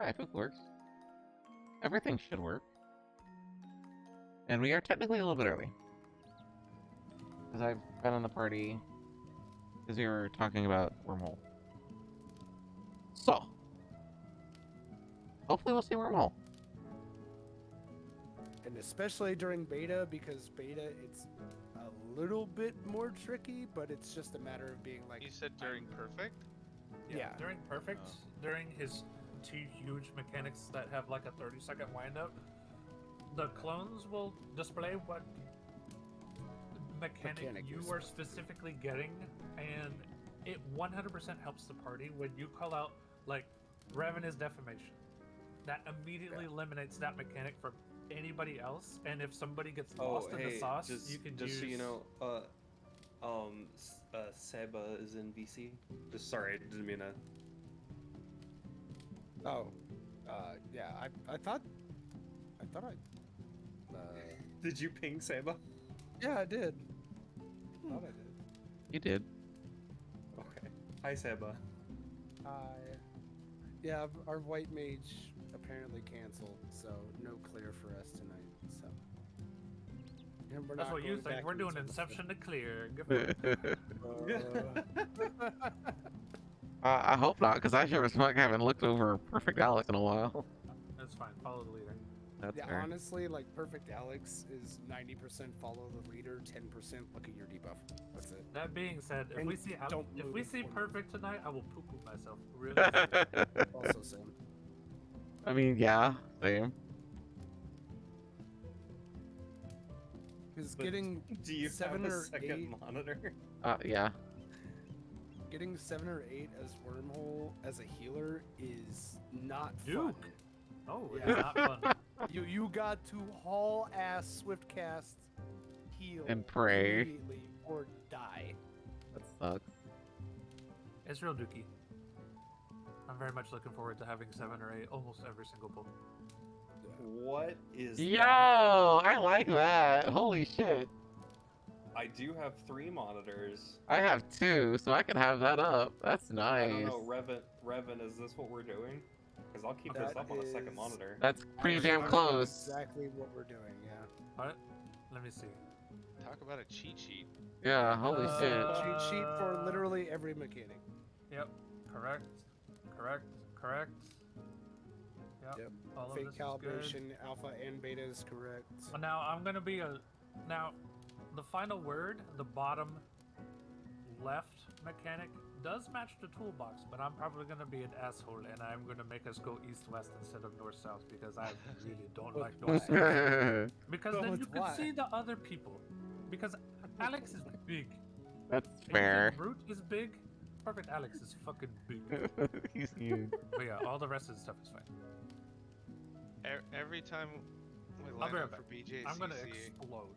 If it works. Everything should work. And we are technically a little bit early. Because I've been on the party because we were talking about Wormhole. So, hopefully we'll see Wormhole. And especially during beta, because beta, it's a little bit more tricky, but it's just a matter of being like... You said during perfect? Yeah. During perfect, during his two huge mechanics that have like a 30-second windup, the clones will display what mechanic you are specifically getting, and it 100% helps the party when you call out, like, Revan is defamation. That immediately eliminates that mechanic from anybody else, and if somebody gets lost in the sauce, you can just use... so you know, Seba is in VC. Just sorry, I didn't mean to... Oh, yeah, I thought I... Did you ping Seba? Yeah, I did. Thought I did. You did. Okay. Hi, Seba. Hi. Yeah, our white mage apparently canceled, so no clear for us tonight, so... And we're That's not what you going think. back We're doing into the Inception to clear. I hope not, because I sure as fuck haven't looked over Perfect Alex in a while. That's fine. Follow the leader. That's Yeah, fair. honestly, like, Perfect Alex is 90% follow the leader, 10% look at your debuff. That's it. That being said, if And we see don't if move we see forward. perfect tonight, I will poo-poo myself. Really. Also same. I mean, yeah, same. Because But getting do you 7 have a or second 8, monitor? Yeah. getting 7 or 8 as Wormhole as a healer is not fun. Duke. Oh, Yeah. it's not fun. You got to haul ass swift cast, heal, And pray. immediately or die. That sucks. It's real dookie. I'm very much looking forward to having 7 or 8 almost every single pull. What is Yo, that? I like that. Holy shit. I do have 3 monitors. I have 2, so I can have that up. That's nice. I don't know, Revan, is this what we're doing? Because I'll keep this That up on a second is- monitor. That's pretty Actually, damn that's close. Exactly what we're doing, yeah. What? Let me see. Talk about a cheat sheet. Yeah, holy shit. Cheat sheet for literally every mechanic. Yep. Correct. Correct. Yep. All of Fake this is good. calibration, alpha and beta is correct. Well, now I'm gonna be now the final word, the bottom left mechanic does match the toolbox, but I'm probably gonna be an asshole and I'm gonna make us go east-west instead of north-south because I really don't like north-south. Because So then you it's can why. see the other people. Because Alex is big. That's Anything fair. Brute is big. Perfect Alex is fucking big. He's huge. But yeah, all the rest of the stuff is fine. Every time we I'll line be right up for back. I'm gonna BJCC, explode.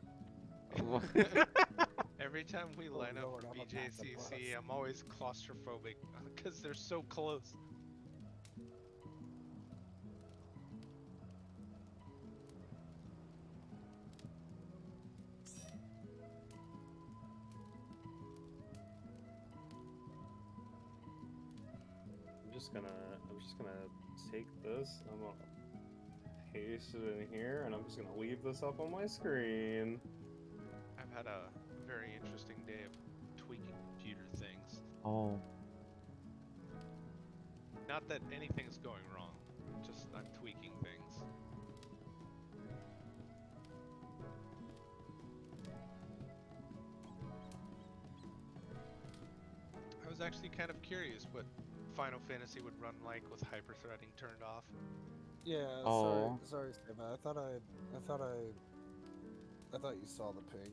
every time we line up Lord, for I'm a massive BJCC, bus. I'm always claustrophobic because they're so close. just gonna take this. I'm gonna paste it in here, and I'm just gonna leave this up on my screen. I've had a very interesting day of tweaking computer things. Oh. Not that anything's going wrong, just I'm tweaking things. I was actually kind of curious what Final Fantasy would run like with hyper-threading turned off. Yeah, Oh. sorry, Steva. I thought you saw the ping.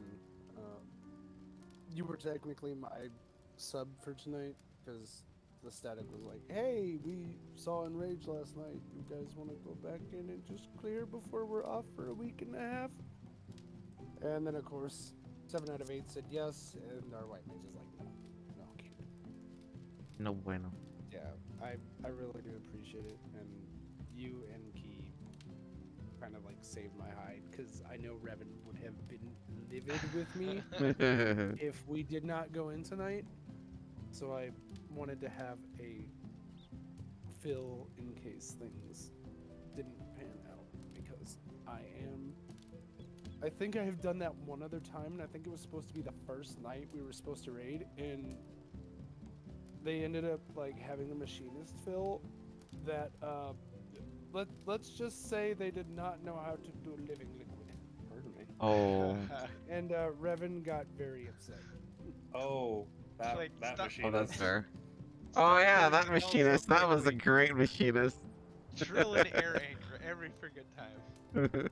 You were technically my sub for tonight because the static was like, "Hey, we saw Enrage last night. You guys want to go back in and just clear before we're off for a week and a half?" And then, of course, 7 out of 8 said yes, and our white mage is like, "No, can't." No bueno. Yeah, I really do appreciate it, and you and Key kind of like saved my hide because I know Revan would have been livid with me if we did not go in tonight. So I wanted to have a fill in case things didn't pan out because I think I have done that one other time, and I think it was supposed to be the first night we were supposed to raid, and they ended up like having a machinist fill that let's just say they did not know how to do living liquid. Pardon me. Oh. And Revan got very upset. Oh, that Like, that stop- machine. Oh, that's fair. Stop Oh yeah, putting that it down machinist. so That was a quickly. great machinist. Drill an air anchor every friggin' time.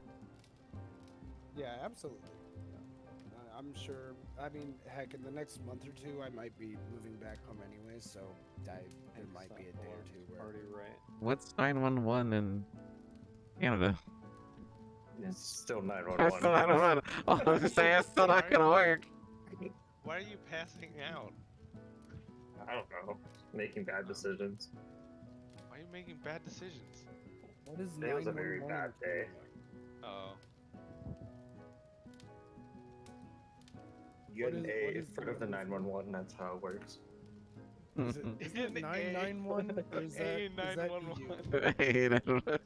Yeah, absolutely. Yeah. I'm sure. I mean, heck, in the next month or two, I might be moving back home anyway, so there might be a day or two where. Already right. What's 911 in Canada? It's still That's still 911. 911. Oh, I was gonna say it's still not gonna work. Why are you passing out? I don't know. Making bad decisions. Why are you making bad decisions? What is Today was a very 911 bad day. Oh. You had an What A in is front of the 911. That's how it works. Is it 991 or is that A911. Hey, 911.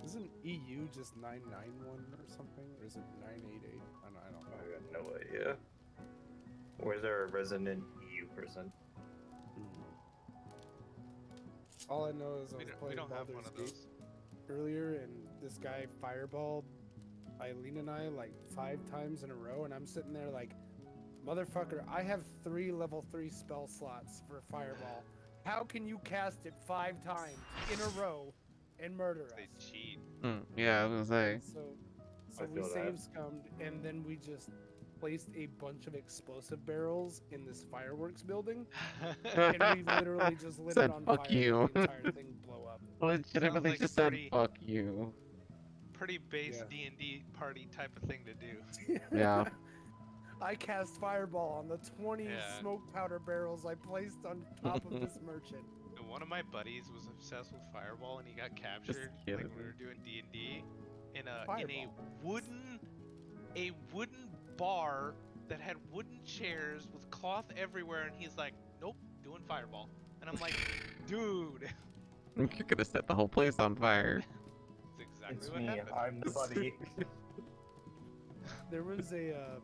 Isn't EU just 991 or something, or is it 988? I don't know. I got no idea. Or is there a resident EU person? All I know is I We was don't, playing have one Baldur's of Gate those. earlier, and this guy fireballed Eileen and I like 5 times in a row, and I'm sitting there like, motherfucker, I have 3 level 3 spell slots for fireball. How can you cast it 5 times in a row and murder They us? cheat. Yeah, I was gonna say. So I we feel that. save scummed, and then we just placed a bunch of explosive barrels in this fireworks building, and we literally just lit Said, it on "Fuck fire you." and the entire thing blow up. Legitimately like just said, pretty- "Fuck you." Pretty base Yeah. D&D party type of thing to do. Yeah. I cast fireball on the 20 Yeah. smoke powder barrels I placed on top of this merchant. And one of my buddies was obsessed with Fireball, and he got captured like kidding. when we were doing D&D in a Fireball. wooden bar that had wooden chairs with cloth everywhere, and he's like, "Nope, doing Fireball." And I'm like, "Dude." You're gonna set the whole place on fire. That's exactly It's what me. happened. I'm the buddy. There was a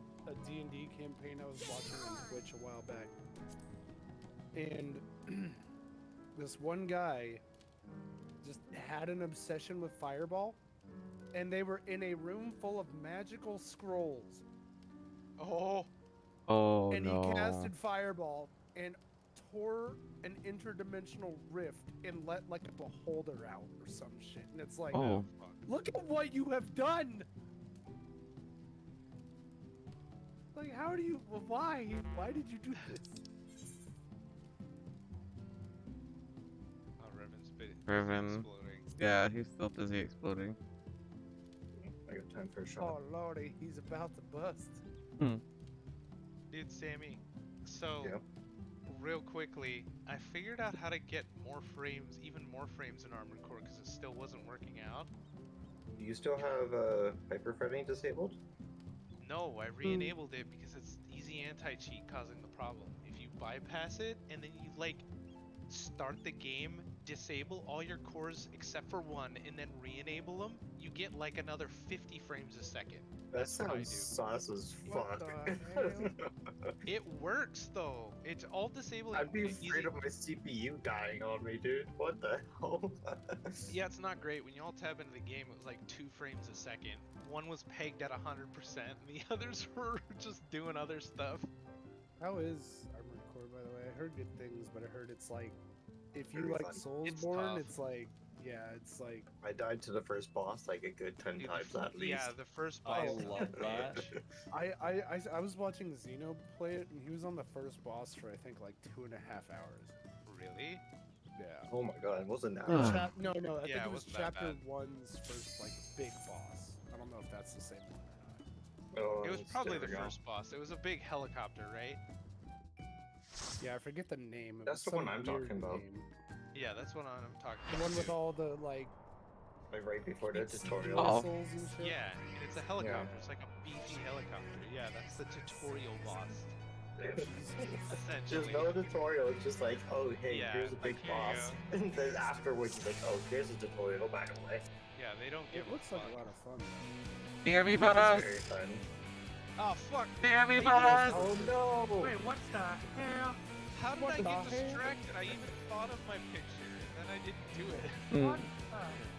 D&D campaign I was watching on Twitch a while back, and this one guy just had an obsession with Fireball, and they were in a room full of magical scrolls, Oh, Oh and no. he casted Fireball and tore an interdimensional rift and let like a beholder out or some shit, and it's like, Oh. fuck. look at what you have done! Like, how do you, why did you do this? Oh, Revan's Revan. exploding. Yeah, he's still busy exploding. I got time for a shot. Oh lordy, he's about to bust. Dude, Sammy, so Yeah. real quickly, I figured out how to get more frames, even more frames in Armored Core, because it still wasn't working out. Do you still have hyper threading disabled? No, I re-enabled it because it's easy anti-cheat causing the problem. If you bypass it and then you like start the game, disable all your cores except for one, and then re-enable them, you get like another 50 frames a second. That That's what I sounds do. sauce as What fuck. the hell? It works though. It's all disabling. I'd be easy. afraid of my CPU dying on me, dude. What the hell? Yeah, it's not great. When you all tab into the game, it was like 2 frames a second. One was pegged at 100%, and the others were just doing other stuff. How is Armored Core, by the way? I heard good things, but I heard it's like, if you Very like fun. It's Soulsborne, tough. it's like, yeah, it's like, I died to the first boss like a good 10 Dude, times at least. Yeah, the first I boss. is a love that. bitch. I was watching Xeno play it, and he was on the first boss for I think like 2.5 hours. Really? Yeah. Oh my god, wasn't that Ugh. bad? No, I Yeah, think it it was wasn't that chapter bad. 1's first like big boss. I don't know if that's the same one or Oh, It was it's probably the there we go. first boss. It was a big helicopter, right? not. Yeah, I forget the name. It That's was the one some I'm weird talking about. name. Yeah, that's what I'm talking The about. one with too. all the like Like right before the beats tutorial. Oh. missiles and shit. Yeah, and it's a helicopter. It's like a beefy helicopter. Yeah, that's the tutorial boss. There's Essentially. no tutorial, it's just like, oh hey, Yeah, here's a big like, here you boss. And then afterwards it's like, oh, here's a tutorial, by the way. Yeah, they don't give It looks like fuck. a lot of fun. Though. Hear me, It's Butters? very fun. Oh fuck! Hear me, Hey, Butters? Oh no! Wait, what the hell? How did What I the get hell? distracted? I even thought of my picture, and then I didn't do it. What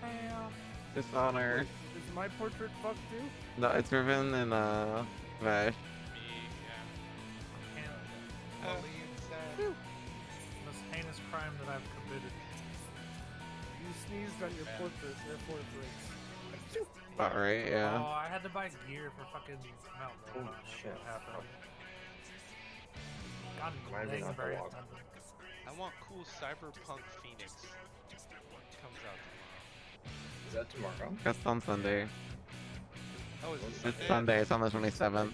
the hell? Dishonor. Is my portrait fucked too? No, it's Riven and Vash. Me, yeah. Can't- Holy inside. Most heinous crime that I've committed. You sneezed on your portrait, therefore it breaks. About right, yeah. Oh, I had to buy gear for fucking Mount Oh, Road. shit. What happened? God Might be dang, not the very walk. expensive. I want cool Cyberpunk Phoenix. Comes out tomorrow. Is that tomorrow? That's on Sunday. Oh, is it It's Sunday? Sunday, it's on the 27th.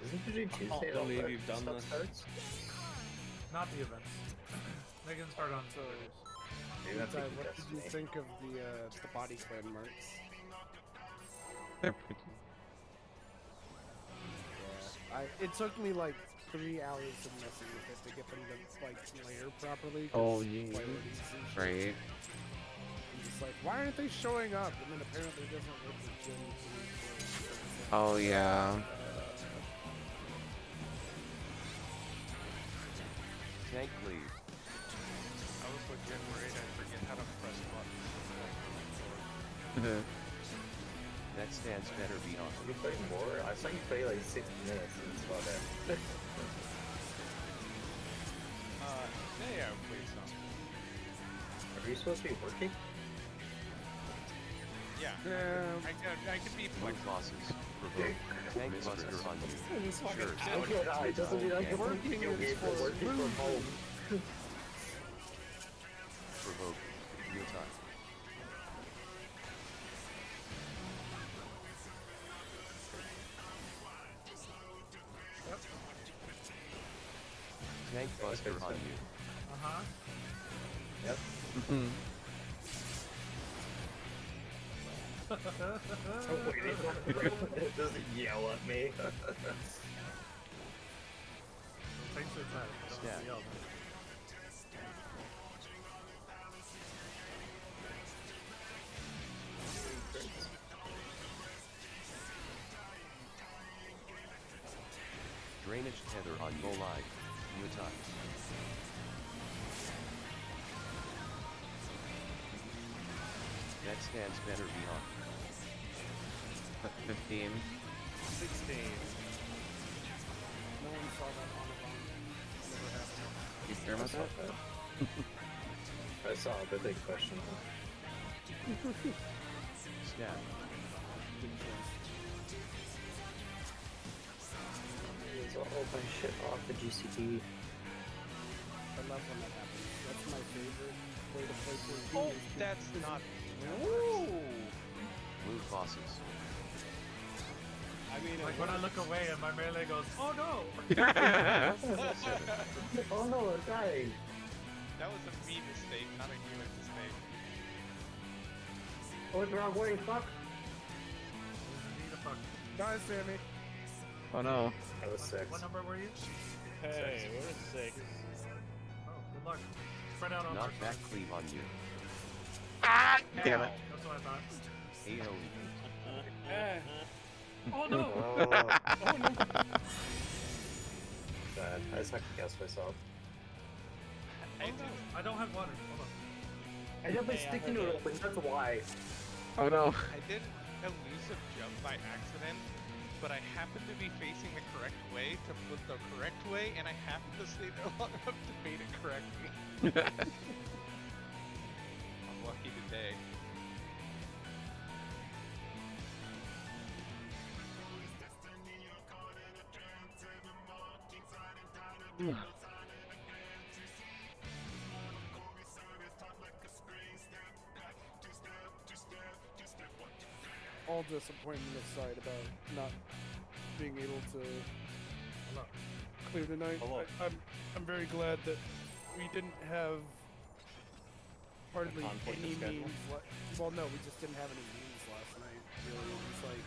Isn't usually Tuesday can't all believe that you've done stuff this. starts? Not the events. They can start on So- Saturdays. Maybe that's What like did you Destiny. think of the body clan marks? They're pretty. Yeah. It took me like 3 hours of messing with it to get them to like layer properly. 'cause Oh, yeah. priorities and shit. Great. I'm just like, why aren't they showing up? And then apparently it doesn't work with Gen 3. So it's like, Oh, yeah. Tank lead. I was legit worried I'd forget how to press buttons. That stance better be on. You play more? I saw you play like 60 minutes and it's about that. Yeah, please don't. Are you supposed to be working? Yeah. Yeah. I could be Move flexible. bosses. Provoke. Tank buster on you. Sure. Okay, it doesn't mean I can Working video is game for for working from home. Provoke. Real time. Tank buster on you. Uh-huh. Yep. Oh, wait, it doesn't yell at me. Thanks for that. Don't Stat. yell. Drainage tether on go live. New time. That stance better be on. 15. 16. No one saw that on the phone. Never happened. You sure about that? I saw the big question. Stat. It's all my shit off the GCP. I love when that happens. That's my favorite way to play 14. Oh, is to- that's not. Move bosses. I mean, Like when I look away and my melee goes, oh no! Oh no, I'm dying. That was a me mistake, not a human mistake. Oh, it's the wrong way, fuck. Need a fuck. Bye, Sammy. Oh no. That was 6. What number were you? Hey, we're 6. Oh, good luck. Spread out on Not our back side. cleave on you. Ah! Damn it. That's what I thought. AoE. Oh no! Oh, Oh no! bad. I just have to guess myself. I did. I don't have water. Hold on. I know by Hey, I sticking heard to it. it, but that's why. Oh no. I did an elusive jump by accident, but I happened to be facing the correct way to flip the correct way, and I happened to stay there long enough to bait it correctly. I'm lucky today. All disappointment aside about not being able to clear tonight. Hello. I'm very glad that we didn't have hardly conflict of any schedule? memes. Well, no, we just didn't have any memes last night. Really, it was like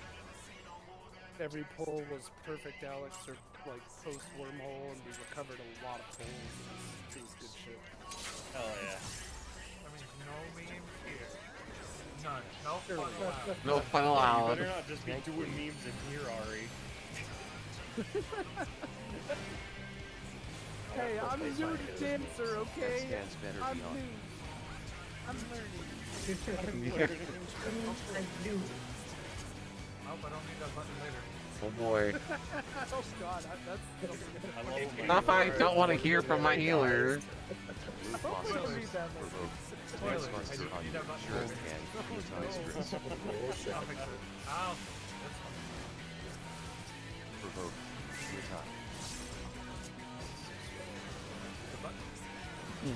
every pull was perfect, Alex, or like post wormhole, and we recovered a lot of pulls. It was good shit. Hell yeah. That means no memes here. None. No Sure. fun allowed. No fun You allowed. better not just be doing memes in here, Ari. Hey, I'm a new dancer, That okay? stands better I'm beyond. new. I'm learning. Nope, I don't need that button later. Oh boy. Oh god, that's something I love it when Not if you I are- don't want to hear from my healer. Move Hopefully monsters. I'll read that later. Provoke. Spoilers. Dance monster I on need you. that button Sure later. can. Oh, Use no. ice grips. I'll fix it. That's fine. Provoke. Your time. The button.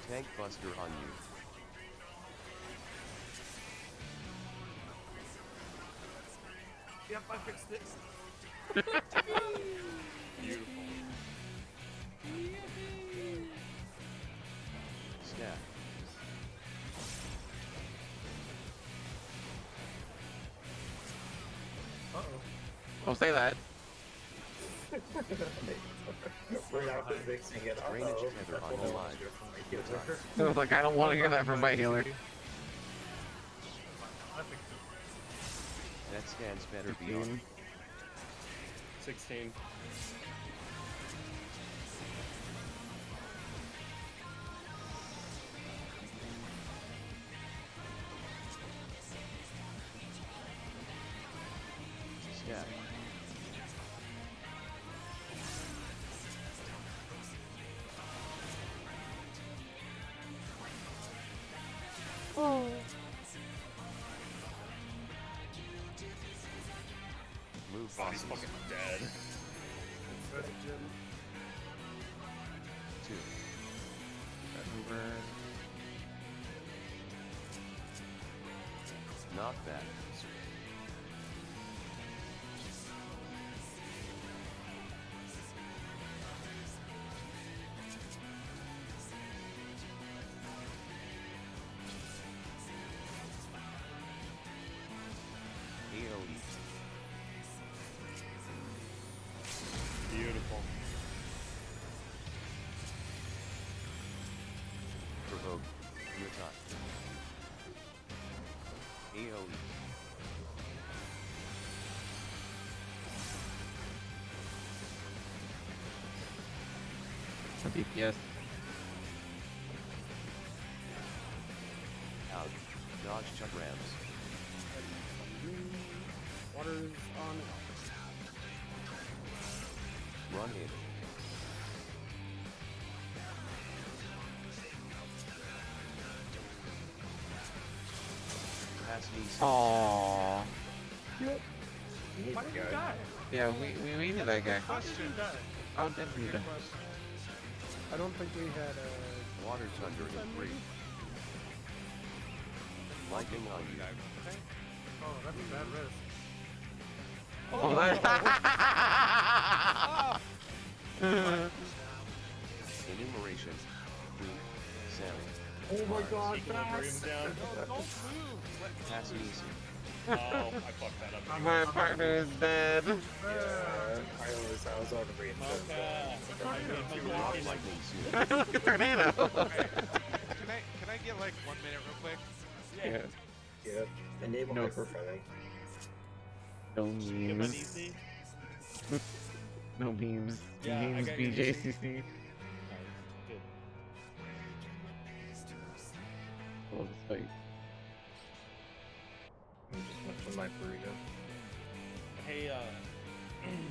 Tank buster on you. Yep, I fixed it. Beautiful. Stab. Uh-oh. Don't say that. Right after mixing it. Drainage Uh-oh. tether That's on what the I line. wanted to do for my healer. I was like, I don't want to hear that from my healer. I fixed it. That stands better beyond. 16. Stab. Move Oh, he's bosses. fucking dead. Good, Jim. 2. Not bad. AoE. Beautiful. Provoke. Your time. AoE. DPS. Out. Dodge chuck rams. Water's on. Run in. Pass me. Aww. Why did you die? Yeah, we needed that guy. How did you die? Oh, did we? I don't think we had a. Water thunder in 3. Lightning on you. Oh, that's a bad risk. Oh, that. Enumeration. Boom. Sam. Oh my god, Equilibrium fast! down. No, don't move. Pass easy. Oh, I fucked that up. My partner is dead. Yeah, I was on the brain. Not lightning soon. Look at tornado. Okay. Can I get like 1 minute real quick? Yeah. Yeah. Enable No. hyperfetting. No Get my memes. DC. No memes. Yeah, I Memes got your BJCC. Nice. Good. Love this fight. I just went to my burrito. Hey, oh, excuse me.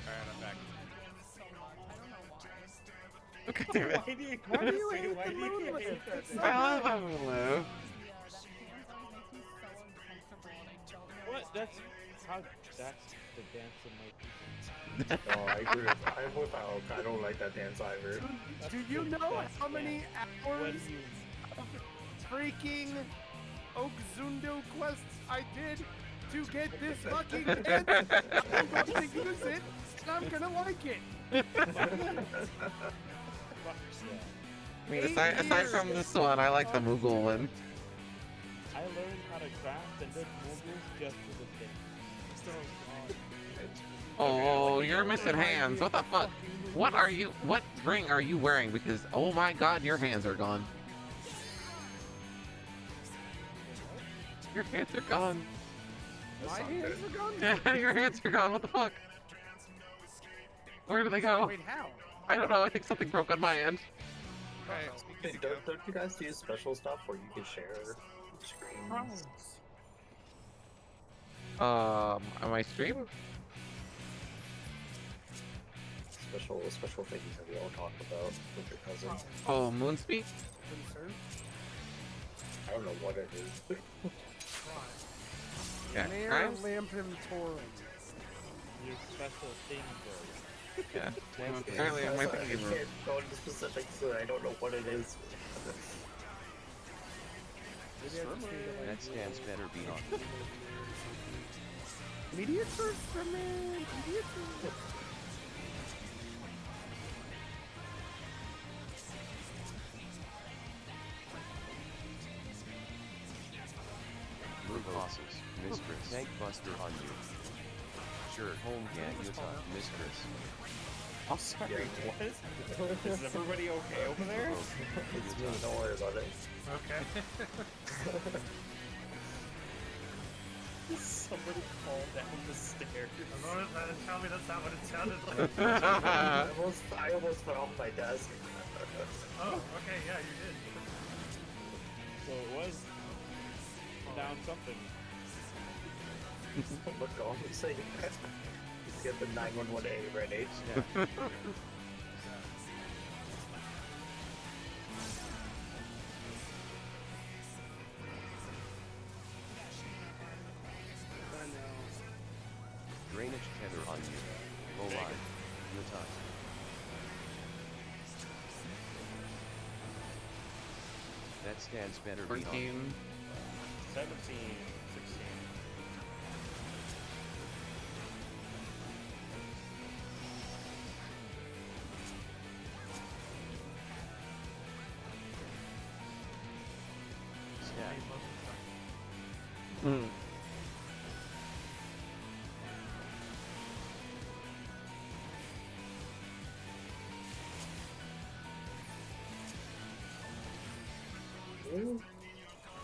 Alright, I'm back. Okay, damn it. Why do you, Why do you hate why the do you moon hate lift? that? It's I love Malboro. What? That's how. That's the dance of my people. No, I agree. I'm with Alk. I don't like that dance either. Do you know how many When hours you of freaking Oxundo quests I did to get this fucking dance? I'm going to use it, and I'm gonna like it. I mean, aside from this one, I like the Moogle one. I learned how to craft and did movies just for the dance. Oh, you're missing hands. What the fuck? What ring are you wearing? Because, oh my god, your hands are gone. Your hands are gone. My hands are gone. Yeah, your hands are gone. What the fuck? Where did they go? Wait, how? I don't know. I think something broke on my end. Alright, Hey, speaking of don't you guys use special stuff where you can share screens? On my stream? Special things that we all talk about with your cousin. Oh, Moonspeak? Concern? I don't know what it is. Yeah, Mayor crimes? Lampintorum. Your special thing, bro. Yeah. Apparently, in my I thinking room. can't go into specifics, so I don't know what it is. Maybe I just need to, That stands better beyond. Mediators for me! Mediators! Move bosses, Mistress. Tank Buster on you. Sure, home gang Utah, Mistress. I'm sorry, what? Is everybody okay over there? It's me, don't worry about it. Okay. Somebody fall down the stairs. Tell me that's not what it sounded like. I almost fell off my desk. Oh, okay, yeah, you did. So it was down something. Look, all I'm saying. Let's get the 911A ready. Yeah. I know. Drainage tether on you. Go live. Utah. That stands better beyond. 14. 17, 16. Stat. Mm.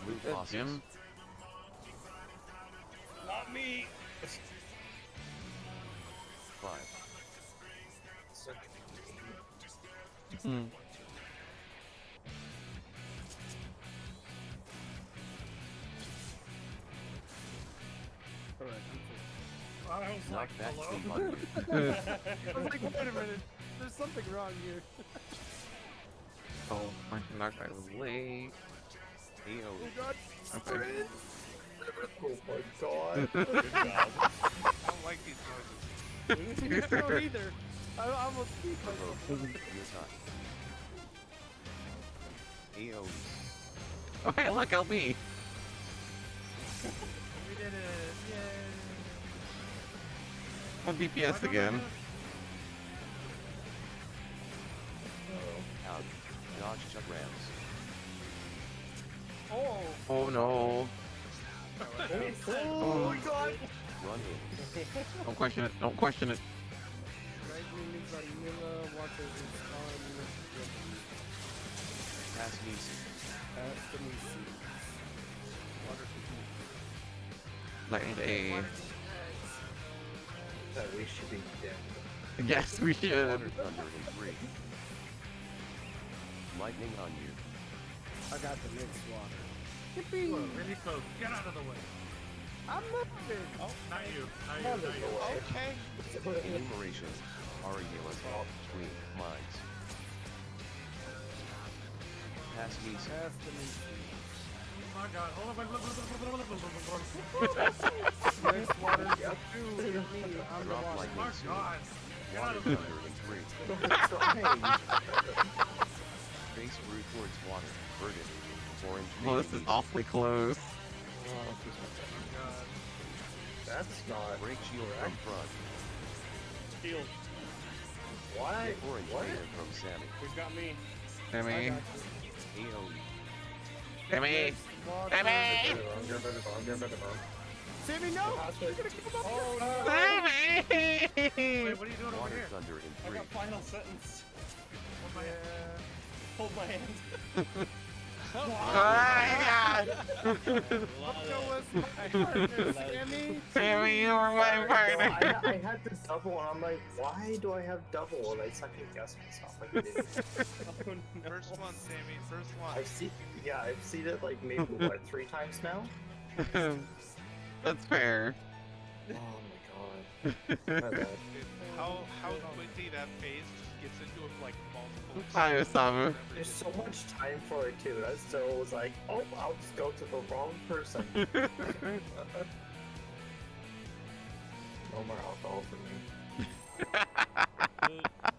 Move Good, bosses. Jim. Not me! 5. Hmm. Alright, I was Knock like, back hello? sleep on you. I was like, wait a minute. There's something wrong here. Oh, my knockback was late. AoE. Oh god. Okay. Oh my god. Good job. I don't like these noises. I don't either. I almost beat myself. Provoke. Your time. AoE. Oh, hey, look, LB. We did it! Yay! On DPS again. Out. Dodge chuck rams. Oh. Oh no. Oh my god. Run in. Don't question it. Don't question it. Right means vanilla water is on. Pass me some. That's the new seed. Water Lightning to A. That we should be dead. Yes, we should. Water thunder in 3. Lightning on you. I got the mixed water. Whoa, really close. Get out of the way. I'm moving. Oh, not you. Not you. Not you. Okay. Enumeration. Ariela. 3. Mines. Pass me some. That's the new seed. Oh my god. Oh my god. Mixed water. Yep. Me. I'm the Drop water. Oh lightning my soon. god. Get out Water of the way. thunder in 3. Trying. Face brew towards water. Verdant. Orange. Well, this is mayonnaise. awfully close. Oh god. That's not. Break shield from front. Shield. Why? Orange What? Raider from Sammy. Who's got me? Sammy. AoE. Sammy. Water. Sammy. Sammy, no! You're gonna kill him. Oh no! Sammy. Wait, what are you doing over Water here? thunder in I 3. got final sentence. Hold my hand. Hold my hand. Oh my god. Show us my partner, Sammy. Sammy, you were my partner. I had this double and I'm like, why do I have double? And I second guess myself like an idiot. Oh, no. First one, Sammy. First one. I've seen it like maybe what, 3 times now? That's fair. Oh my god. My bad. How quickly that phase just gets into like multiple. Hi, Osama. There's so much time for it too. I still was like, oh, I'll just go to the wrong person. No more alcohol for me.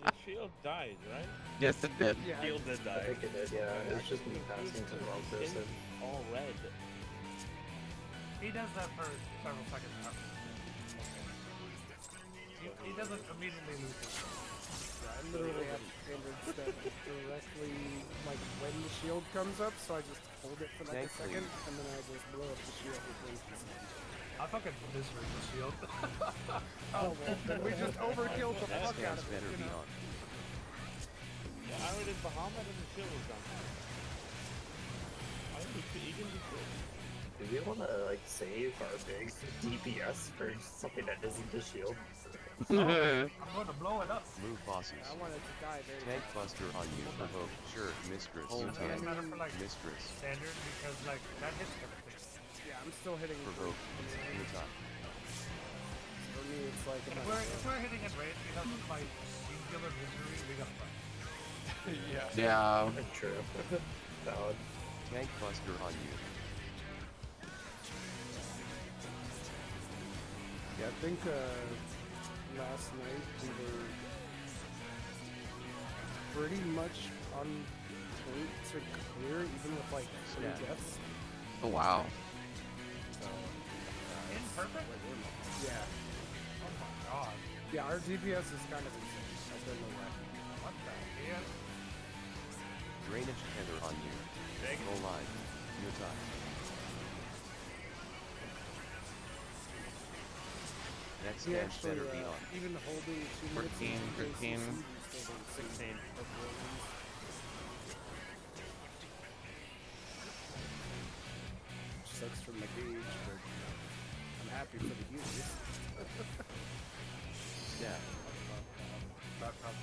The shield died, right? Yes, it did. Yeah. Shield did I die. think it did, yeah. It's just me passing to the wrong person. All red. He does that for several seconds after. He doesn't immediately lose it. I literally have standards that directly, like, when the shield comes up, so I just hold it for like a Thankfully. second, and then I just blow up the shield with laser. I fucking misery the shield. Oh, well, then we just overkilled the fuck out Stance of it, better you be know? on. Yeah, I already did Bahamut and the shield was done. I think he can be good. Do we want to, like, save our big DPS for something that isn't the shield? I'm going to blow it up. Move bosses. I wanted to die very Tank buster on you. Provoke. Sure. Mistress. Oh, You It doesn't tank. matter for like Mistress. standard because like that hits everything. Yeah, I'm still hitting it. Provoke. Your time. For me, it's like If we're hitting it range because of my singular misery, we got fun. Yeah. True. Valid. Tank buster on you. Yeah, I think last night we were pretty much on point to clear, even with like 3 Yeah. deaths. Oh, wow. So, Imperfect? yeah. Oh my god. Yeah, our DPS is kind of insane. I don't know why. What the hell? Drainage tether on you. Go line. Your time. Next We stance actually, better be on. even holding 2 minutes 13, into 13. ACC, we still doing 16 of Wormholes. Sucks for my gauge, but I'm happy for the users. Stab. That problem.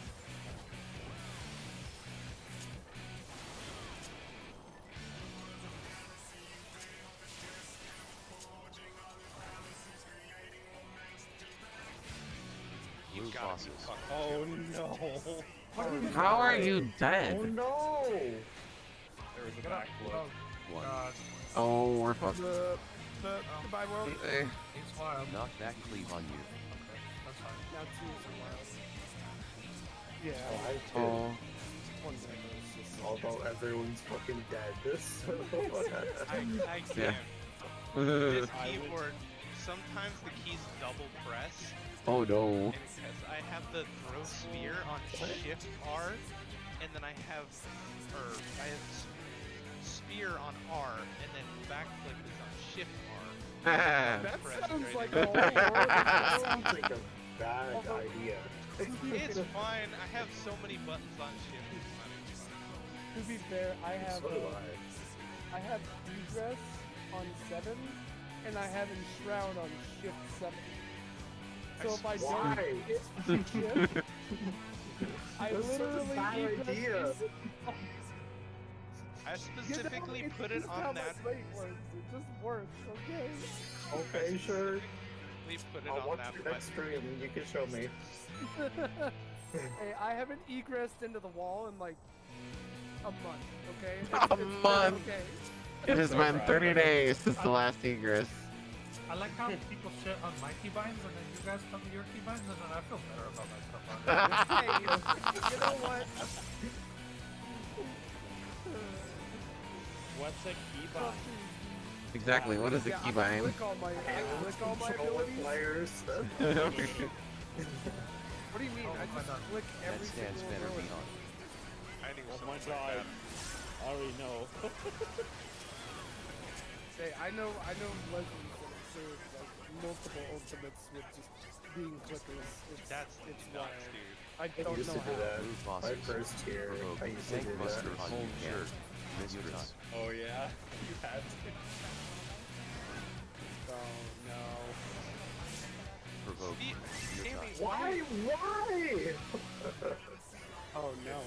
You Blue gotta be bosses. fucking Oh kidding me. no! How are you Oh dead? no! There was a Get up. backflip. Oh, One. God. Oh, we're fucked. Goodbye, world. Eh. He's wild. Knockback cleave on you. Okay, that's fine. Now twos are wild. Yeah. Oh, I too. Oh, One second. It's just Although everyone's fucking dead. I can't. Yeah. This keyboard, sometimes the keys double press, oh no. and because I have the throw sphere on Shift R, and then I have spear on R, and then backflip is on Shift R. That Press sounds right like in. a horrible. Sounds like a bad idea. It's fine. I have so many buttons on Shift. It's not even fun. To be fair, I have So do I have egress on 7, and I have enshroud on shift 7. So if I Why? don't hit shift, I That's such a literally bad egress idea. into- I specifically put it it's just on how that. my brain works. It just works, okay? Okay, sure. We put it I'll on watch that your button. next stream and you can show me. Hey, I haven't egressed into the wall in like a month, okay? A It's month? Okay. It has been 30 days since the last egress. I like how people shit on my keybinds and then you guys come to your keybinds and then I feel better about my stuff on it. Hey, you know what? What's a keybind? Exactly, what is a Yeah, I keybind? click all my, I click all my Controller abilities. players. What do you mean? Oh I my just God. click That every stands single better ability. beyond. I knew Oh my something like god. that. I already know. Hey, I know legends that have served like multiple ultimates with just being clickers. It's That's it's nuts, wild. dude. I I don't used know to do how. that. Blue My bosses. first tier, Provoke. I used to Tank do buster that. on you. Shirt. Mistress. Oh yeah, you had to. Oh no. Provoke. Sammy, Yuta. Why? Why? Oh no.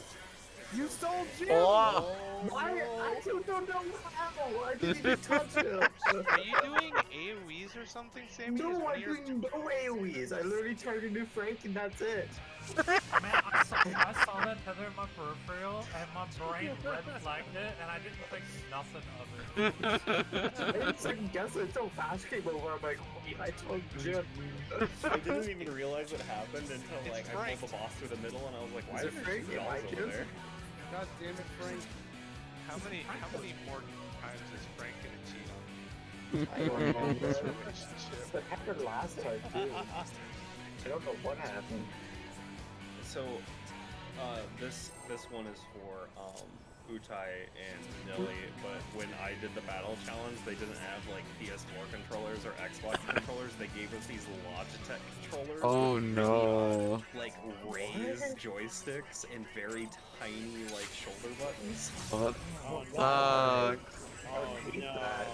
You stole Jim! Oh. Why? I don't know how. I didn't even touch him. are you doing AoEs or something, Sammy? Is No, one I'm of your doing no AoEs. I literally targeted Frank and that's it. Man, I saw that tether in my peripheral and my brain red flagged it and I didn't think nothing of it. I didn't second guess it until Fast came over. I'm like, oh yeah, I told Jim. I didn't even realize it happened until It's like I Frank. pulled the boss through the middle, and I was like, why Is is it there Frank? two Am I dolls over Jim? there? God damn it, Frank. how many more times is Frank gonna cheat on I don't know. this relationship? That happened last time too. I don't know what happened. So, this one is for Utai and Nelly, but when I did the battle challenge, they didn't have like PS4 controllers or Xbox controllers. They gave us these Logitech controllers. Oh with no. like raised joysticks and very tiny like shoulder buttons. What Oh no. sucks? Oh hate no. that.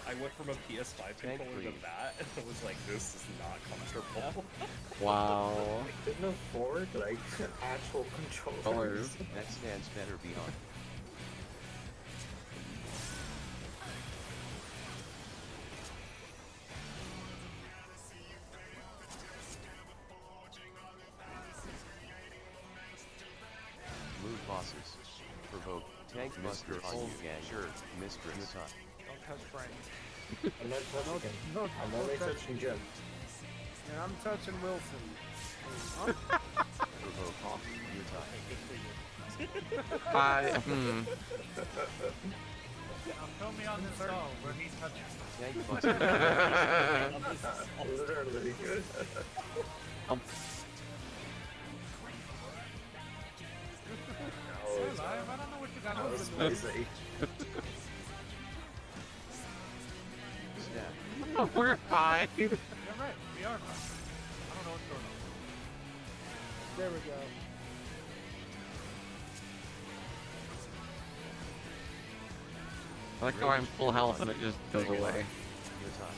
I went from a PS5 controller to that, and I was like, this is not comfortable. Wow. I couldn't afford like actual controllers. Colors. That stands better beyond. Blue bosses. Provoke. Tank buster on you. Shirt. Mistress. Yuta. Don't touch Frank. I'm not touching him. No, I'm only touching Jim. And I'm touching Wilson. Provoke. Yuta. Good for you. Now show me on this doll where he touches. Tank buster. Literally. Hey, Live, I don't know what you got That on was this spicy. Stab. Oh, we're fine. You're right, we are fine. I don't know what's going on. There we go. I like how I'm full health and it just goes away. Yuta.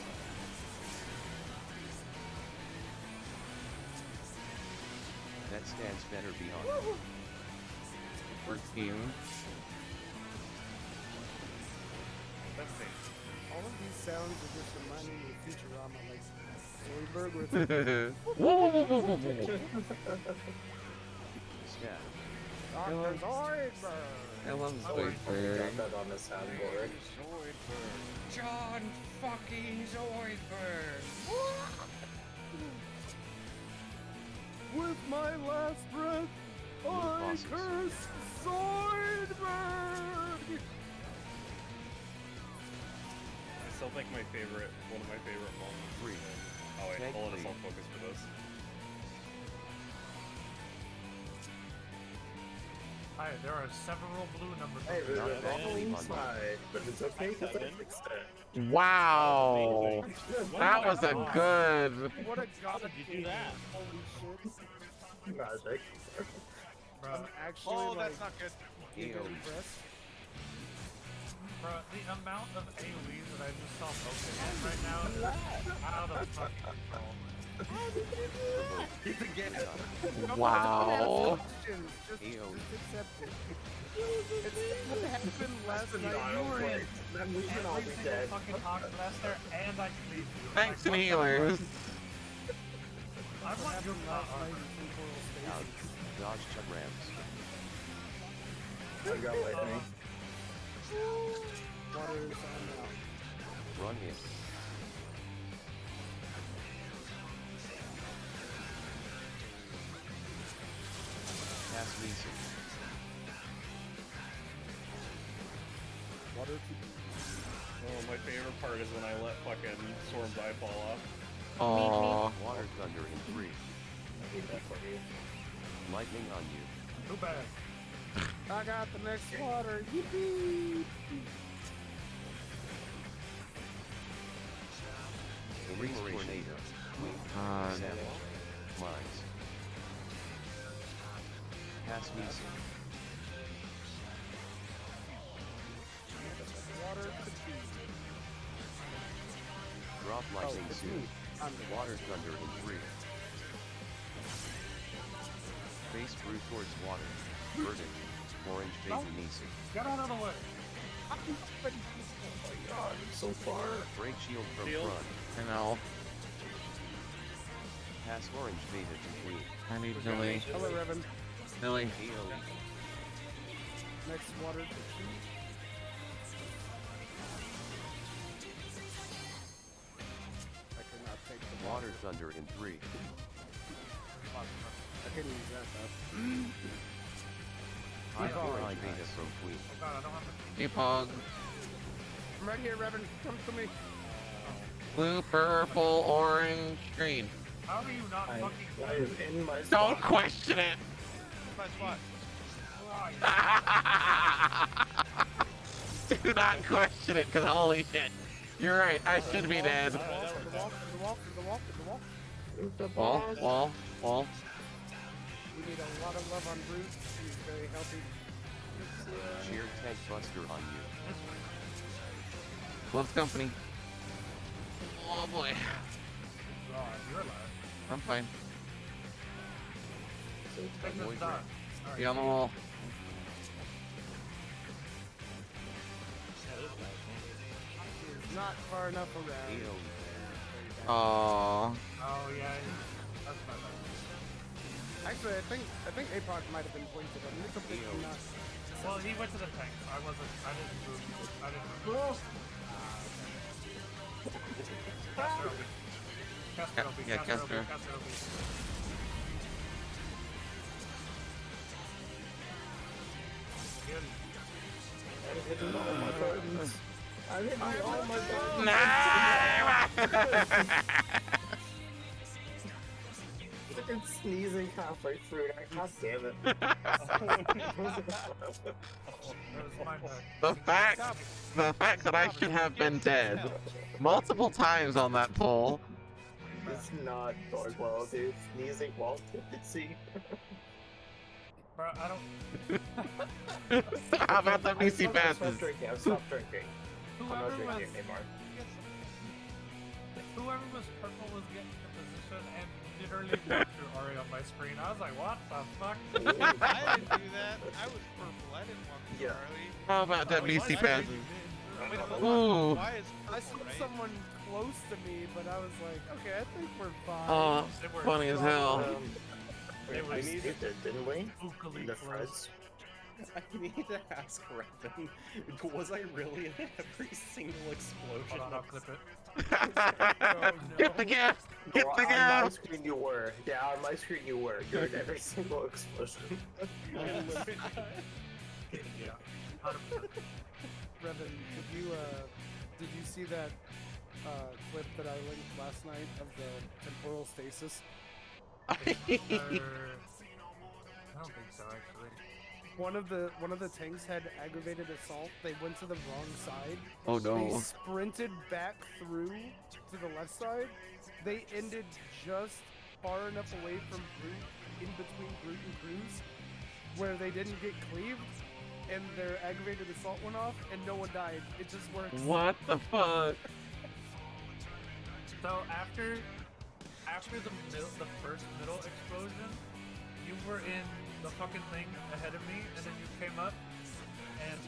stance better beyond. 14. That's me. All of these sounds are just reminding me of Futurama, like Zoidberg, where it's like, Whoa, whoa, whoa, whoa, whoa. Stat. Dr. Zoidberg! I love Got Zoidberg. that on the soundboard. John fucking Zoidberg. With my last breath, I bosses. curse Zoidberg! I still think one of my favorite moments. 3. Oh wait, Tank hold on, lead. I'll focus for this. Hi, there are several blue numbers. Hey, there's Not a bad. bubble inside, but it's okay because I fixed it. Wow. That was a good. What a god did you do that? Holy shit. Magic. Bro, I'm actually Oh, like, that's not good. giga AoE. impressed. bro, the amount of AoEs that I just saw focus on right now is out of fucking control. Wow. Questions, just AoE. accept it. It's what happened last night. You were in Then we can all Every be single dead. fucking Hawkmaster, and I cleaved you. Thanks, Like, what the healers. fuck? I What want your happened plot last night armor. in temporal Out. stasis. Dodge chug rams. I got lightning. Water is on now. Run hit. Pass Lisa. Water to Oh, my favorite part is when I let fucking Storm's eye fall off. Aww. Water thunder in 3. I need that for you. Lightning on you. Too bad. I got the next water. Yippee! Freeze tornado. God. Savage. Mines. Pass Lisa. Water to be. Drop lightning it's soon. me. I'm the Water thunder in 3. Face brew towards water. Verdict. Orange baby Nisi. Get out of the way. Oh my god, so far. Break shield from Shield. front. I know. Pass orange beta to queen. I need Lily. Hello, Revan. Lily. AoE. Next water to be. I cannot take the Water thunder in 3. I can use that though. High Oh, orange beta from queen. Oh god, I don't have the... Hey, Pog. I'm right here, Revan. Come to me. Blue, purple, orange, green. How are you not I fucking... am in my Don't spot. question it. My spot. Do not question it, because holy shit. You're right, I should be dead. The wall. Wall. We need a lot of love on Bruce. He's very healthy. Sheer tank buster on you. Loves company. Oh boy. God, you're alive. I'm fine. Take this done. Be on the wall. He's not far enough around. AoE. Aww. Oh yeah, that's my bad. Actually, I think APOC might have been pointed on. It's okay. Ew. Not. Well, he went to the tank. I didn't move. I didn't move. Caster OB. Caster OB. Yeah, Caster OB. Caster. Caster OB. Good. I'm hitting all my buttons. I'm hitting all my buttons. Fucking sneezing halfway through that. God damn it. That was my bad. The fact that I should have been dead multiple times on that pole. It's not going well, dude. Sneezing while tipsy. Bro, I don't... How about the BC Stop passes? drinking. I've stopped drinking. I'm not Whoever was, drinking anymore. whoever was purple was getting the position and literally walked through Ari on my screen. I was like, what the fuck? I didn't do that. I was purple. I didn't walk through Yeah. Harley. How about Oh, WC what? passes? Wait, hold Ooh. on. Why is I purple, saw right? someone close to me, but I was like, okay, I think we're fine. Oh, They were funny as hell. They We were did, didn't we? spookily The close. Freds. I need to ask Revan, was I really in every single explosion? Hold on, I'll clip it. Get the gas! Get the On my gas! screen you were. Yeah, on my screen you were. You're in every single explosion. Yeah. 100%. Revan, did you see that clip that I linked last night of the temporal stasis? I don't think so, actually. One of the tanks had aggravated assault. They went to the wrong side. Oh They no. sprinted back through to the left side. They ended just far enough away from Brute, in between Brute and Cruz, where they didn't get cleaved, and their aggravated assault went off, and no one died. It just works. What the fuck? So after the first middle explosion, you were in the fucking thing ahead of me, and then you came up, and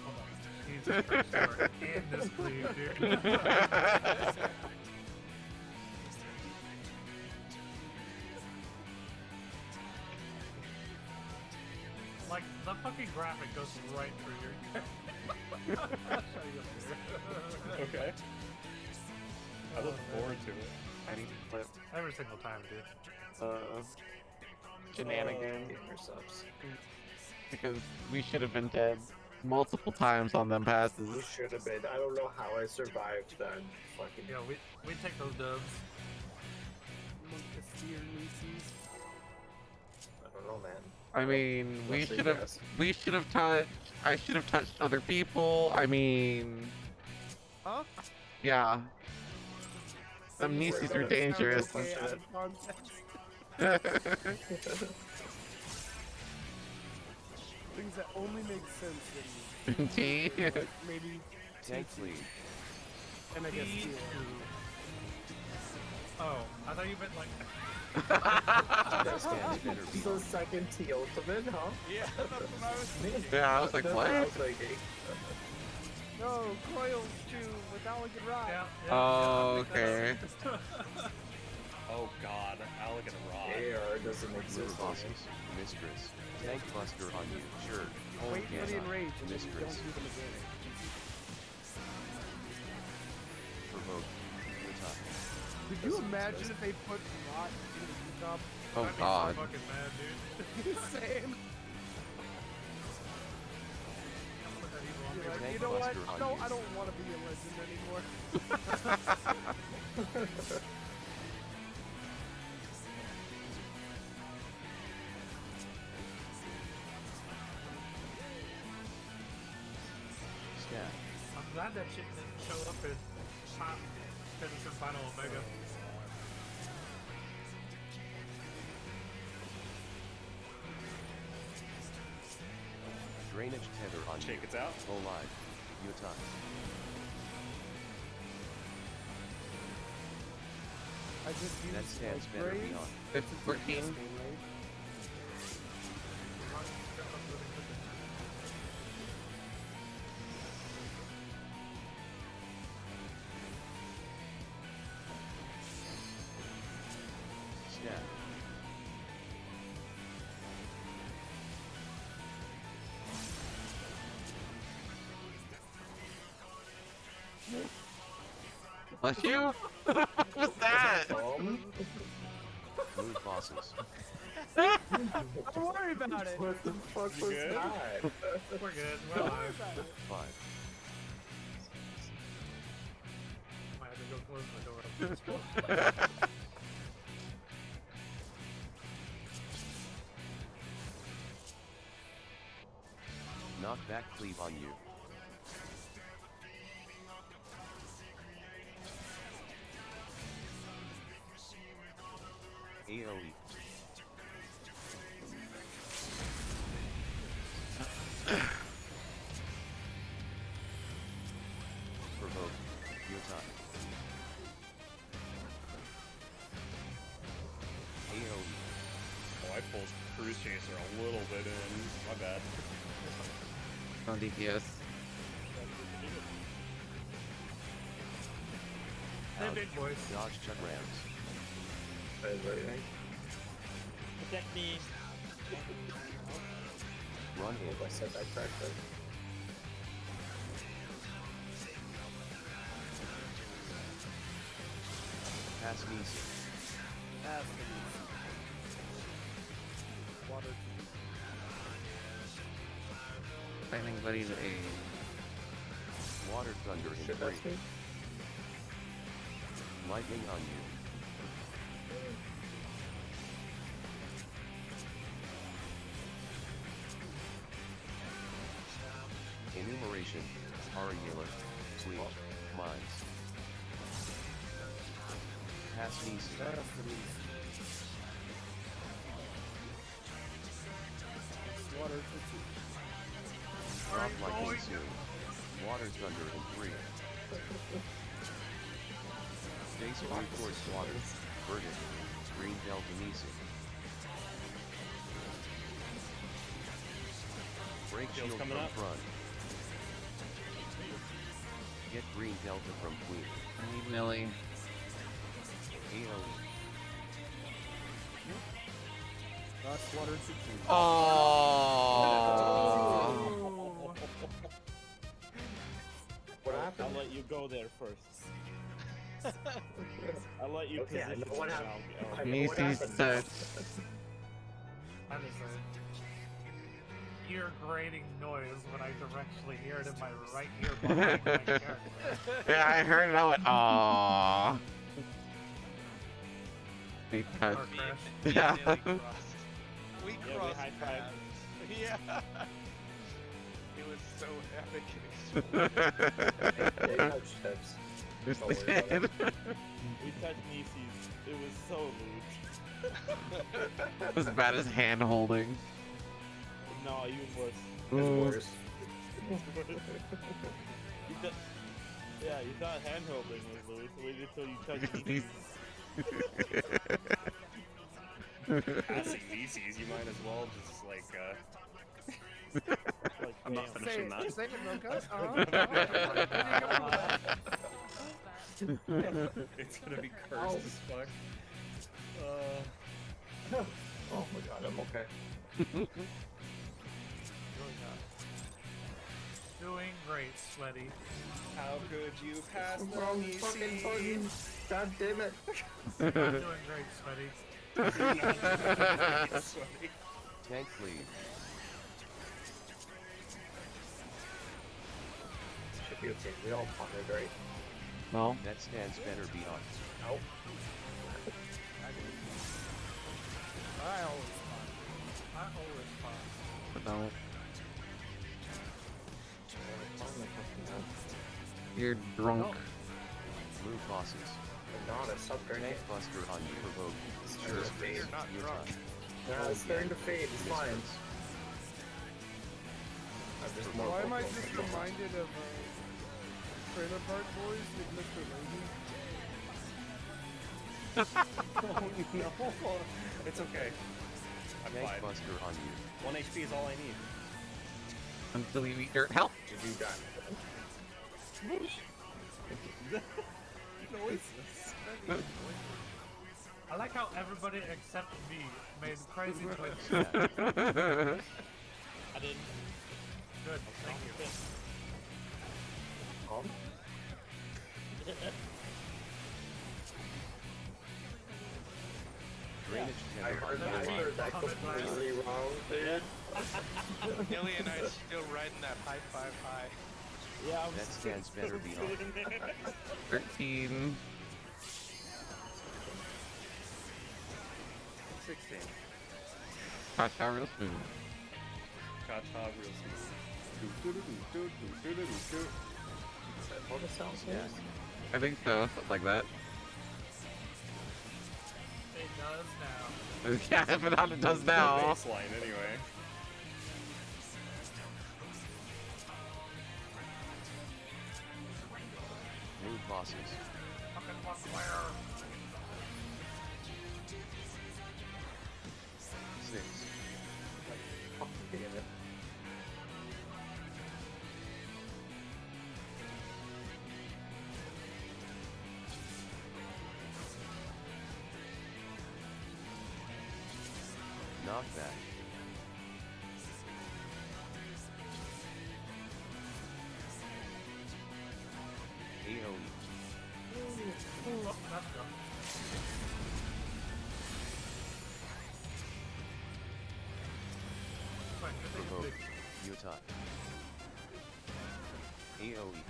hold on, Jesus Christ, you are in this cleave, dude. Like the fucking graphic goes right through your. I'll show you later. Okay. I look forward to it. I need to flip. Every single time, dude. Shenanigans. Gamer subs. Because we should have been dead multiple times on them We passes. should have been. I don't know how I survived that fucking. Yeah, we take those dubs. Monkesteer Macy's. I don't know, man. I mean, we Let's say should have. yes. We should have touched. I should have touched other people. I mean, Huh? yeah. Them Wait, Nieces that are sounds dangerous. Okay, out of context. Things that only make sense when Tea. you like, maybe Tank lead. and I guess steel. Oh, I thought you meant like. Best stands better be So on. second T ultimate, huh? Yeah, that's what I was thinking. Yeah, I was like, That's what? I was thinking. No, coils too with elegant rod. Yeah. Oh, okay. Oh god, Elegant Rod. AR doesn't Lure exist. bosses. Mistress. Tank buster on you. Sure. Hold Wait for the gamma. enrage and then you don't Mistress. do them again. Provoke. Utah. Could you imagine if they put rot in the top? Oh I'd be so god. fucking mad, dude. Same. Put that evil on You're me. like, Tank you know what? buster on No, you. I don't want to be a legend anymore. Stab. I'm glad that shit didn't show up in top Finish Final Omega. Drainage tether on you. Shake it's out. Go live. Utah. I just used That stands like better braids. beyond. It's a 14. game, right? Stab. Bless you? What was that? Move bosses. Don't worry about it. What the fuck You was good? that? We're good. We're Don't worry alive. about it. 5. Might have to go close the door up. Let's go. Knockback cleave on you. AoE. Provoke. Utah. AoE. are a little bit in. My bad. On DPS. Hey, big boys. Dodge Chuck Rams. Wait. Protect me. Run I him. said that correctly. Pass Nisi. Pass me. Water. Find anybody to aid. Water Thunder in Shit, 3. that's me. Lightning on you. Enumeration. Ari Healer. Sweet. Mines. Pass Nisi. Water for two. Drop Lightning soon. Water Thunder in 3. Face towards water. Verdant. Green Delta Nisi. Break Shield's shield coming from up. front. Get green Delta from Queen. I need Millie. AoE. Last water for two. Oh. What I'll happened? let you go there first. I'll let you Okay, I position know what it, happened. I'll- I know what Nisi's happened. touch. I'm just saying. Ear grating noise when I directly hear it in my right ear behind my character. Yeah, I heard it. I went, aww. He touched. Or Me crash. and Yeah. Nelly crossed. We Yeah, we crossed high-fived. paths. Yeah. It was so epic and explosive. They touch tips. Yes, Don't they worry about did. We touched Nisi's. It was so lewd. It was as bad as hand holding. No, even worse. It's Ooh. worse. You thought, yeah, you thought hand holding was lewd. Wait until you touch These- Nisi's. Passing DCs, you might as well just like Like, I'm not damn. finishing that. Say it, Mocha. It's gonna be cursed as fuck. Oh my god, I'm okay. Doing great, Sweaty. How could you pass the Wrong fucking button. God damn it. Not doing great, Sweaty. Sweaty. Tank lead. Should be okay. We all pondered, right? Well, That stance better be on. Nope. I always I always fun. but no. You're drunk. Move bosses. I'm not a subject. Tank Buster on you. Provoke. Sure. Space. You're not Your drunk. time. Yeah, it's starting to fade. It's fine. Mistress. I'm just fun. more Why am I vocal just than anything. reminded of Trailer Park Boys with Mr. Lady? No, it's okay. I'm Tank fine. Buster on you. 1 HP is all I need. Until you eat dirt. Help! Did you die? I like how everybody except me made crazy twitch. I didn't. Good, thank you. Drainage I tender on heard that. I you. heard that completely wrong, dude. Nelly and I still riding that high five high. Yeah, I'm That stance better be on. 13. 16. Cha-cha real smooth. Cha-cha real smooth. Is that what it sounds like? Yes. I think so. Something like that. It does now. Yeah, but not it does now. Baseline anyway. Move bosses. Fucking one player. 6. Fucking damn it. Knockback. AoE. Oh, that's go. Fine, good thing it's Provoke. big. Utah. AoE.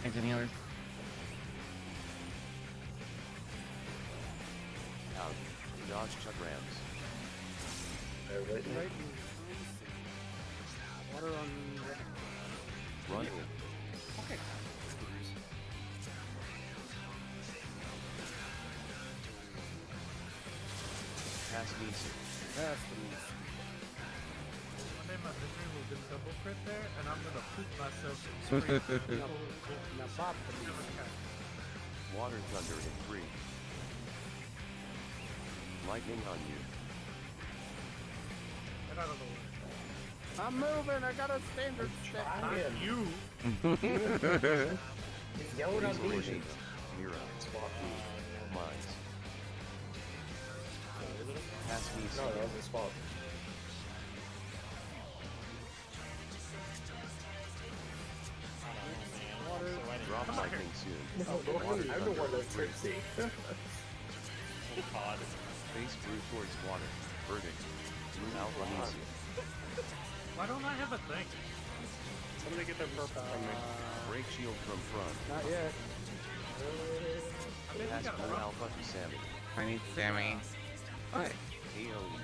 Thanks, any others? Out. Dodge chuck rams. Right. Right. Water on. Run in. Okay. Pass me soon. That's One day my vision will get double crit there, and I'm gonna poop myself and scream. now pop Never catch. Water thunder in 3. Lightning on you. Get out of the way. I'm moving. I got a standard step. Not Trying. you! He's yelling at Diesel me. Vegeta. Mira. Mines. Pass me No, soon. that was a swap. Drop lightning soon. No, I'm the one that's tipsy. Pod. Face brew towards water. Verdict. Blue Albanese. Why don't I have a thing? Somebody get their purple from me. Break shield from front. Not yet. I think Pass we got a blue rough. alpha to Sammy. I need Sammy. What? AoE.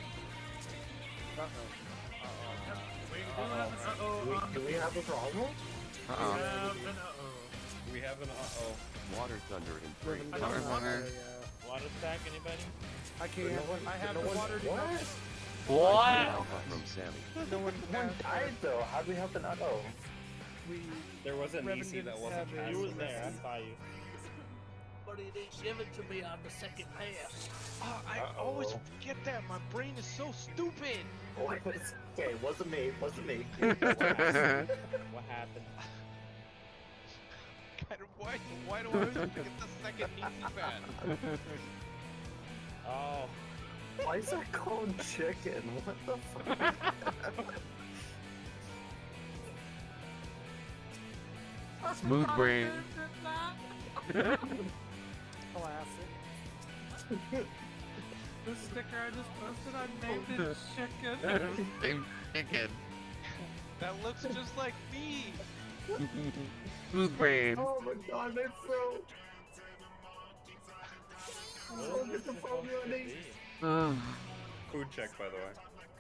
Wait, uh-oh. Do we have a problem? Uh-oh. We have an uh-oh. Water thunder in 3. I don't want Water. Water stack, anybody? I can't. I have No the one- water. What? Blue alpha from Sammy. No one One died though. How do we have an uh-oh? We. There was an Revan EC that didn't wasn't have it. cast. You was there, I saw you. But he didn't give it to me on the second pass. Oh, I Uh-oh. always forget that. My brain is so stupid. Oh, okay, wasn't me. Wasn't me. What happened? God, why do I always forget the second easy bad? Oh, Why is that called chicken? What the fuck? Smooth brain. Classic. The sticker I just posted, I named it chicken. Same chicken. That looks just like me. Smooth brain. Oh my god, my throat! Oh, get the phone running! Food check, by the way.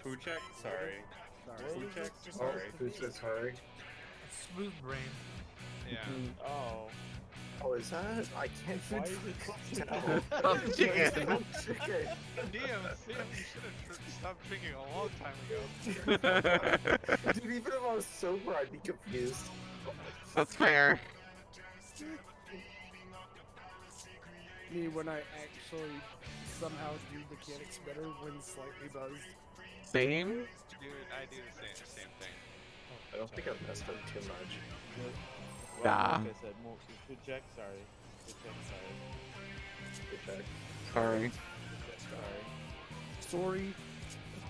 Food check? Sorry. Food check? Oh, Sorry. who's this hurry? Smooth brain. Yeah. oh. Oh, is that? I can't Why is even it tell. Oh, chicken. Chicken. Damn, you should have stopped drinking a long time ago. Dude, even if I was sober, I'd be confused. That's fair. Me when I actually somehow do mechanics better when slightly buzzed. Same? Dude, I do the same thing. I don't think I've messed up too much. Well, Nah. like I said, more food check, sorry. Food check, sorry. Good check. Sorry. Sorry. Sorry.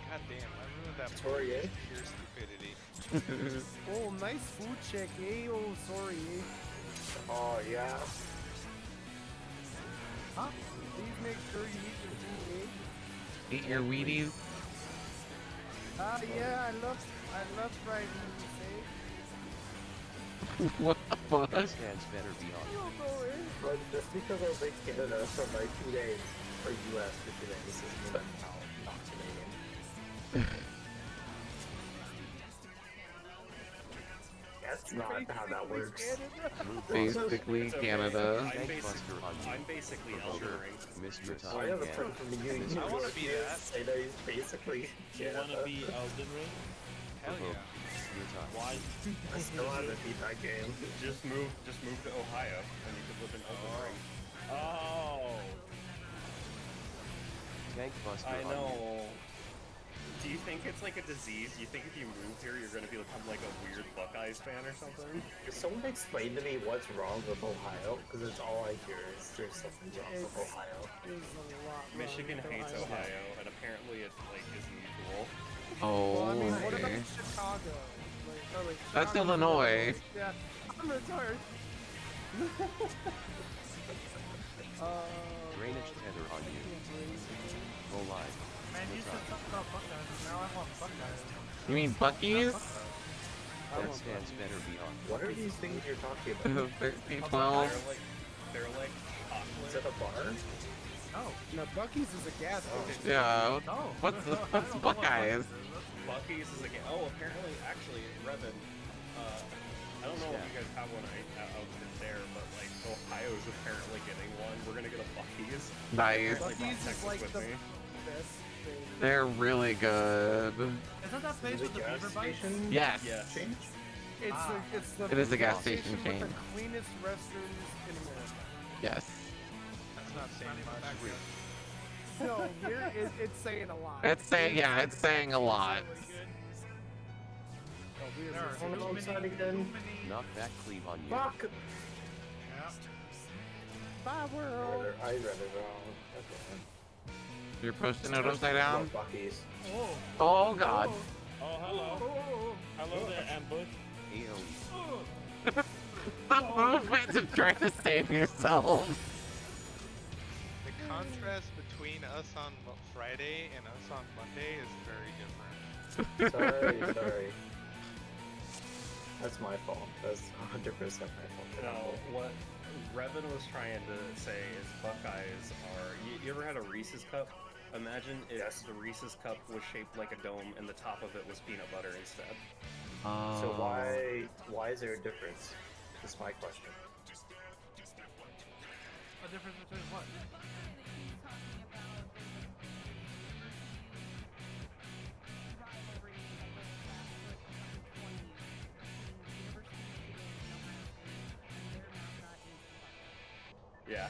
God damn, I ruined that Sorry, eh? pure stupidity. Oh, nice food check, eh? Oh, sorry, eh? Oh, yeah. Huh? Please make sure you eat your food, eh? Eat your Wheaties. Ah, yeah, I love fried noodles, eh? What the fuck? This hand's better be on. You'll go, eh? But just because I was in Canada for like 2 days, or US for 2 days, doesn't mean I'm not Canadian. That's not how that works. Basically, It's okay. Canada. I'm Thank basically, Buster on you. I'm basically Sure. Elden Ring. Mr. So I have a Time friend from the Union I wanna be University that. say that he's basically Do you want to Canada. be Elden Ring? Hell yeah. Utah. Why? I still haven't beat that game. Just move to Ohio, and you could live in Elden Ring. Oh, Tank Buster I on you. know. Do you think it's like a disease? Do you think if you move here, you're gonna become like a weird Buckeyes fan or something? Can someone explain to me what's wrong with Ohio? Because it's all I hear is there's something wrong with Ohio. There's a lot wrong Michigan with hates Ohio, and apparently it like is mutual. Oh, Well, I mean, what about okay. Chicago? That's Chicago's Illinois. Yeah, I'm retired. Drainage tether on you. Go live. Man, you said something about Buckeyes, and now I want Buckeyes. You mean Bucky's? That stands better beyond. What are these things you're talking about? 13, 12. They're like Is that a bar? No. No, Bucky's is a gas station. Yeah. No. What's I don't know what Buckeyes? Bucky's is a game. Oh, apparently, actually, Revan, I don't know if you guys have one out there, but like Ohio's apparently getting one. We're gonna get a Bucky's. Nice. Bucky's is like with the me. best thing. They're really good. Isn't that place with the gas beaver bites? station? Yes. Yes. Change? It's the It is a gas station with chain. the cleanest restrooms in America. Yes. That's not saying much. No, here it's saying a lot. It's saying, yeah, it's saying a lot. There are Wanna too go many, outside too again? many. Knock back cleave on you. Fuck! Yeah. Bye, world. I read it wrong. Okay. You're posting it upside down? Bucky's. Oh. Oh god. Oh, hello. Hello there, Ambush. AoE. Stop movement to try to save yourself. The contrast between us on Friday and us on Monday is very different. Sorry. That's my fault. That's 100% my fault. No, what Revan was trying to say is Buckeyes are. You ever had a Reese's cup? Imagine if the Reese's cup was shaped like a dome and the top of it was peanut butter instead. So why is there a difference? That's my question. A difference between what? Yeah.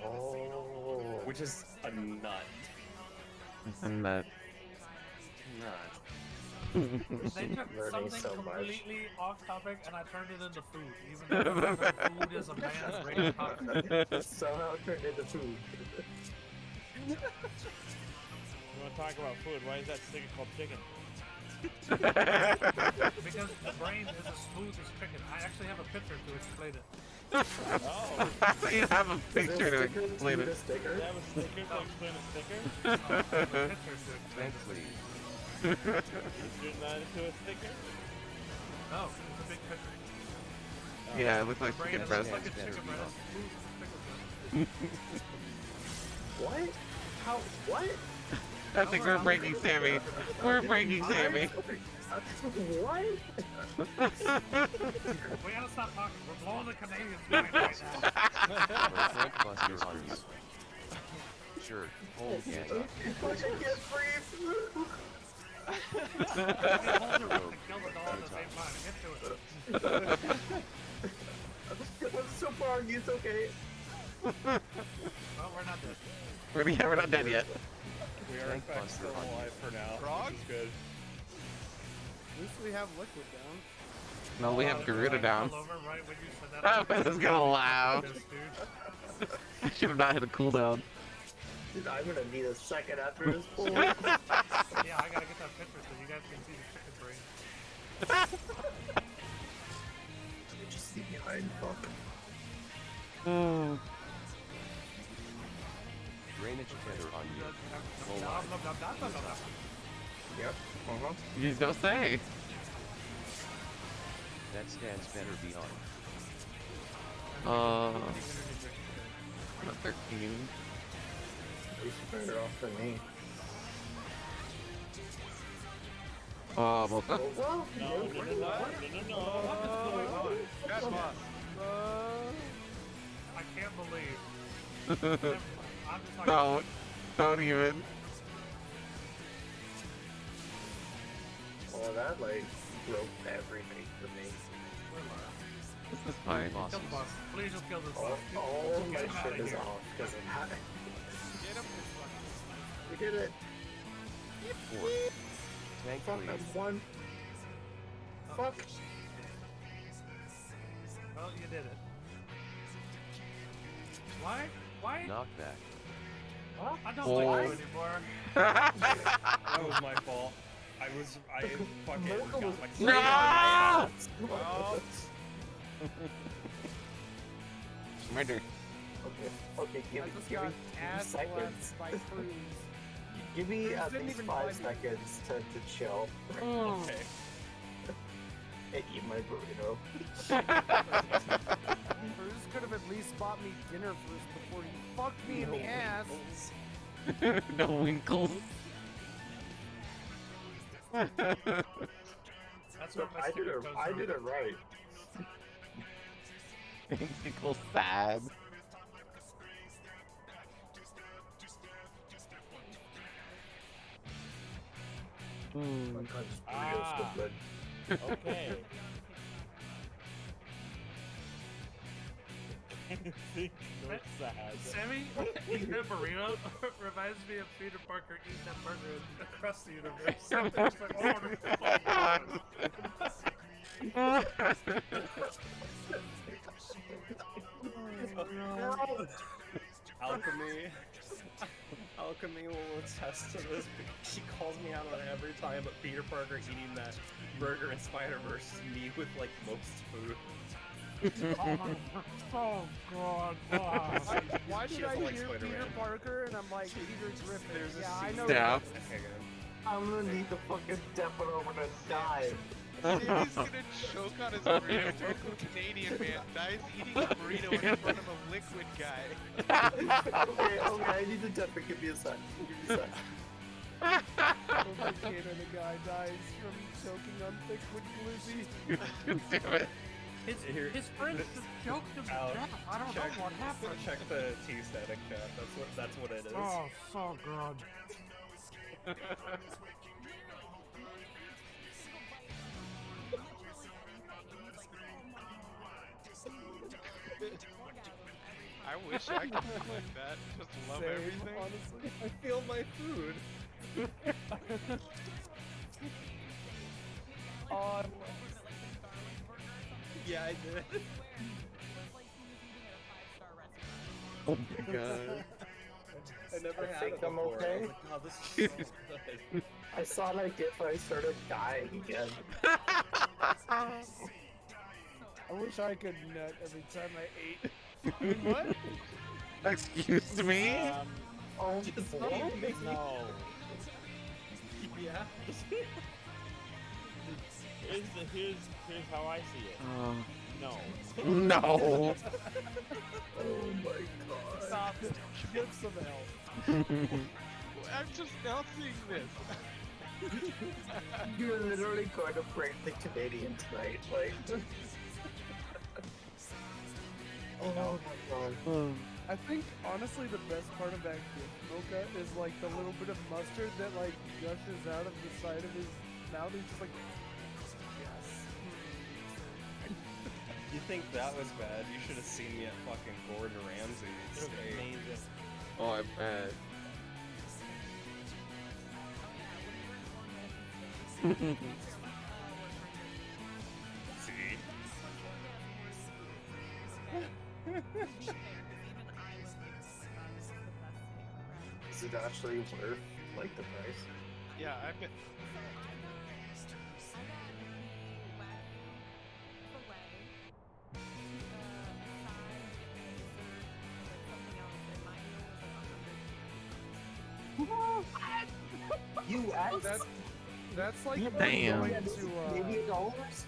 Oh. Which is a nut. And that. Nut. They took Learning something so much. completely off topic and I turned it into food, even though food is a man's great topic. Somehow turned into food. You want to talk about food? Why is that sticker called chicken? Because the brain is as smooth as chicken. I actually have a picture to explain it. Oh, You have a Is picture there to a sticker explain to it. the sticker? you have a sticker to explain a sticker? I have a picture to explain Tank it. please. You turn that into a sticker? No, it's a big picture. Yeah, it looks like The brain chicken is breast. like a chicken breast, as smooth as chicken breast. What? How? What? I think we're breaking Sammy. We're breaking Sammy. What? We gotta stop talking. We're blowing the Canadians mind right now. Tank Buster on you. Sure. Hold gang up. I should get free food. We can hold your rope and kill the doll at the same time. Get to it. I'm so far, it's okay. Well, we're not dead. We're not dead yet. We are in fact still alive for now. Frog? Which is good. At least we have liquid down. No, we have Garuda down. Fell over right when you said that. I was gonna laugh. Yes, dude. I should have not hit a cooldown. Dude, I'm gonna need a second after this pull. Yeah, I gotta get that picture so you guys can see the chicken brain. Just see behind, fuck. Oh. Drainage tether on you. Go Nom, live. nom, nom, nom, nom, nom, nom. Yep. Uh-huh. You don't say. That stands better beyond. 13. At least you're better off than me. Mocha. Oh, well, No, no, no, no, no, no. Bad boss. I can't believe. I'm just like, Don't even. well, that, like, broke everything for me. This is fine. kill the boss. Please just kill this boss. All my Get him shit outta is here. off because of that. Get him. We did it. 4. Tank Fuck, please. I'm one. Fuck. Well, you did it. Why? Why? Knockback. I don't Oh. like you anymore. That was my fault. I fucking got my No! Oh, My turn. Okay, give I me, just give got me ass seconds. slapped by Cruz. Give me Cruz at didn't least even 5 buy me. seconds to chill Okay. and eat my burrito. Cruz could have at least bought me dinner first before he fucked me in the ass. No winkles. That's what my sticker goes I on. did it right. Winkles sad. Oh my god, this burrito's so Ah. good. Okay. No sad. Sammy eating a burrito reminds me of Peter Parker eating that burger across the universe. It's like, Alchemy will attest to this because she calls me out on it every time, but Peter Parker eating that burger in Spider-Verse is me with like most food. oh god. Ah. Why She did I doesn't like hear Spider-Man. Peter Parker and I'm like Peter Griffin? There's a Yeah, I scene know. where- Yeah. Okay, good. I'm gonna need the fucking definite over to die. Sammy's gonna choke on his burrito. Local Canadian man dies eating a burrito in front of a liquid guy. Okay, I need the definite. Give me a sec. Give me a sec. Local Canada guy dies from choking on liquid glizzy. Damn it. His friends just choked him to Alex, death. I don't know what happened. Check the T-static chat. That's what it is. Oh, so good. I wish I could be like that. Just love Same, everything. honestly. I feel my food. Oh, Yeah, I did. Oh my god. I never I had think it I'm before. okay. I was like, oh, this is so good. I saw like if I started dying again. I wish I could nut every time I ate. What? Excuse me? Oh, Just boy. leave me. No. Yeah. Here's how I see it. No. No. Oh my god. Stop it. Get some help. I'm just now seeing this. You're literally going to break the Canadian tonight, like. Oh my god. I think honestly the best part of that gift mocha is like the little bit of mustard that like gushes out of the side of his mouth. He's just like, yes. You think that was bad? You should have seen me at fucking Gordon Ramsay's. It was Hey. amazing. Oh, I bet. See? Is it actually worth like the price? Yeah, I've been. US? That's like Damn. going to Canadian dollars?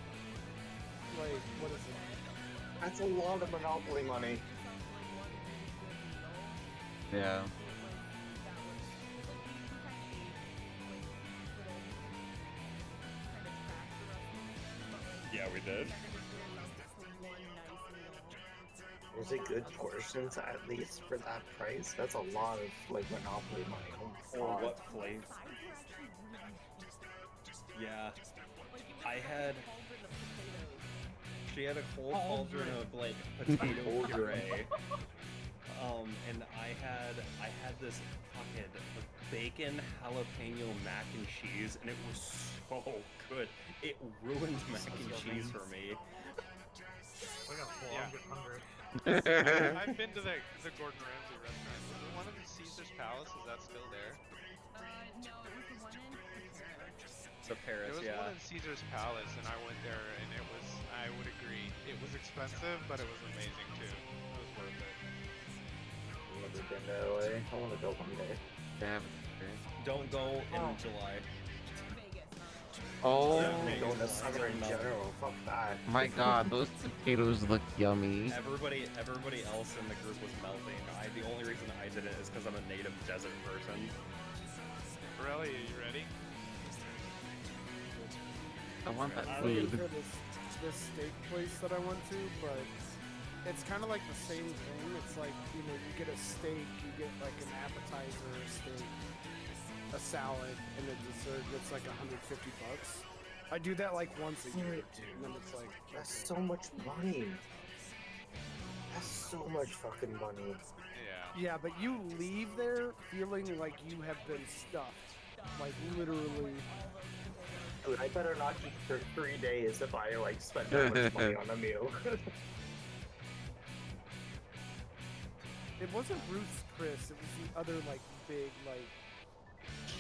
like what is it? That's a lot of Monopoly money. Yeah. Yeah, we did. Was it good portions at least for that price? That's a lot of like Monopoly money. Oh my Or god. what flavor? Yeah. I had. She had a whole cauldron of like potato puree. And I had this fucking bacon jalapeno mac and cheese, and it was so good. It ruined mac and cheese for me. I got full. Yeah. I'm getting hungry. I've been to the Gordon Ramsay restaurant. Was it one of the Caesar's Palace? Is that still there? No, it was the one in Paris. The Paris, There was yeah. one in Caesar's Palace, and I went there, and it was, I would agree, it was expensive, but it was amazing too. It was worth it. I've never been to LA. I want to go one day. Damn. Don't go in July. Vegas, not Oh I'm going to summer in general. Fuck that. my god, those potatoes look yummy. Everybody else in the group was melting. The only reason I did it is because I'm a native desert person. Really, are you ready? I want that I'm looking food. for this steak place that I went to, but it's kind of like the same thing. It's like, you know, you get a steak, you get like an appetizer, a steak, a salad, and a dessert. It's like $150. I do that like once a year, and then it's like That's so much money. That's so much fucking money. Yeah. yeah, but you leave there feeling like you have been stuffed, like literally. Dude, I better not eat for 3 days if I like spend that much money on a meal. It wasn't Ruth's Chris. It was the other like big like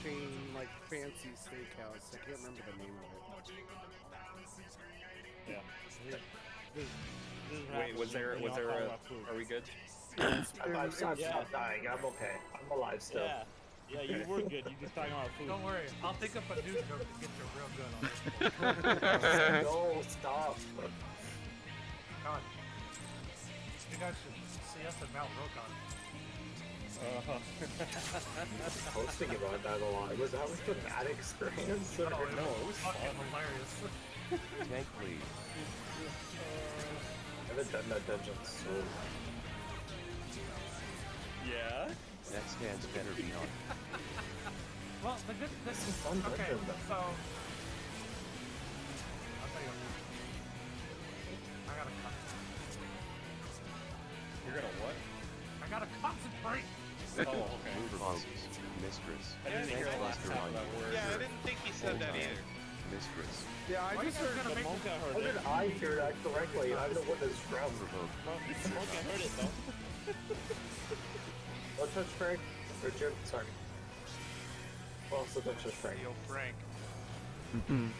chain like fancy steakhouse. I can't remember the name of it. Yeah. This Wait, was there are we good? I'm Yeah. not dying. I'm okay. I'm alive still. Yeah, you were good. You just talking about food. Don't worry, I'll think up a new joke to get you real good on this. No, stop. God. You guys should see us at Mount Rokon. I was thinking about that a lot. Was that like a bad experience? Or... No, it No, was it was fucking fun. hilarious. Tank lead. I haven't done that dungeon so. Yeah. That stands better beyond. Well, the good this is fun okay. dungeon, though. So I'll tell you what. I gotta cut. You're gonna what? I gotta concentrate. Oh, okay. Mover bosses. Mistress. I didn't hear the last Cluster half of on that word. Yeah, I didn't think he said that either. Mistress. Yeah, I Why you just guys heard. gonna The make monk me? heard How it. did I hear that correctly? I'm the one that's from. Provoke. The monk heard it though. Don't touch Frank. Or Jim, sorry. Well, also don't touch Frank. Yo, Frank. Tank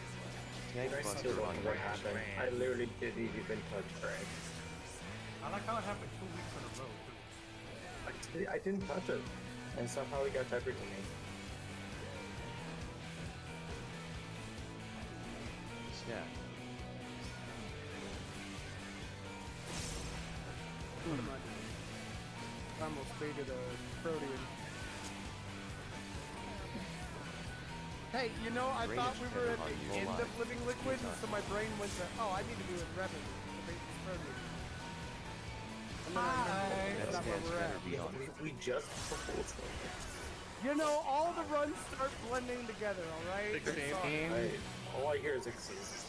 I buster still don't on know what happened. I literally didn't even touch Frank. I like how it happened 2 weeks in a row too. I didn't touch it. And somehow he got peppered to me. Stat. What am I doing? I almost baited a Protean. Hey, you know, I Range thought we were at on the low end line. of Living Liquid, so my brain went to, oh, I need to be with Revan to bait this Protean. And then I remembered That that's not where stands we're better at. beyond. We just proposed. You know, all the runs start blending together, alright? 16. All I hear is exist.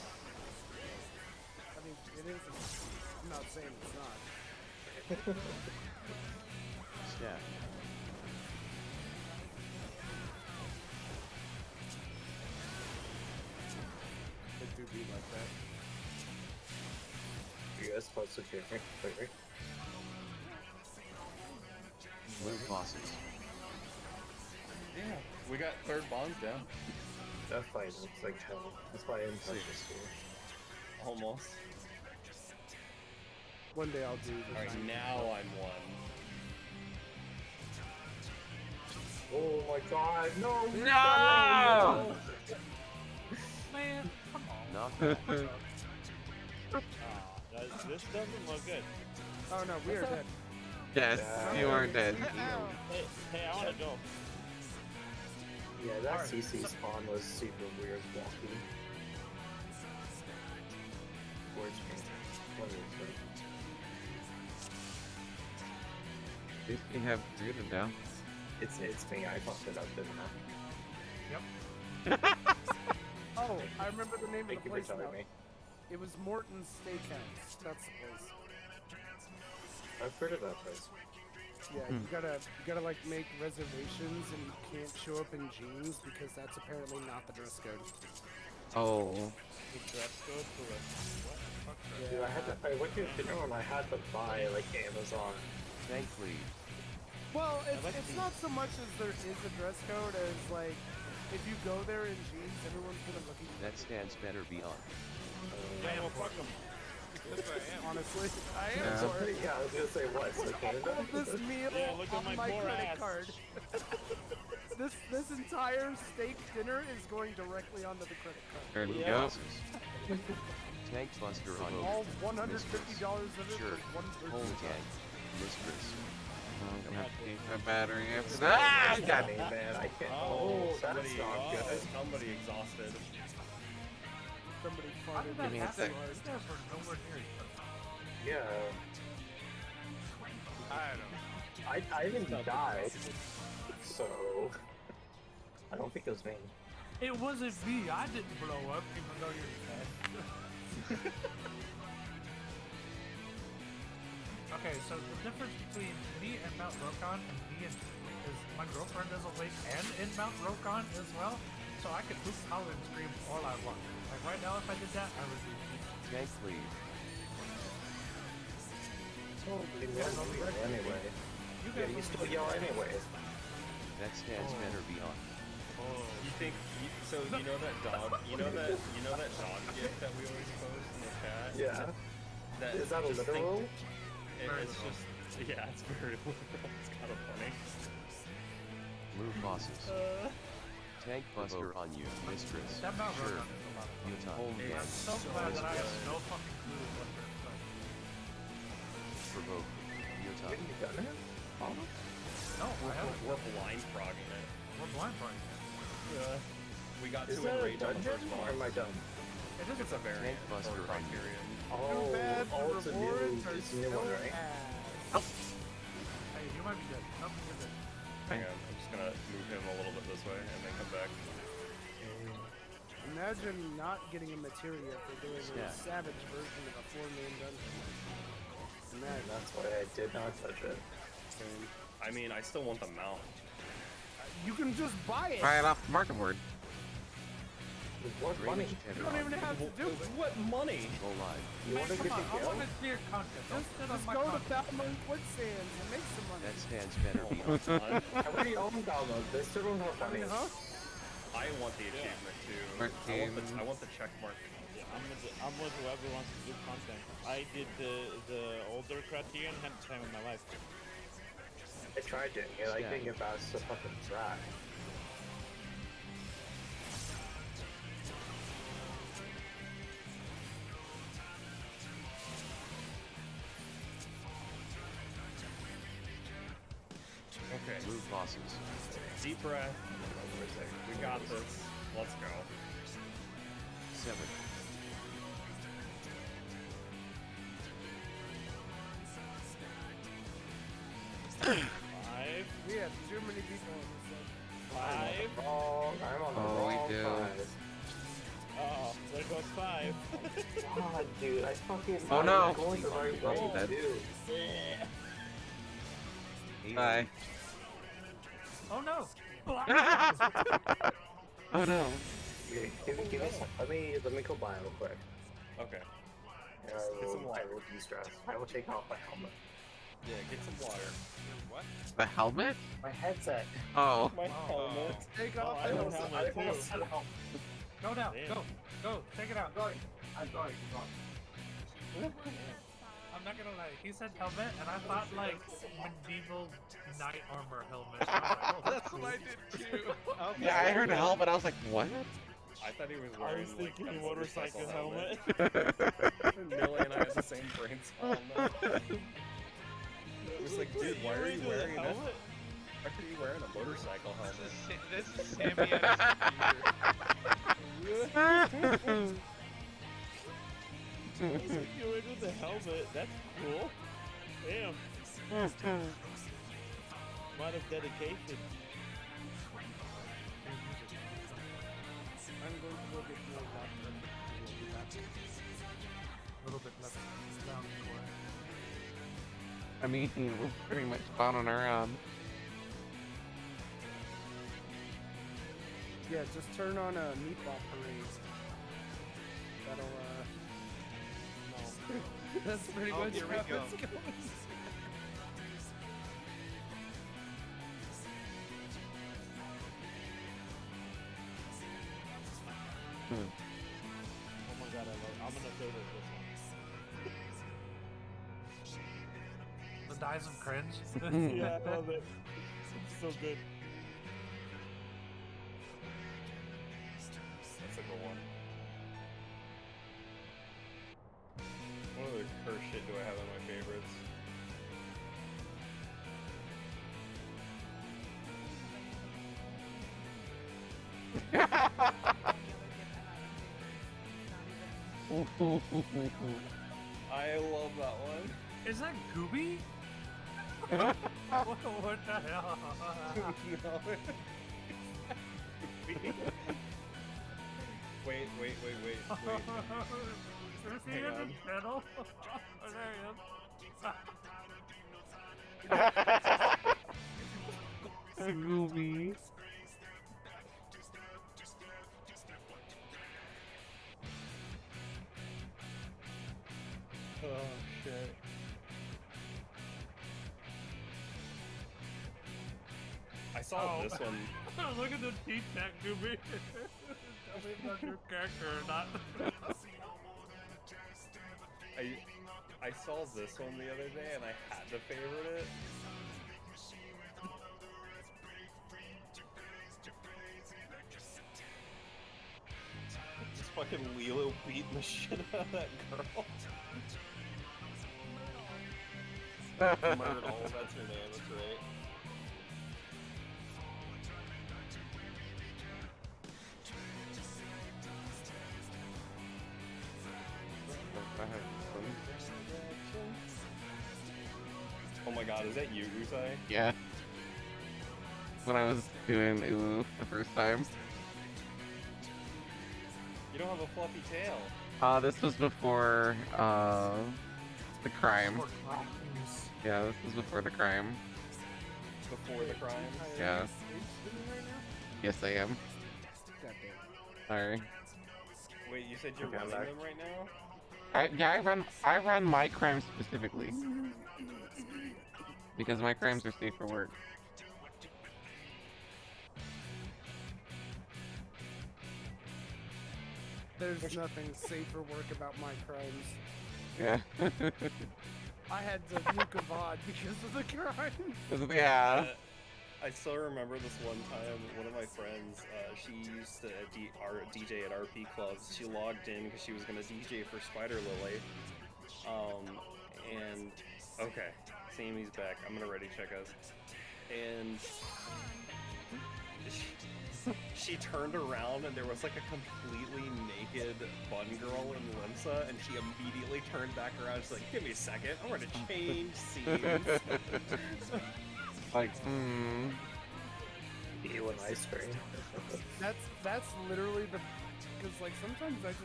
I mean, it is. I'm not saying it's not. Stat. It do be like that. You guys supposed to hear me? Wait. Move bosses. Yeah. We got third bonds down. That fight looks like hell. That's why I didn't touch this here. Almost. One day I'll do this. Alright, now I'm one. Oh my god, no! No! Man, come on. Knock back. This doesn't look good. Oh no, we are dead. Yes, you are dead. Hey, I wanna go. Yeah, that Alright, CC spawn was super weird walking. Towards me. One of these things. At least we have Rita down. It's me, I fucked it up, didn't I? Yep. Oh, I remember the name Thank of you the for place telling now. me. It was Morton's Steakhouse. That's the place. I've heard of that place. Yeah, you gotta like make reservations, and you can't show up in jeans because that's apparently not the dress code. Oh. The dress code for like what? Dude, I went to a dinner and I had to buy like Amazon. Thankfully, Well, I like it's the- not so much as there is a dress code as like if you go there in jeans, everyone's gonna look at you. that stands better beyond. Yeah, well, fuck 'em. That's what I am. Honestly, I am Yeah. sorry. Yeah, I was gonna say what? So Canada? All this meal Yeah, look at on my my poor credit ass. card. this entire steak dinner is going directly onto the credit card. There you Yeah. go. Tank Buster on All you. $150 of it Sure. for one person. Home tank. Mistress. I'm gonna have to change my battery after that. Ah, God. Hey, man, I can't. Oh, that's not good. somebody exhausted. Somebody How did farted. that Give me a happen? sec. You guys were nowhere near each other. Yeah, I don't know. I didn't die, so I don't think it was me. It wasn't me. I didn't blow up, even though you're dead. Okay, so the difference between me and Mount Rokon and me and is my girlfriend is awake and in Mount Rokon as well, so I could hoop, holler, and scream all I want. Like right now, if I did that, I would be. Tank lead. Totally anyway. You Yeah, guys you would still be- yell anyways. That stands better beyond. You think so? You know that dog? You know that dog gif that we always post in the chat? Yeah. That, Is that a just think- literal? It's just yeah, it's very literal. It's kind of funny. Move bosses. Tank Buster on you. Mistress. That Mount Sure. Rokon is a lot of fun. Utah. Home I'm tank. so glad that I have no fucking clue what they're like. Provoke. Utah. Have you done it? No, I haven't. We're blind frogging it. We're blind for it. Yeah. We got Is to that a enrage on the dungeon first or one. am I dumb? It is It's a variant Tank Buster or on you. criterion. Oh, bad, oh, it's the a new, rewards are it's a new one, still right? ass. Hey, you might be good. Nope, you're good. Hang on, I'm just gonna move him a little bit this way and then come back. Imagine not getting a materia for doing Yeah. a savage version of a 4-man dungeon. And that's why I did not touch it. I mean, I still want the mount. You can just buy it. Buy it off the market board. With what money? Drainage You tender don't on even you. have to do it. What money? Go live. You want to Come get on, the I kill? want to clear content. Don't sit on Just my go to content. Falmouth Quicksands and make some money. That stands better beyond. I already own download. They still don't have money. Huh? I want the achievement too. Mark I want the check mark. Yeah, I'm with whoever wants to do content. I did the older criterion and had the time of my life. I tried it, and I think if I was so fucking trash. Okay. Move bosses. Deep breath. We got this. Let's go. 7. Five. We have too many people on this side. Five. I'm on the Oh, we wrong do. side. Oh, there goes 5. God, dude, I fucking. Oh, no. I'm going the right way, Dead. dude. 8. Bye. Oh no! Oh no. Give me some. Let me go buy real quick. Okay. And Get some water. I will de-stress. I will take off my helmet. Yeah, get some water. What? The helmet? My headset. Oh. My helmet. Take Oh, off I the don't helmet. have one too. said helmet. Go now! Damn. Go! Take it out! I'm sorry. I'm not gonna lie, he said helmet, and I thought like medieval knight armor helmet. I was like, oh, That's what I did too. Yeah, I heard a helmet. I was like, what? I thought he was I wearing was like thinking a motorcycle helmet. Millie and I had the same brain spawn. It was like, dude, why are you wearing a helmet? Why are you wearing a motorcycle helmet? This is Sammy at his computer. I was like, you're wearing the helmet. That's cool. Damn. Lot of dedication. I'm going to go get more water. We'll be back. a little bit left down the way. I mean, we're pretty much spawning around. Yeah, just turn on a meatball parade. That'll no. That's pretty much here we how go. it's going. Oh my god, I'm gonna favorite this The dies of cringe. one. Yeah, I love it. It's so good. That's a good one. What other curse shit do I have in my favorites? I love that one. Is that Gooby? what the hell? Wait. Is he Hang in on. the channel? Oh, there he is. Gooby. Oh shit. I saw this one. Look at the teeth tag, Gooby. Tell me if that's your character or not. I saw this one the other day and I had to favorite it. Just fucking Lilo beating the shit out of that girl. Myrtle, that's her name, that's right. Oh my god, is that you, Usai? Yeah. When I was doing Ooh the first time. You don't have a fluffy tail. This was before, the crime. Yeah, this was before the crime. Before the crime? Yeah. Yes, I am. Sorry. Wait, you said you're Okay, I'm running back. them right now? I run my crimes specifically. Because my crimes are safe for work. There's nothing safe for work about my crimes. Yeah. I had to nuke a VOD because of the crime. Yeah. I still remember this one time, one of my friends, she used to DJ at RP clubs. She logged in because she was going to DJ for Spider Lily. And, okay, Sammy's back. I'm going to ready check us. And she turned around and there was like a completely naked bun girl in Limsa, and she immediately turned back around. She's like, give me a second, I'm going to change scenes. Like, You and ice cream. That's literally the, because like sometimes I just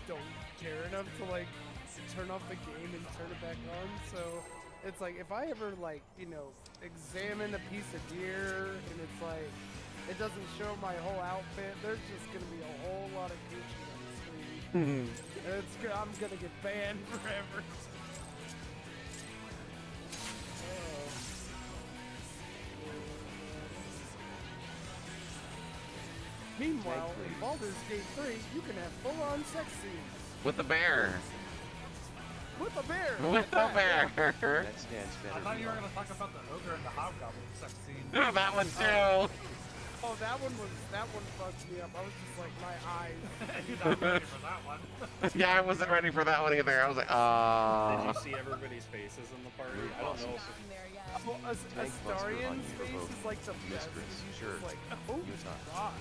don't care enough to like turn off the game and turn it back on. So it's like if I ever like, you know, examine a piece of gear and it's like it doesn't show my whole outfit, there's just gonna be a whole lot of Gucci on the screen. I'm gonna get banned forever. Meanwhile, in Baldur's Gate 3, you can have full-on sex scenes. with a bear. With a bear! With a bear. That stands I better thought than you were mine. gonna talk about the ogre and the hobgoblin sex scene. That one too. Oh, that one fucked me up. I was just like, my eyes. You're not ready for that one. Yeah, I wasn't ready for that one either. I was like, Did ah. you see everybody's faces in the party? I don't know if In there yet. Well, Astarion's face is like the best. Mistress, He's sure. just like, oh Utah. god.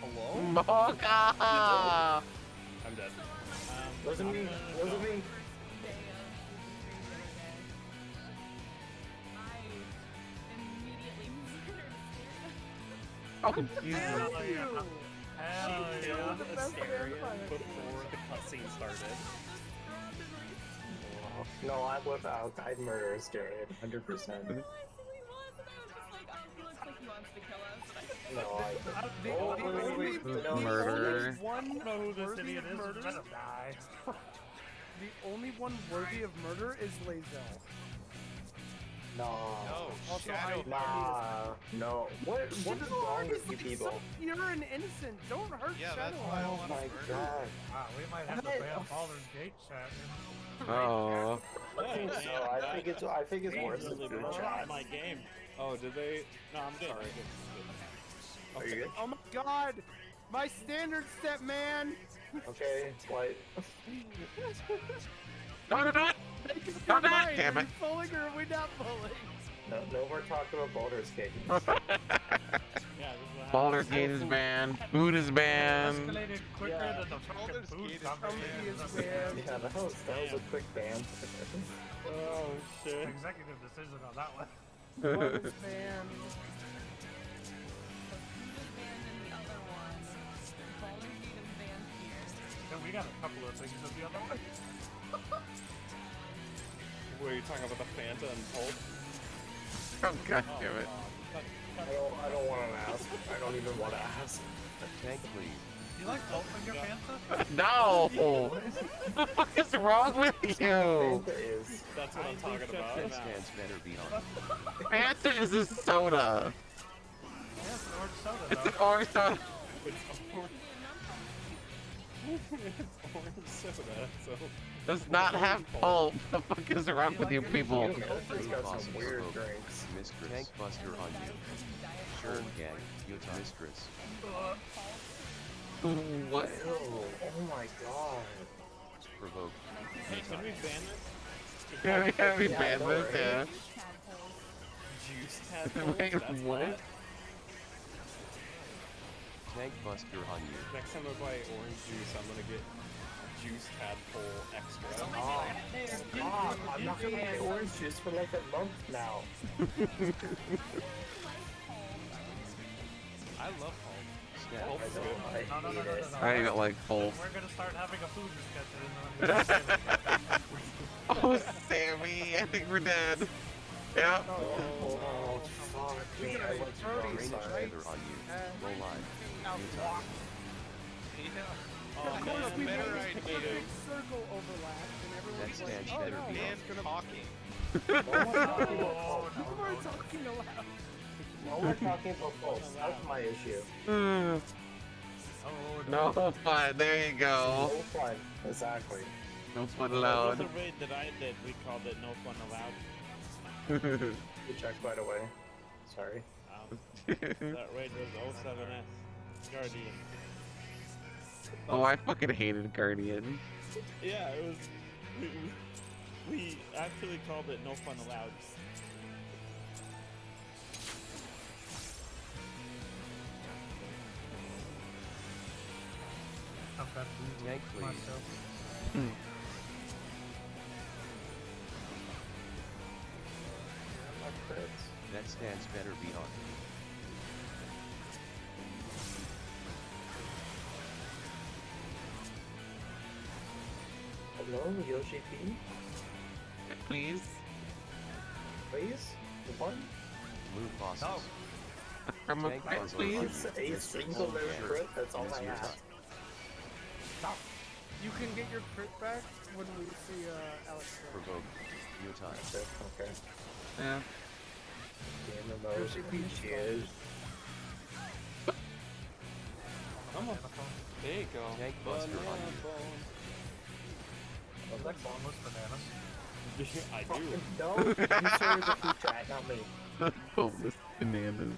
Hello? Mocha! I'm dead. Wasn't me. Wasn't me. I Oh, immediately Jesus. Thank you! Hell She yeah. killed The best Astarion vampire. before the cutscene started. No, I'm with Al-Qaeda murderers, Jared. 100%. No, I said he was, and I was just like, oh, he looks like he wants to kill us. And I... No, I. The Oh, only Murderer. one I don't know who this worthy idiot of is. murder. Let him die. The only one worthy of murder is Lae'zel. No. No, Also, Shadow. No. What is wrong with you He's people? so pure and innocent. Don't hurt Yeah, Shadow. that's why I Oh want my to murder. god. Wow, we might have to What? ban Baldur's Gate chat. Oh. So I think it's worse than Really food brought chat. my game. Oh, did they? No, I'm good. Sorry. Are you good? Oh my god! My standard step, man! Okay, what? No, no, no! Make up Oh, your God mind. damn Are it. we pulling or are we not pulling? No, we're talking about Baldur's Gate. Yeah, this is what Baldur's happens. Gate is banned. Food is banned. Escalated quicker Yeah. than the fucking Baldur's food Gate is conversation. is banned. Yeah, that was a quick ban. Oh shit. Executive decision on that one. What was banned? Food is banned in the other one. Baldur's Gate is banned here. Yeah, we got a couple of things in the other one. Were you talking about the Fanta and Pulp? Oh, god damn it. I don't want to ask. I don't even want to ask. Tank please. You like pulp in your Fanta? No! What the fuck is wrong with you? Fanta is. That's what I'm talking about. That stands better be on. Fanta is a soda. Yeah, it's orange soda It's though. an orange soda. It's orange soda, so. Does not have pulp. The fuck is wrong with you people? It's got some weird drinks. Mistress. Tank buster on you. Sure, gang. Utah mistress. What? Ew, oh my god. Provoke. Hey, can we ban this? Yeah, we Yeah, banned no this, yeah. worries. Juice tadpoles? Wait, That's what? bad. Tank buster on you. Next time I buy orange juice, I'm gonna get juice tadpole extra. Stop! I'm not gonna buy orange juice for like a month now. I love Hulk. Stat. Pulp is good. I No, hate no, no, no, it. no, no. I don't like pulp. We're gonna start having a food discussion. Oh, Sammy, I think we're dead. Yeah. Oh, fuck me. I went to wrong Rain side. feather on you. Roll line. Utah. Oh, Of course, man, we made better a idea. perfect circle overlap, and everyone's That like, stands oh better no, be Man it's gonna... talking. No one's talking about pulp. People are talking aloud. No one's talking about pulp. That's my issue. Hmm. No fun. There you go. No fun. Exactly. No fun There was allowed. a raid that I did. We called it No Fun Allowed. Good check, by the way. Sorry. That raid was 07S Guardian. Oh, I fucking hated Guardian. Yeah, it was. We actually called it No Fun Allowed. Tank please. My crits. That stands better be on. Hello, Yoshi P? Please. Please? The one? Blue bosses. No. From a Tank crit, puzzle please. on It's you. a single Oh, live sure. crit, that's all Miss I Utah. ask. You can get your crit back when we see Alex. Provoke. Utah. That's it, okay. Yeah. Game of mode. Yoshi P. Cheers. Come on. There you go. Tank buster on Banana you. bone. Like boneless bananas. I do. Fucking no! You started the food chat, not me. Boneless bananas.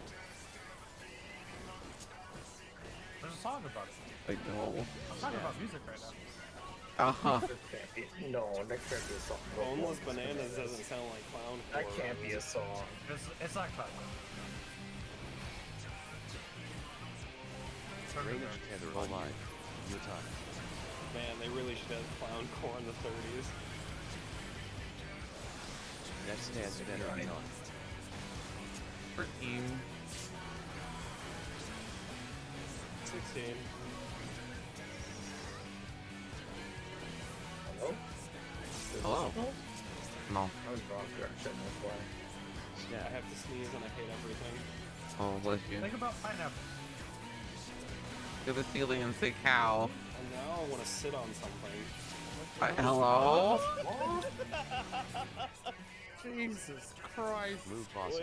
There's a song about it. Like, no. I'm talking about music right now. Uh-huh. No, that can't be a song. Boneless bananas doesn't sound like clown. That can't be a song. It's not clever. Range tether on you. Utah. Man, they really should have clown core in the 30s. That stands better be on. 14. 16. Hello? Hello. No. I was wrong direction, that's why. I have to sneeze and I hate everything. Oh, bless you. Think about pineapple. To the ceiling and say cow. And now I want to sit on something. Hello? Jesus Christ. Move Wait, boss.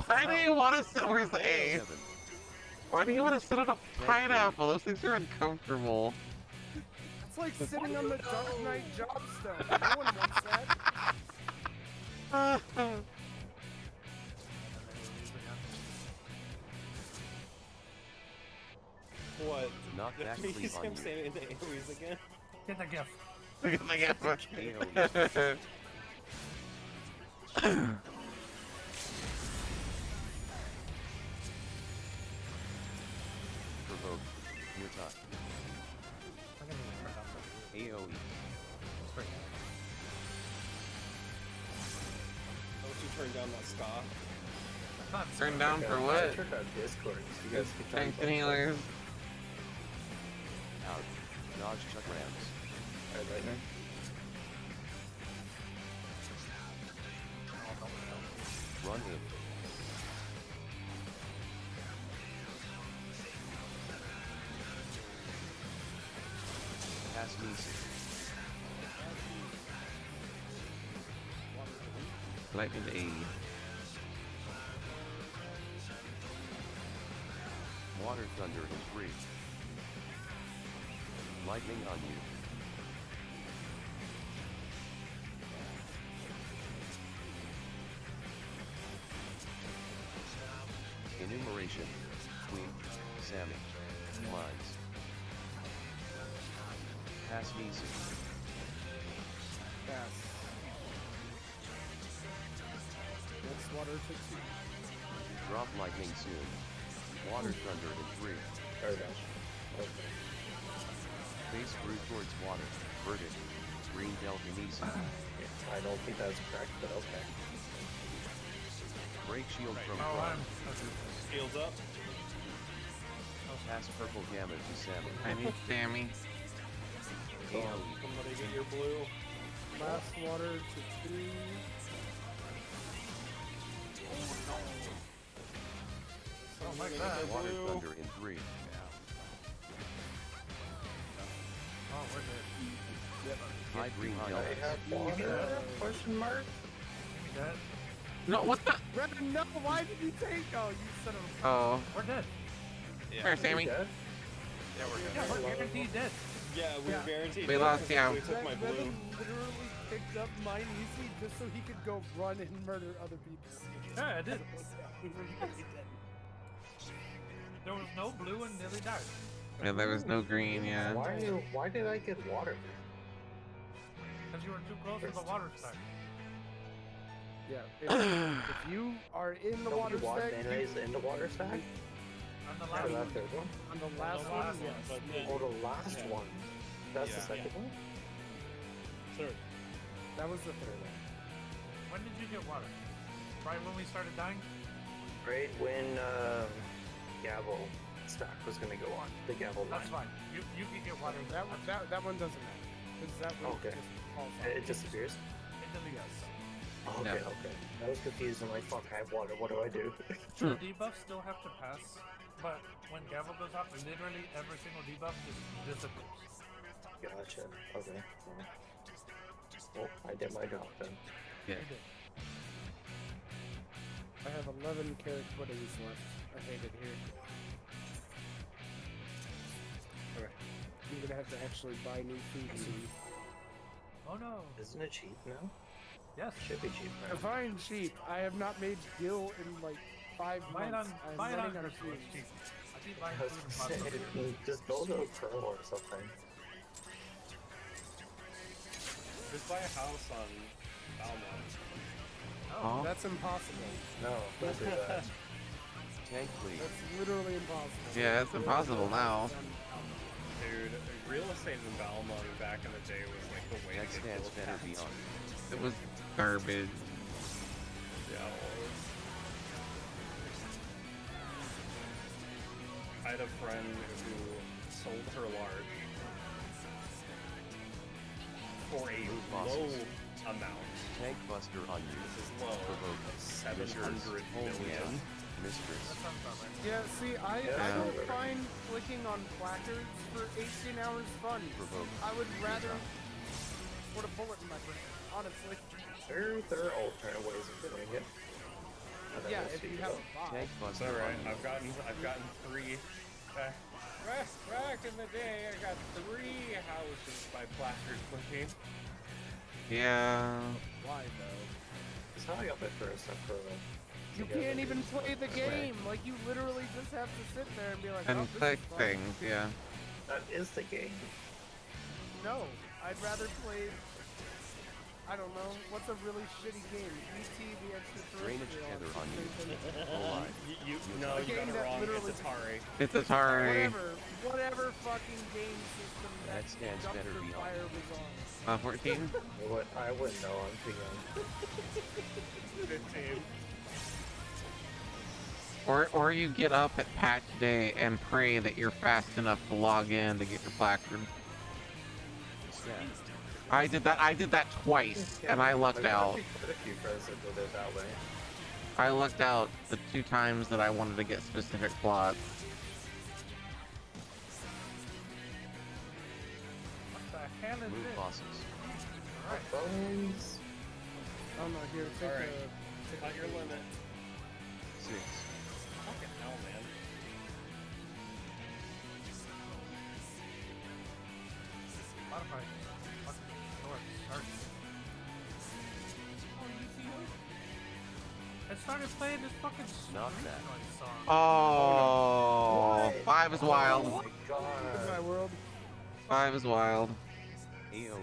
Why do you want to sit where's the A? 7. Why do you want to sit on a pineapple? Those things are uncomfortable. It's like sitting on the Dark Knight Jobstone. No one wants that. What? Knock back That means sleep on I'm you. standing in the AoEs again? Get the gift. Look at my AoE. Provoke. Mutai. I'm gonna turn down the AoE. spring. Don't you turn down that ska? Not Turn down for I what? turned on Discord, so you guys can try Strength and healers. Out. Dodge chuck rams. right now. Run in. Pass me. Lightning to aid. Water thunder in 3. Lightning on you. Enumeration. Queen. Sammy. Lines. Pass me. Pass. Next water to 2. Drop lightning soon. Water thunder in 3. Sorry, Dash. Okay. Face grew towards water. Verdict. Green telekinesis. I don't think that's correct, but okay. Break shield from Oh, front. Shields up. Pass purple gamut to Sammy. I need Sammy. AoE. Somebody get your blue. Last water to 2. Oh my god. Water Blue. thunder in 3. Oh, we're dead. High green I helmet. have water? Question mark? Dead. No, what the? Revan, no, why did you take? Oh, you son of a... Oh. We're dead. Where's Sammy? Dead? Yeah, we're Yeah, we're guaranteed dead. Yeah, we're Yeah. guaranteed. We dead lost because Yao. We took my blue. Revan literally picked up mine easy just so he could go run and murder other people. Yeah, I did. We were really dead. There was no blue and nearly died. Yeah, there was no green, yeah. Why did I get water? Because you were too close to the water stack. Yeah, if you are in the Don't water you walk stack, anyways in the water stack? On the For last that one. third one? on the last The one, last one, yes. but then- Oh, the last Yeah. one. That's the Yeah. second one? Third. That was the third one. When did you get water? Right when we started dying? Right when Gavel stack was gonna go on. The Gavel line. That's fine. You can get water. That one doesn't matter. Because that one Okay. just falls off. It disappears? It deletes. Okay, Yeah. okay. I was confused. I'm like, fuck, I have water. What do I do? The debuffs still have to pass, but when gavel goes off, literally every single debuff just disappears. Gotcha. Okay. Well, I did my job then. Yeah. You did. I have 11 carrot puddings left. I hate it here. Alright. I'm gonna have to actually buy new food soon. Oh no. Isn't it cheap now? Yes. Should be cheap now. Fine, cheap. I have not made dill in like 5 Buy it months. on I'm buy it on running out of Christmas. food. Cheap. I keep buying I was food and gonna pasta. say, just go to a pro or something. Just buy a house on Balmont. Oh. That's impossible. No, don't do that. Tank please. That's literally impossible. Yeah, it's impossible now. Dude, real estate in Balmont back in the day was like the way Next to get dance cool better cats. be on. It was garbage. Yeah, it was. I had a friend who sold her large for a Move low bosses. amount. Tank Buster on you. This is low. Provoke. 700 million. Mistress. That sounds about right. Yeah, see, I Yeah. don't find clicking on placards for 18 hours fun. Provoke. I would rather put a bullet in my brain, honestly. There are alternate ways of doing it. And then Yeah, we'll if see you it have out. a bot. Tank It's Buster alright. on you. I've gotten 3. Back in the day, I got 3 houses by placard clicking. Yeah. Why though? It's how I got my first for You can't even play the game. Like you literally just have to sit there and be like, And oh, this click is fun. things, yeah. That is the game. No, I'd rather play. I don't know. What's a really shitty game? E.T. the Drainage Extraterrestrial. tether on you. Something. Hold on. No, A you game got it that wrong. literally It's Atari. It's Atari. Whatever fucking game system That stands better dumpster beyond. fire was on. 14? I wouldn't know. I'm too young. 15. Or you get up at patch day and pray that you're fast enough to log in to get your placard. Stat. I did that twice, and I lucked out. Quite a few friends that did it that way. I lucked out the 2 times that I wanted to get specific plots. What the hell is Move this? bosses. Bones. Oh no, here, take Alright. a. Cut your limit. 6. Fucking hell, man. Modify. Fucking door. Start. I started playing this fucking Not Street that. Noise song. Oh, What? 5 is wild. Oh my My god. world. 5 is wild. AoE.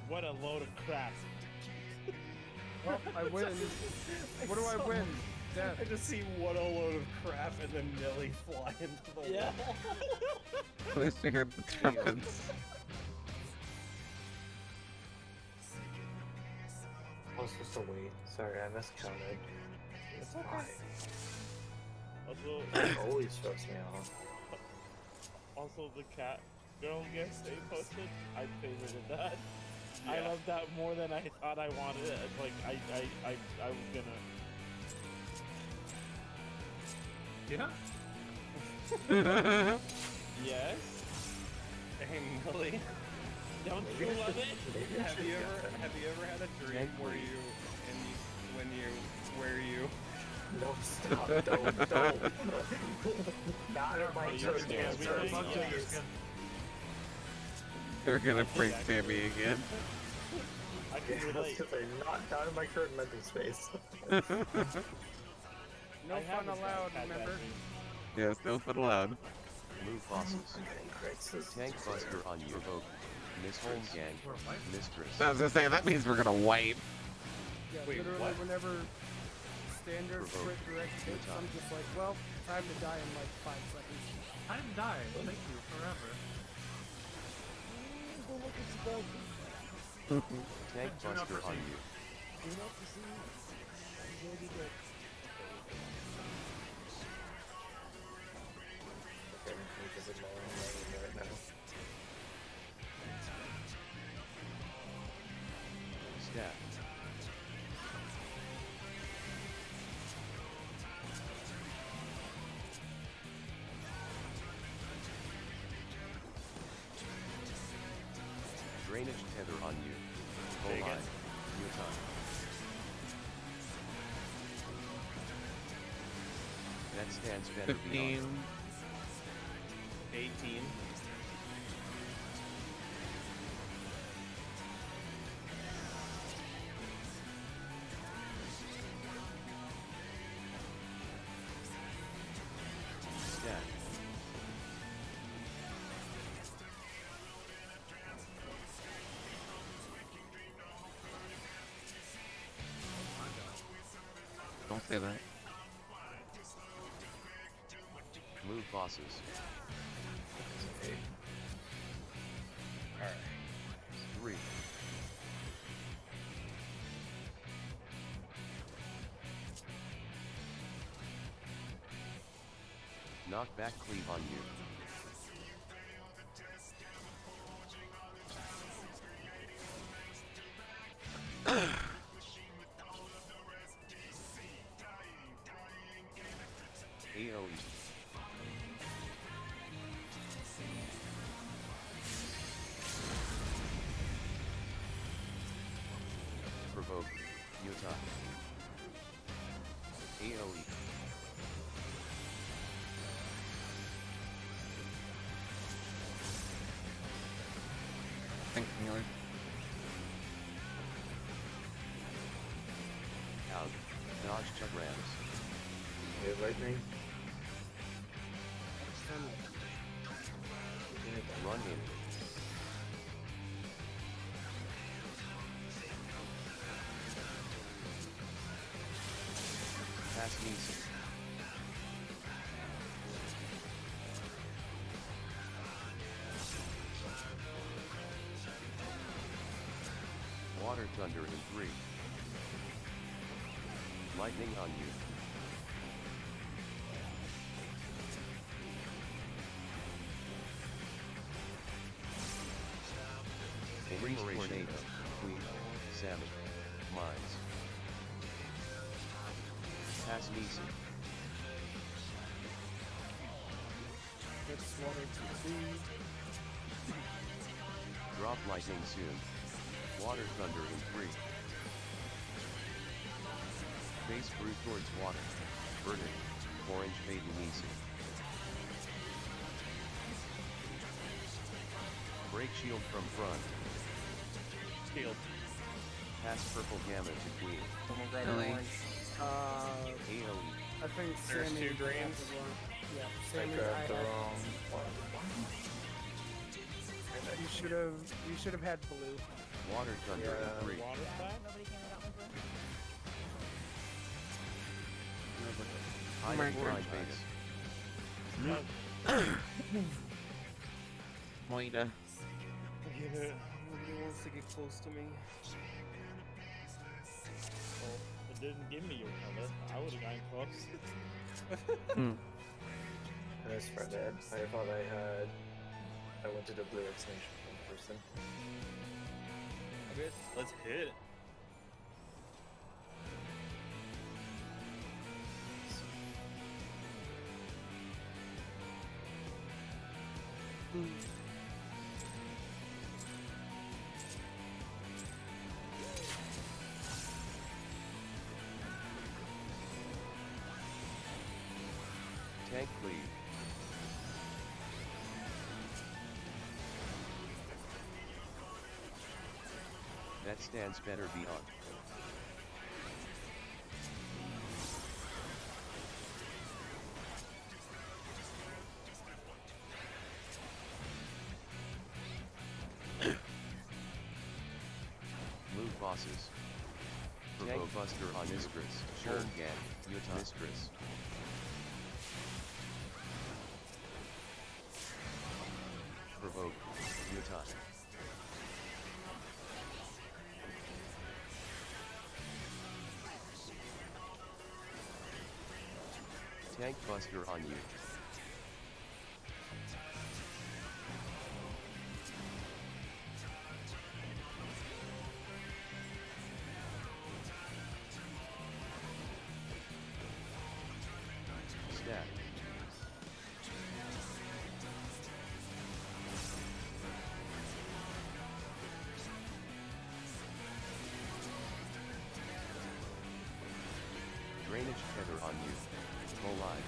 What a load of crap. Well, I win. What do I win? Death. I just see what a load of crap and then Millie fly into the Yeah. wall. At least we heard the trumpets. I was supposed to wait. Sorry, I miscounted. It's okay. Also, It always throws me off. also the cat girl gets they posted. I favorited that. I Yeah. love that more than I thought I wanted it. Like I was gonna. Yeah? Yes. Hey, Millie. Don't you love it? Have you ever had a dream where you No, stop. Don't. Not in my You're turn. scared. Answer, We don't need please. They're gonna prank Sammy again. I Yeah, can relate. because I'm not in my current mental space. No I fun haven't allowed, had that remember? dream. Yes, no fun allowed. Move bosses. I'm getting crisis. Tank Buster on you. Provoke. Miss Holmes gang. We're fighting. Mistress. I was gonna say, that means we're gonna wipe. Yeah, Wait, literally what? whenever standard Provoke. sprint direct hits, Your I'm time. just like, well, time to die in like 5 seconds. I'm dying. Thank you forever. Tank Do not Buster on proceed. you. Okay, because it's all right now. Stat. Drainage tether on you. Say Hold again? on. Your time. That stands better 15. beyond. 18. Stat. Don't say that. Move bosses. Alright. 3. Knockback cleave on you. Provoke, Utah. AoE. Thanks, Mueller. Out. Dodge check rams. Hey, lightning. Run in. Pass knees. Water thunder in 3. Lightning on you. Freeze tornado, queen, salmon, mines. Pass Nisi. It's water to see. Drop lightning soon. Water thunder in 3. Face brew towards water. Burning. Orange baby Nisi. Break shield from front. Shield. Pass purple gamma to queen. Someone grab Really? orange. AoE. I think There's Sammy 2 greens. Yeah, I Sammy. grabbed the wrong one. You should have had blue. Water thunder Yeah. in 3. Water side? Nobody came to that one for me. High Mark chloride orange. base. Moida. Yeah, nobody wants to get close to me. Well, it didn't give me your color. I would have gotten close. I misread it. I thought I went to the blue extinction person. Okay, let's hit. Tank lead. That stands better beyond. Move bosses. Tank buster on Mistress. Gang. Utah. Mistress. Provoke. Utah. Tank buster on you. Stat. Drainage tether on you. Live.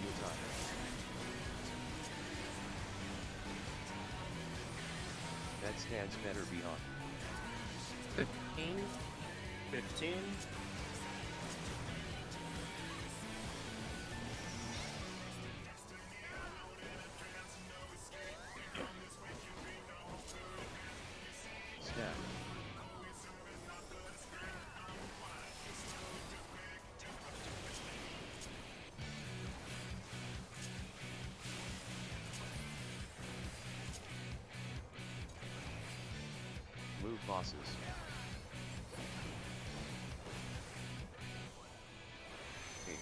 Utah. That stands better beyond. 15. 15. Stat. Move bosses. Hey.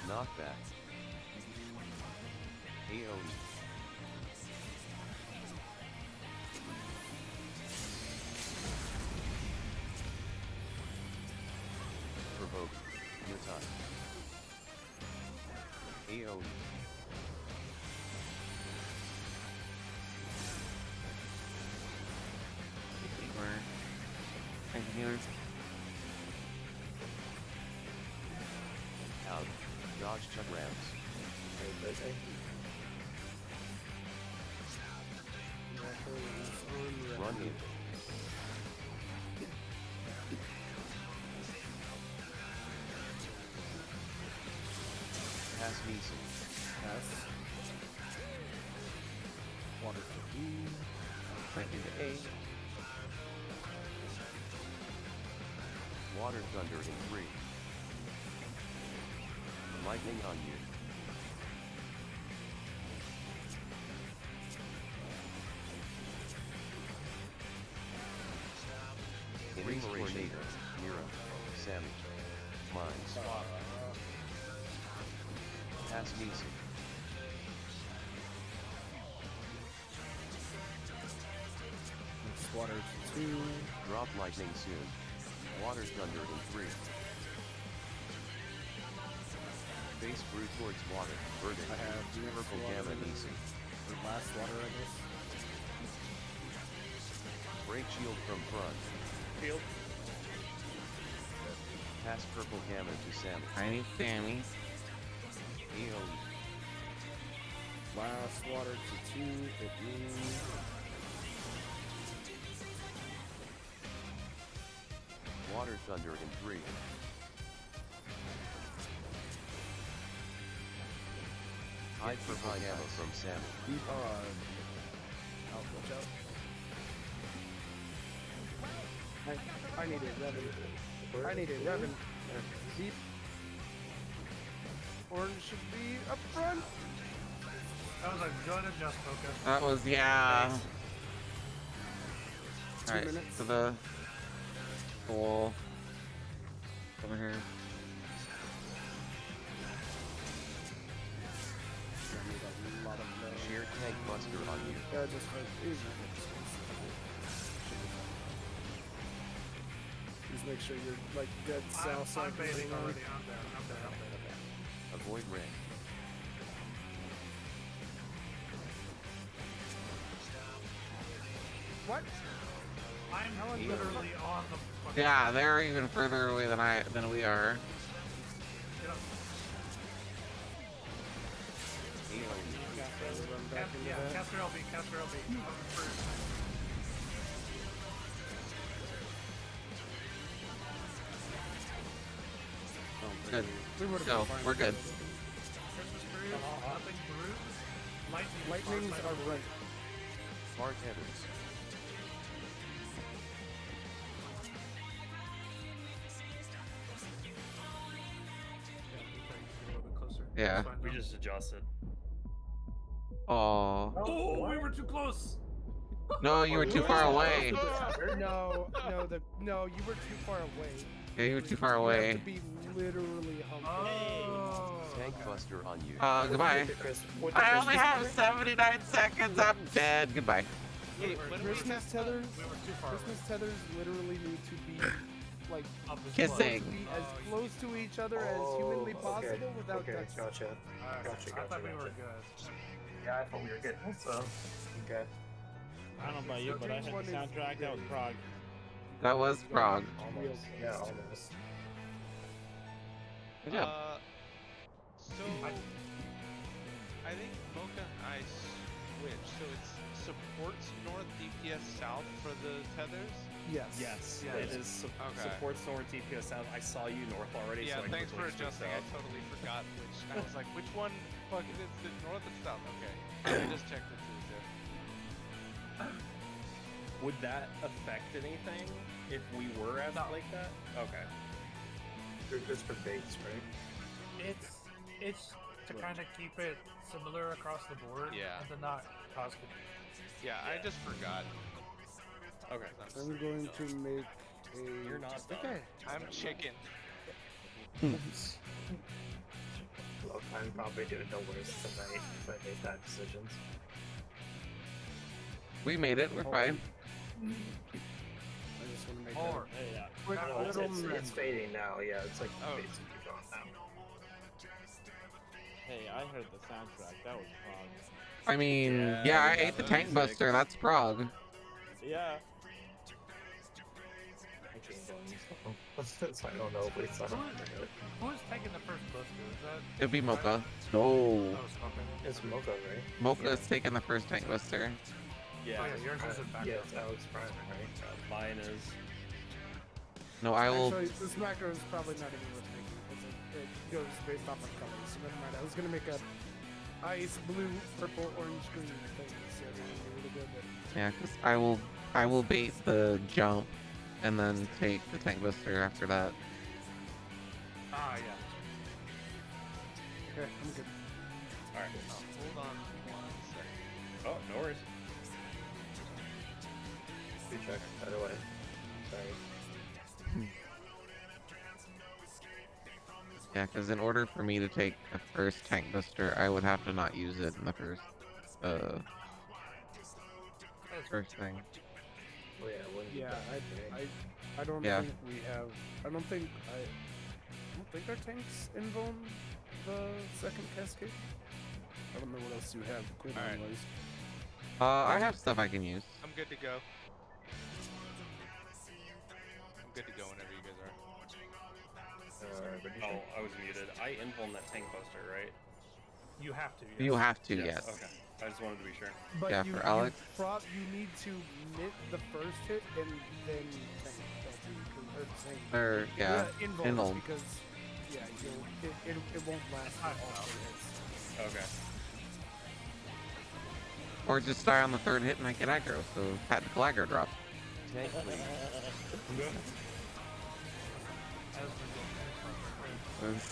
Knockback. AoE. AOE. Healer. Out. Dodge chug rams. Run in. Pass Neeson. Pass. Water to B. Lightning to A. Water thunder in 3. Lightning on you. Tornado, Mira, Sammy, Mines. Pass Neeson. Water to 2. Drop lightning soon. Water thunder in 3. Base brew towards water. Verdant. I have Purple gamma Neeson. The last water, I guess. Break shield from front. Shield. Pass purple gamma to Sammy. Tiny Sammy. AOE. Last water to 2. Hit me. Water thunder in 3. Hide purple gamma from Sammy. Keep on. Out, watch out. I need it, Revan. I need it, Revan. Deep. Orange should be up front. That was a good adjust, focus. That was, yeah. 2 Alright, minutes. to the wall. Over here. A lot of Sheer tank buster on you. yeah, just like easy. Just make sure you're like dead south side. I'm baiting already. I'm there. Avoid red. What? I'm literally on the fucking... Yeah, they're even further away than we are. Get up. Run back into Yeah, that. caster LB. Coming first. Good. We would've Go, been fine we're with good. it. Christmas brews, nothing brews. Lightnings are right. Far tethers. Yeah. We just adjusted. Oh. Oh, we were too close. No, you were too far away. No, you were too far away. Yeah, you were too far You away. have to be literally humped. Oh. Tank buster on you. Goodbye. I only have 79 seconds. I'm dead. Goodbye. Hey, when we Christmas tethers. We were too far Christmas tethers literally need to be like up as Kissing. to be as close to each other as humanly possible without touching. Gotcha. I thought we were good. Yeah, I thought we were good. So, okay. I don't know about you, but I had the soundtrack. That was Prague. That was Prague. Almost. Yeah, almost. Good job. So I think Mocha and I switched. So it's supports north, DPS south for the tethers. Yes. Yes, Yes. it is supports north DPS south. I saw you north already. Yeah, so I thanks for quickly switched adjusting. I south. totally forgot which. I was like, which one? Fucking it's the north or south? Okay. I just checked the two. Would that affect anything if we were at like that? Okay. It's for base, right? It's to kind of keep it similar across the board. Yeah. And to not cause confusion. Yeah, I just forgot. Okay. I'm going to make a. You're not done. Okay. I'm chicken. Look, I'm probably doing no worse tonight if I made bad decisions. We made it. We're fine. I just want to make Or Yeah. quick No, it's little fading now. Yeah, it's like Oh. basically gone now. Hey, I heard the soundtrack. That was fun. I mean, Yeah, yeah, I we got ate the the Tank music. Buster. That's Prague. Yeah. I can't go so I don't know, but it's not. Who is taking the first Buster? Is that? It'd be right? Mocha. No. Oh, it's Mocha. It's Mocha, right? Mocha's taking the first Tank Buster. Yeah. Oh yeah, yours is in background. Yeah, it's Alex Prime, right? Mine is. No, I will. Actually, this macro is probably not even worth making because it goes based off of colors. So never mind. I was gonna make a ice, blue, purple, orange, green thing. So it would have been good. Yeah, because I will bait the jump and then take the Tank Buster after that. Ah yeah. Okay, I'm good. Alright. Hold on 1 second. Oh, no worries. Good check, by the way. Sorry. Yeah, because in order for me to take the first Tank Buster, I would have to not use it in the first thing. Oh yeah, when Yeah, I don't Yeah. think we have. I don't think our tanks invuln the second cascade. I don't know what else you have. Alright. I have stuff I can use. I'm good to go. I'm good to go whenever you guys are. Oh, I was muted. I invuln that Tank Buster, right? You have to. Yes. You have to, yes. Okay. I just wanted to be sure. But Yeah, for Alex. you need to mitt the first hit and then tank LT, Or yeah, invuln invuln. because it won't last for all 3 hits. Okay. Or just die on the third hit and I get aggro, so tactical aggro drop. Tank lead.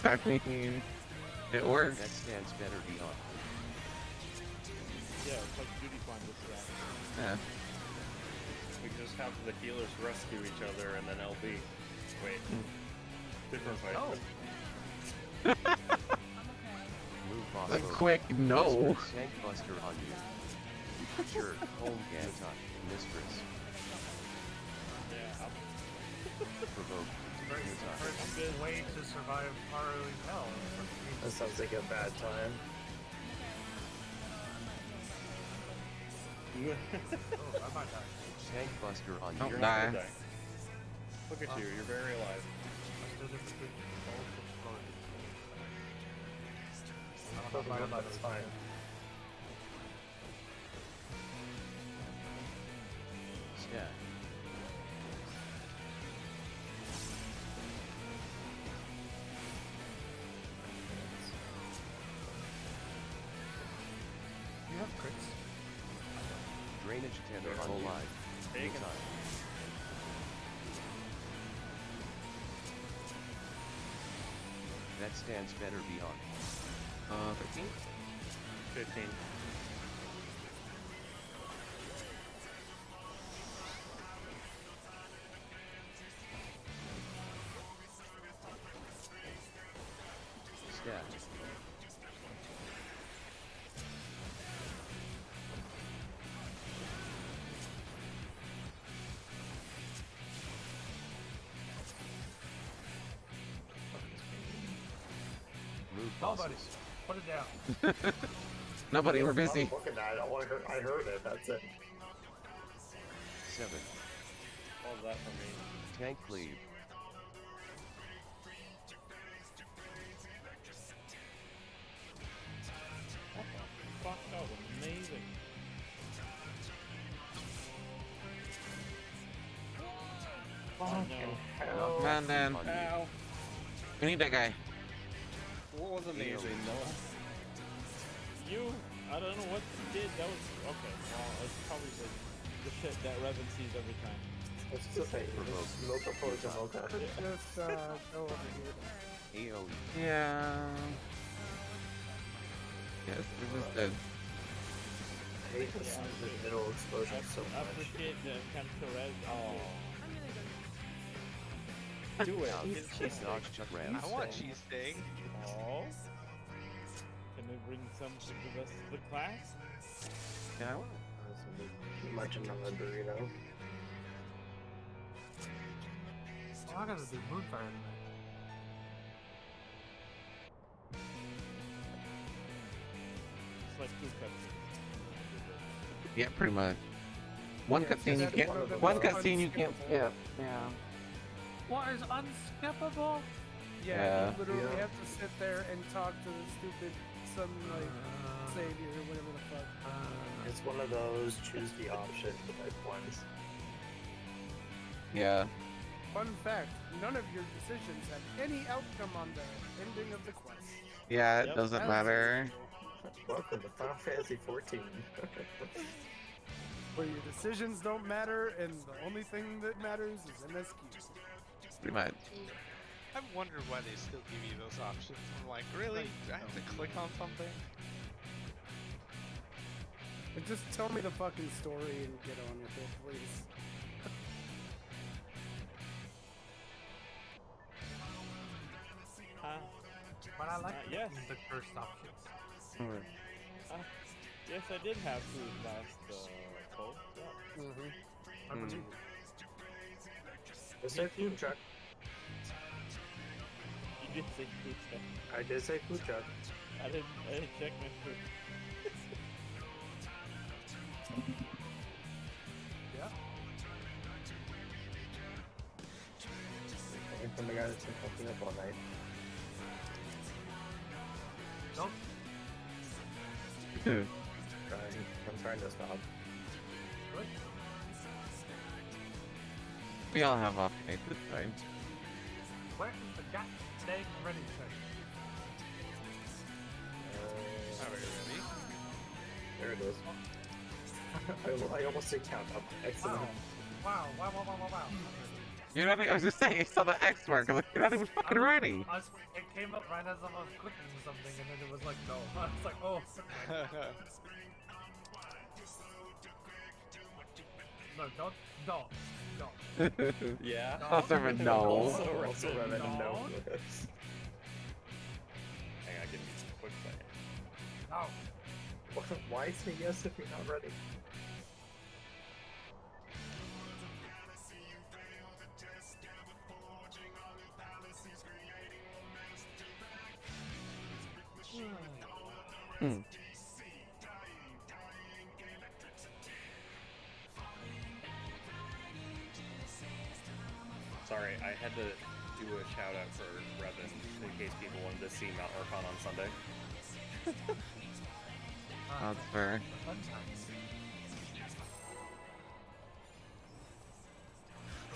I mean, it works. That stands better beyond. Yeah, it's like duty blind this guy. Yeah. We can just have the healers rescue each other and then LB. Wait. Different fight. Oh. Move boss. A quick no. Tank Buster on you. Sure, home Ganton, mistress. Yeah, Provoke. First way to survive harrowing hell. that sounds like a bad time. Oh, I might die. Tank Buster on Don't you. You're not die. gonna die. Look at you, you're very alive. I still get the good bolt of But that's fine. Stat. You have crits. Drainage tender Good on on you. live. Taken. Anytime. That stands better beyond. 13? 15. Stat. Move Nobody. bosses. Put it down. Nobody, we're I busy. was looking at it. I heard it. That's it. 7. All that for me. Tank cleave. what the fuck? That was amazing. Oh no. Man, Dan. On you. Ow. We need that guy. What was amazing, Noah? You, I don't know what you did. That was okay. Well, it's probably the shit that Revan sees every time. It's just okay. It's Mocha Potion Mocha. Just go over here. AoE. Yeah. Yes, this is good. I hate this middle explosion so I much. appreciate the chemical res. Oh, I'm gonna go. Do it. He's It's Dodge Chuck Ram. I want cheese steak. oh. Can we bring some to the rest of the class? Yeah. Too much another burrito. Oh, I gotta do Moonfire tonight. like 2 cutscenes. Yeah, pretty much. One Yeah, cutscene you that's can't. one of the One most cutscene you can't unskippable. skip. Yeah. What is unskippable? Yeah, Yeah. you literally Yeah. have to sit there and talk to the stupid some like savior or whatever the fuck. It's one of those choose the option type ones. Yeah. Fun fact, none of your decisions have any outcome on the ending of the quest. Yeah, it Yep. doesn't That's matter. Welcome to Final Fantasy 14. Where your decisions don't matter and the only thing that matters is MSQ. Pretty much. I wonder why they still give you those options. I'm like, really? Do I have to click on something? But just tell me the fucking story and get on with it, please. But I like yes. the cursed options. Yes, I did have food last poll. Yeah. Just say food truck. You did say food truck. I did say food truck. I didn't check my food. Yeah. Coming from the guy that's been fucking up all night. Nope. I'm trying to stop. Good. We all have off nights. It's fine. Where is the goddamn ready check? Are we ready? There it is. I almost did count up. Excellent. Wow. Wow. You're not. I was just saying. I saw the X mark. I'm like, you're not even fucking ready. It came up right as I was clicking something, and then it was like, no. I was like, oh. No, don't. Yeah. Also, a no. Also Revan, No. no. Hang on, give me a quick second. No. Why say yes if you're not ready? Sorry, I had to do a shout out for Revan in case people wanted to see Mount Orcon on Sunday. That's fair. Fun times.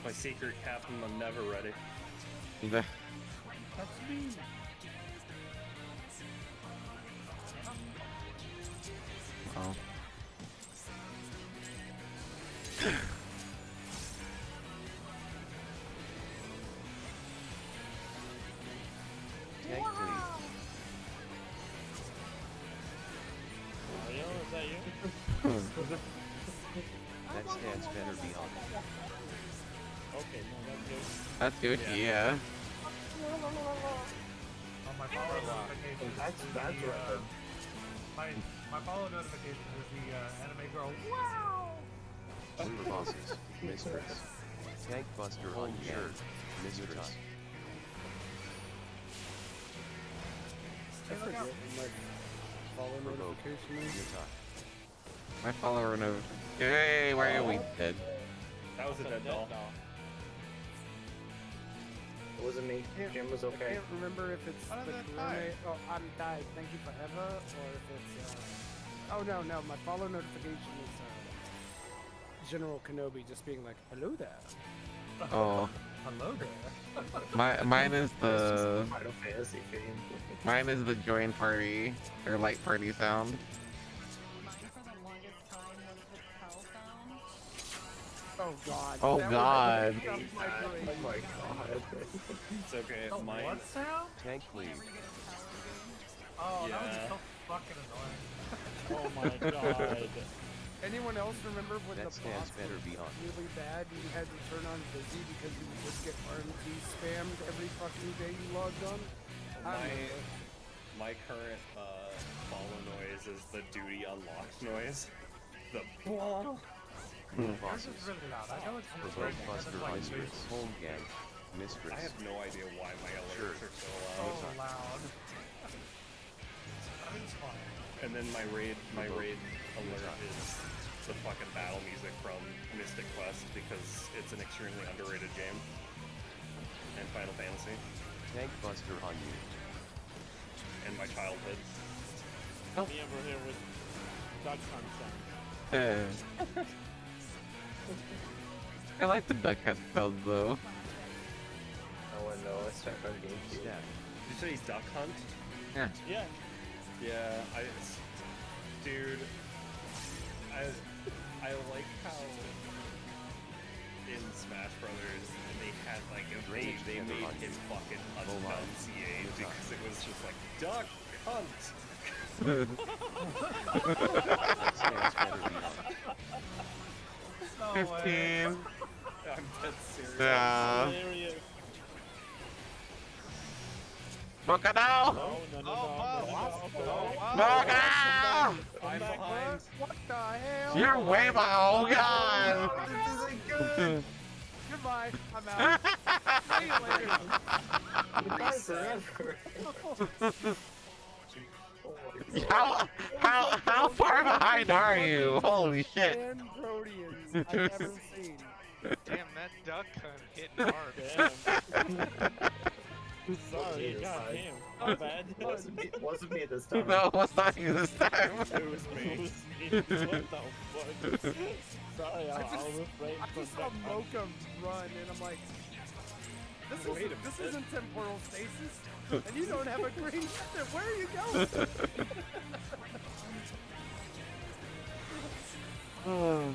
My secret captain, I'm never ready. The- That's me. Oh. Tag please. Mario, is that you? That stance better be on. Okay, no, that's good. That's good. Yeah. On my follow notification. That's Revan. My follow notification is the anime girl. Wow. Blue bosses, mistress. Tank buster on shirt, mistress. I forget what my follow Provoke, notification is. Utah. My follower knows. Hey, why are we dead? That was a dead doll. It wasn't me. Jim was I okay. can't remember if it's How the did that Kurome. Oh, I'm died. Thank you forever, or if it's. Oh no, my follow notification is General Kenobi just being like, "Hello there." Oh, Hello there. mine is the Final Fantasy theme. mine is the join party or light party sound. Mine for the longest time was the cow sound. Oh god. Oh, that God. would have my brain. Oh my god. It's okay. Oh, Mine. what sound? Tank please. Whenever you get a cow game. Oh, that was Yeah. so fucking annoying. Oh my god. Anyone else remember when That the stance boss better was be on. really bad and you had to turn on busy because you would get RMG spammed every fucking day you logged on? I remember. My current follow noise is the duty unlocked noise. The blah. Blue Yours bosses. is really loud. I know it's Provoke very buster like mistress. Home gang, mistress. I have no idea why my alerts are so so loud. loud. That is fine. And then my raid alert is the fucking battle music from Mystic Quest because it's an extremely underrated game. And Final Fantasy. Tank Buster on you. And my childhood. Me over here with Duck Hunt sound. I like the Duck Hunt spells though. Oh no, let's check our GameCube. Did you say Duck Hunt? Yeah. Yeah. Yeah, dude, I like how in Smash Brothers they had like they made him fucking enunciate because it was just like Duck Hunt. No 15. way. I'm dead serious. Yeah. Hilarious. Mocha now! Mocha! I'm behind. What the hell? You're way behind! Oh god! This isn't good! Goodbye. I'm out. See you later. Goodbye forever. How far behind are you? Holy shit! 10 Proteans I've ever seen. Damn, that duck hunt hitting hard. Damn. Sorry, goddamn. My bad. Wasn't me this time. No, what's not you this time? It was me. What the fuck? Sorry, I'll refrain I from just saw Mocha run and I'm like, this isn't temporal stasis, and you don't have a green shit. Where are you going? Oh,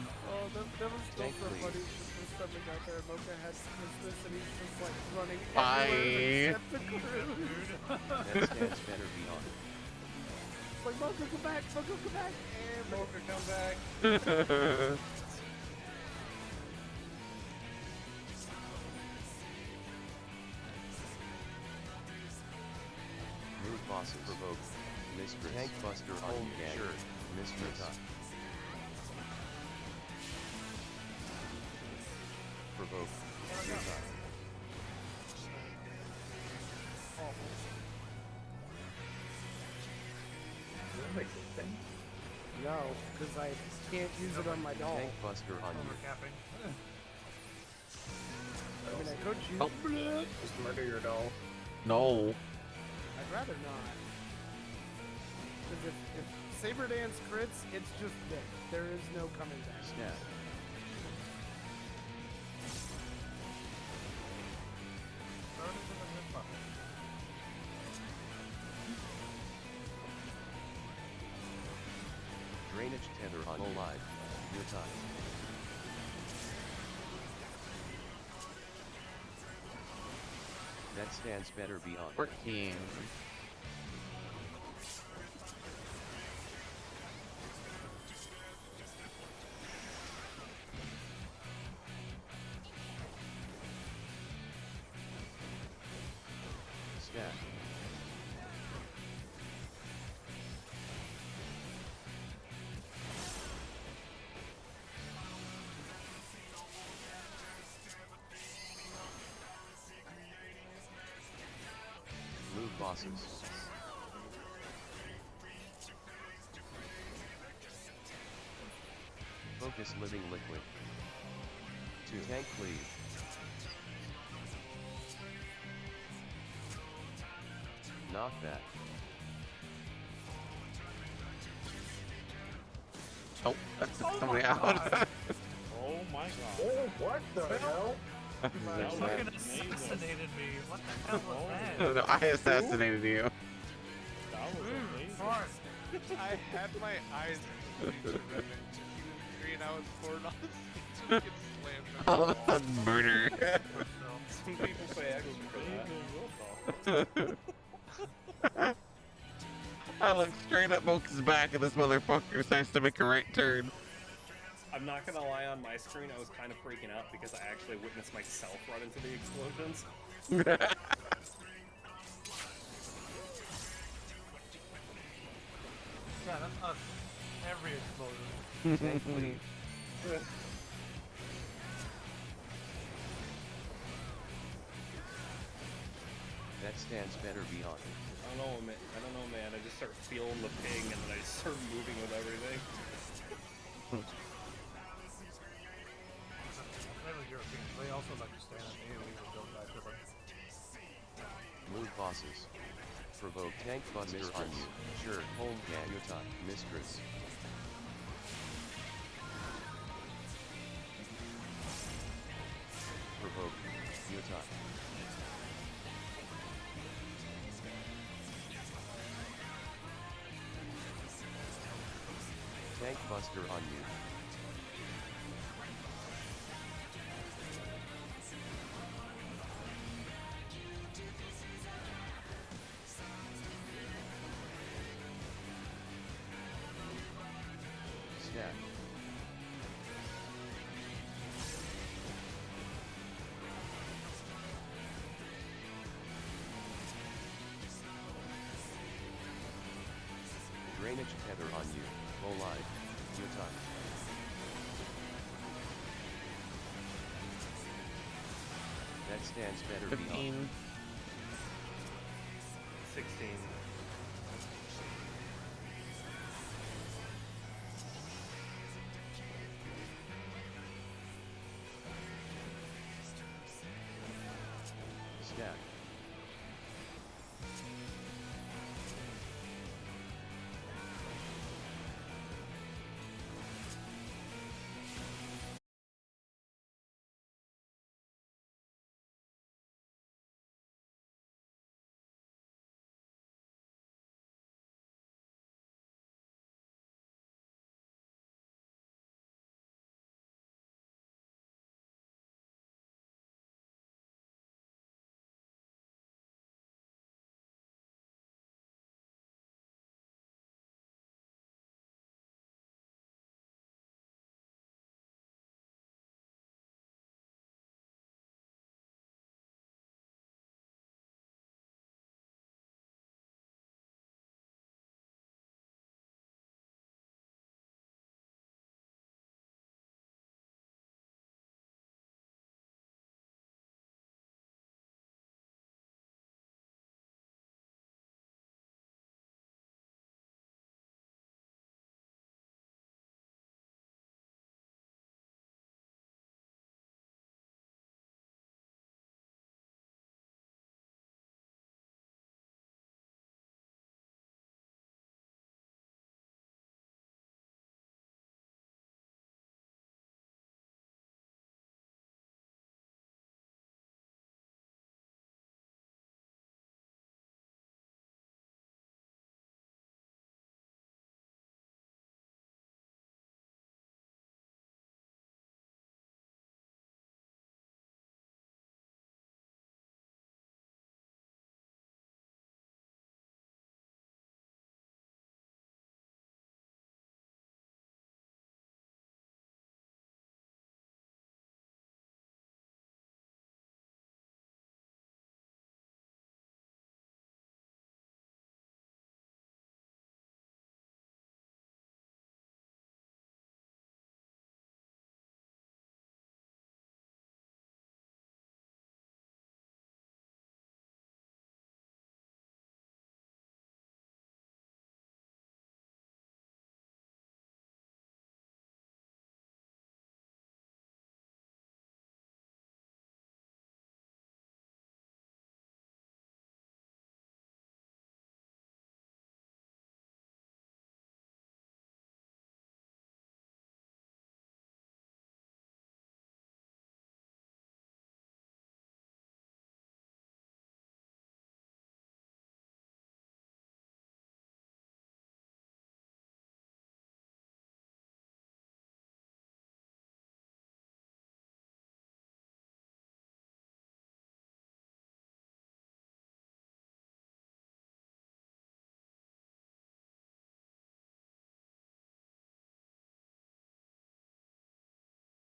that was still so funny. The first time we got there, Mocha had this and he's just like running everywhere except the crew. That stance better be on. Like, Mocha, come back! Mocha, come back! And Mocha, come back. Move bosses provoke. Mistress. Tank Buster on you. Sure. Mistress. Provoke. Your time. Is that a good thing? no, because I can't use it on my doll. Tank Buster on you. Overcapping. I mean, I could use Just murder your doll. No. I'd rather not. Because if Saber Dance crits, it's just dead. There is no coming back. Snap. Drainage tether on alive. Your time. That stance better be on. 14. Snap. Move bosses. Focus living liquid. To tank cleave. Knock that. Oh, that took Oh somebody my out. God. Oh my god. Oh, what the hell? That was Fucking amazing. assassinated me. What the hell was Oh. that? No, I assassinated you. That was amazing. Hard. I had my eyes completely to Revan. He was green, I was pouring on his face. Just slammed All of a sudden, murder. Some people pay extra for that. Amazing, what the I look straight at Mocha's back and this motherfucker decides to make a right turn. I'm not gonna lie, on my screen I was kind of freaking out because I actually witnessed myself run into the explosions. Yeah, that's us. Every explosion. Tank cleave. That stance better be on. I don't know, man. I just start feeling the ping and then I just start moving with everything. Play with Europeans. They also like to stand on AoE with don't die to them. Move bosses. Provoke tank buster on you. Sure, hold Ganyuta, mistress. Provoke Yuta. Tank buster on you. Stat. Drainage tether on you. Live. Utah. That stands better be 15. on. 16. Stat.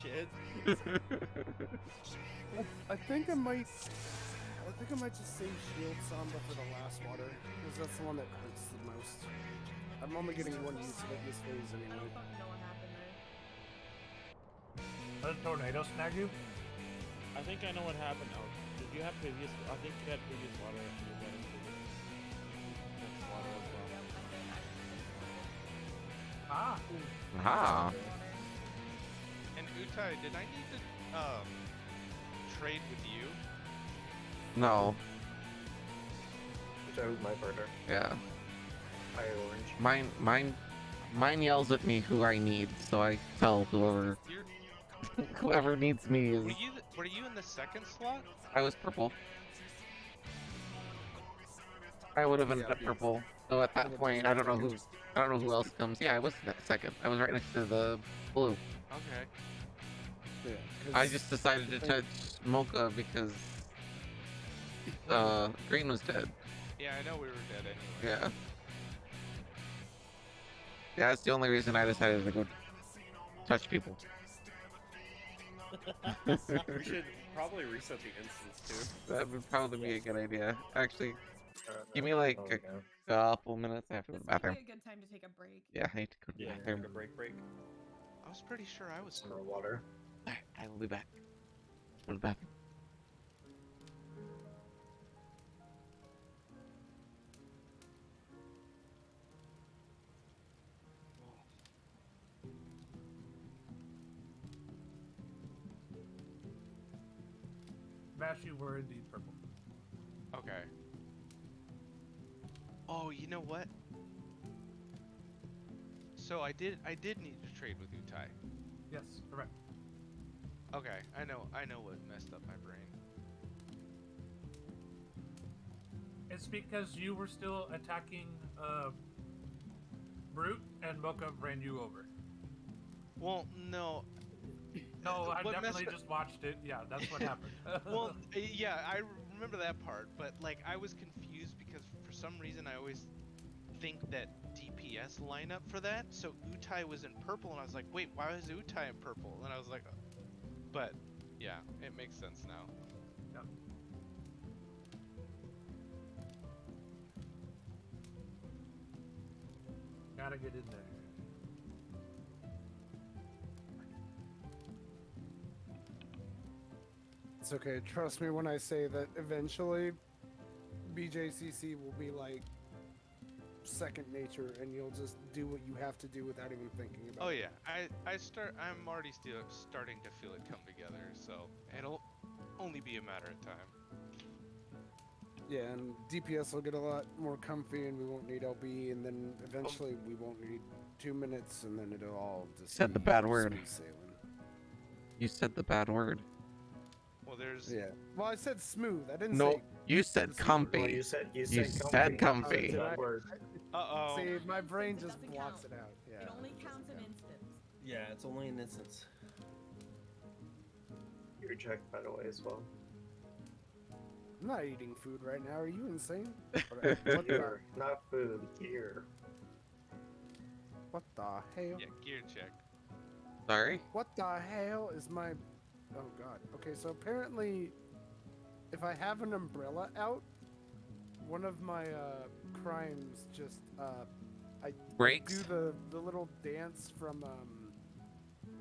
Shit. I think I might just save Shield Samba for the last water, because that's the one that hurts the most. I'm only getting one use of it this phase I anyway. don't fucking know what happened there. Did a tornado snag you? I think I know what happened. Oh, did you you have previous, I think you had previous water if you got into the next water as well. Ah, Ah. And Utai, did I need to trade with you? No. Which I was my partner. Yeah. High orange. Mine yells at me who I need, so I tell whoever You're, whoever needs me is. were you in the second slot? I was purple. I would have ended Yeah, up purple. So at that point, I don't know who else comes. Yeah, I was second. I was right next to the blue. Okay. Yeah, I just decided to touch Mocha because green was dead. Yeah, I know we were dead anyway. Yeah. Yeah, that's the only reason I decided to go touch people. We should probably reset the instance too. That would probably be a good idea. Actually, give me Oh, like no. a couple minutes. I have to go to This the might be bathroom. a good time to take a break. Yeah, I need to go to the Yeah, bathroom. take a break. I was pretty sure I was. Some more water. Alright, I will be back. Go to the bathroom. Bash, you were indeed purple. Okay. Oh, you know what? So I did need to trade with Utai. Yes, correct. Okay, I know what messed up my brain. It's because you were still attacking Brute and Mocha ran you over. Well, no. No, I What definitely messed- just watched it. Yeah, that's what happened. Well, yeah, I remember that part, but like I was confused because for some reason I always think that DPS line up for that. So Utai was in purple, and I was like, wait, why is Utai in purple? And I was like, but yeah, it makes sense now. Yep. Gotta get in there. It's okay. Trust me when I say that eventually BJCC will be like second nature, and you'll just do what you have to do without even thinking about Oh it. yeah, I'm already still starting to feel it come together, so it'll only be a matter of time. Yeah, and DPS will get a lot more comfy, and we won't need LB, and then eventually we won't need 2 minutes, and then it'll all just Said the be bad word. smooth sailing. You said the bad word. Well, there's Yeah. Well, I said smooth. I didn't No, say. you said Well, comfy. Well, you said said comfy. Did I- That word. uh-oh. See, my brain It just doesn't blocks count. it out. Yeah. It only it doesn't counts an count. instance. Yeah, it's only an instance. You're checked, by the way, as well. I'm not eating food right now. Are you insane? What the, Gear, not food, gear. what the hell? Yeah, gear check. Sorry? What the hell is my... Oh god. Okay, so apparently, if I have an umbrella out, one of my crimes just I Breaks? do the little dance from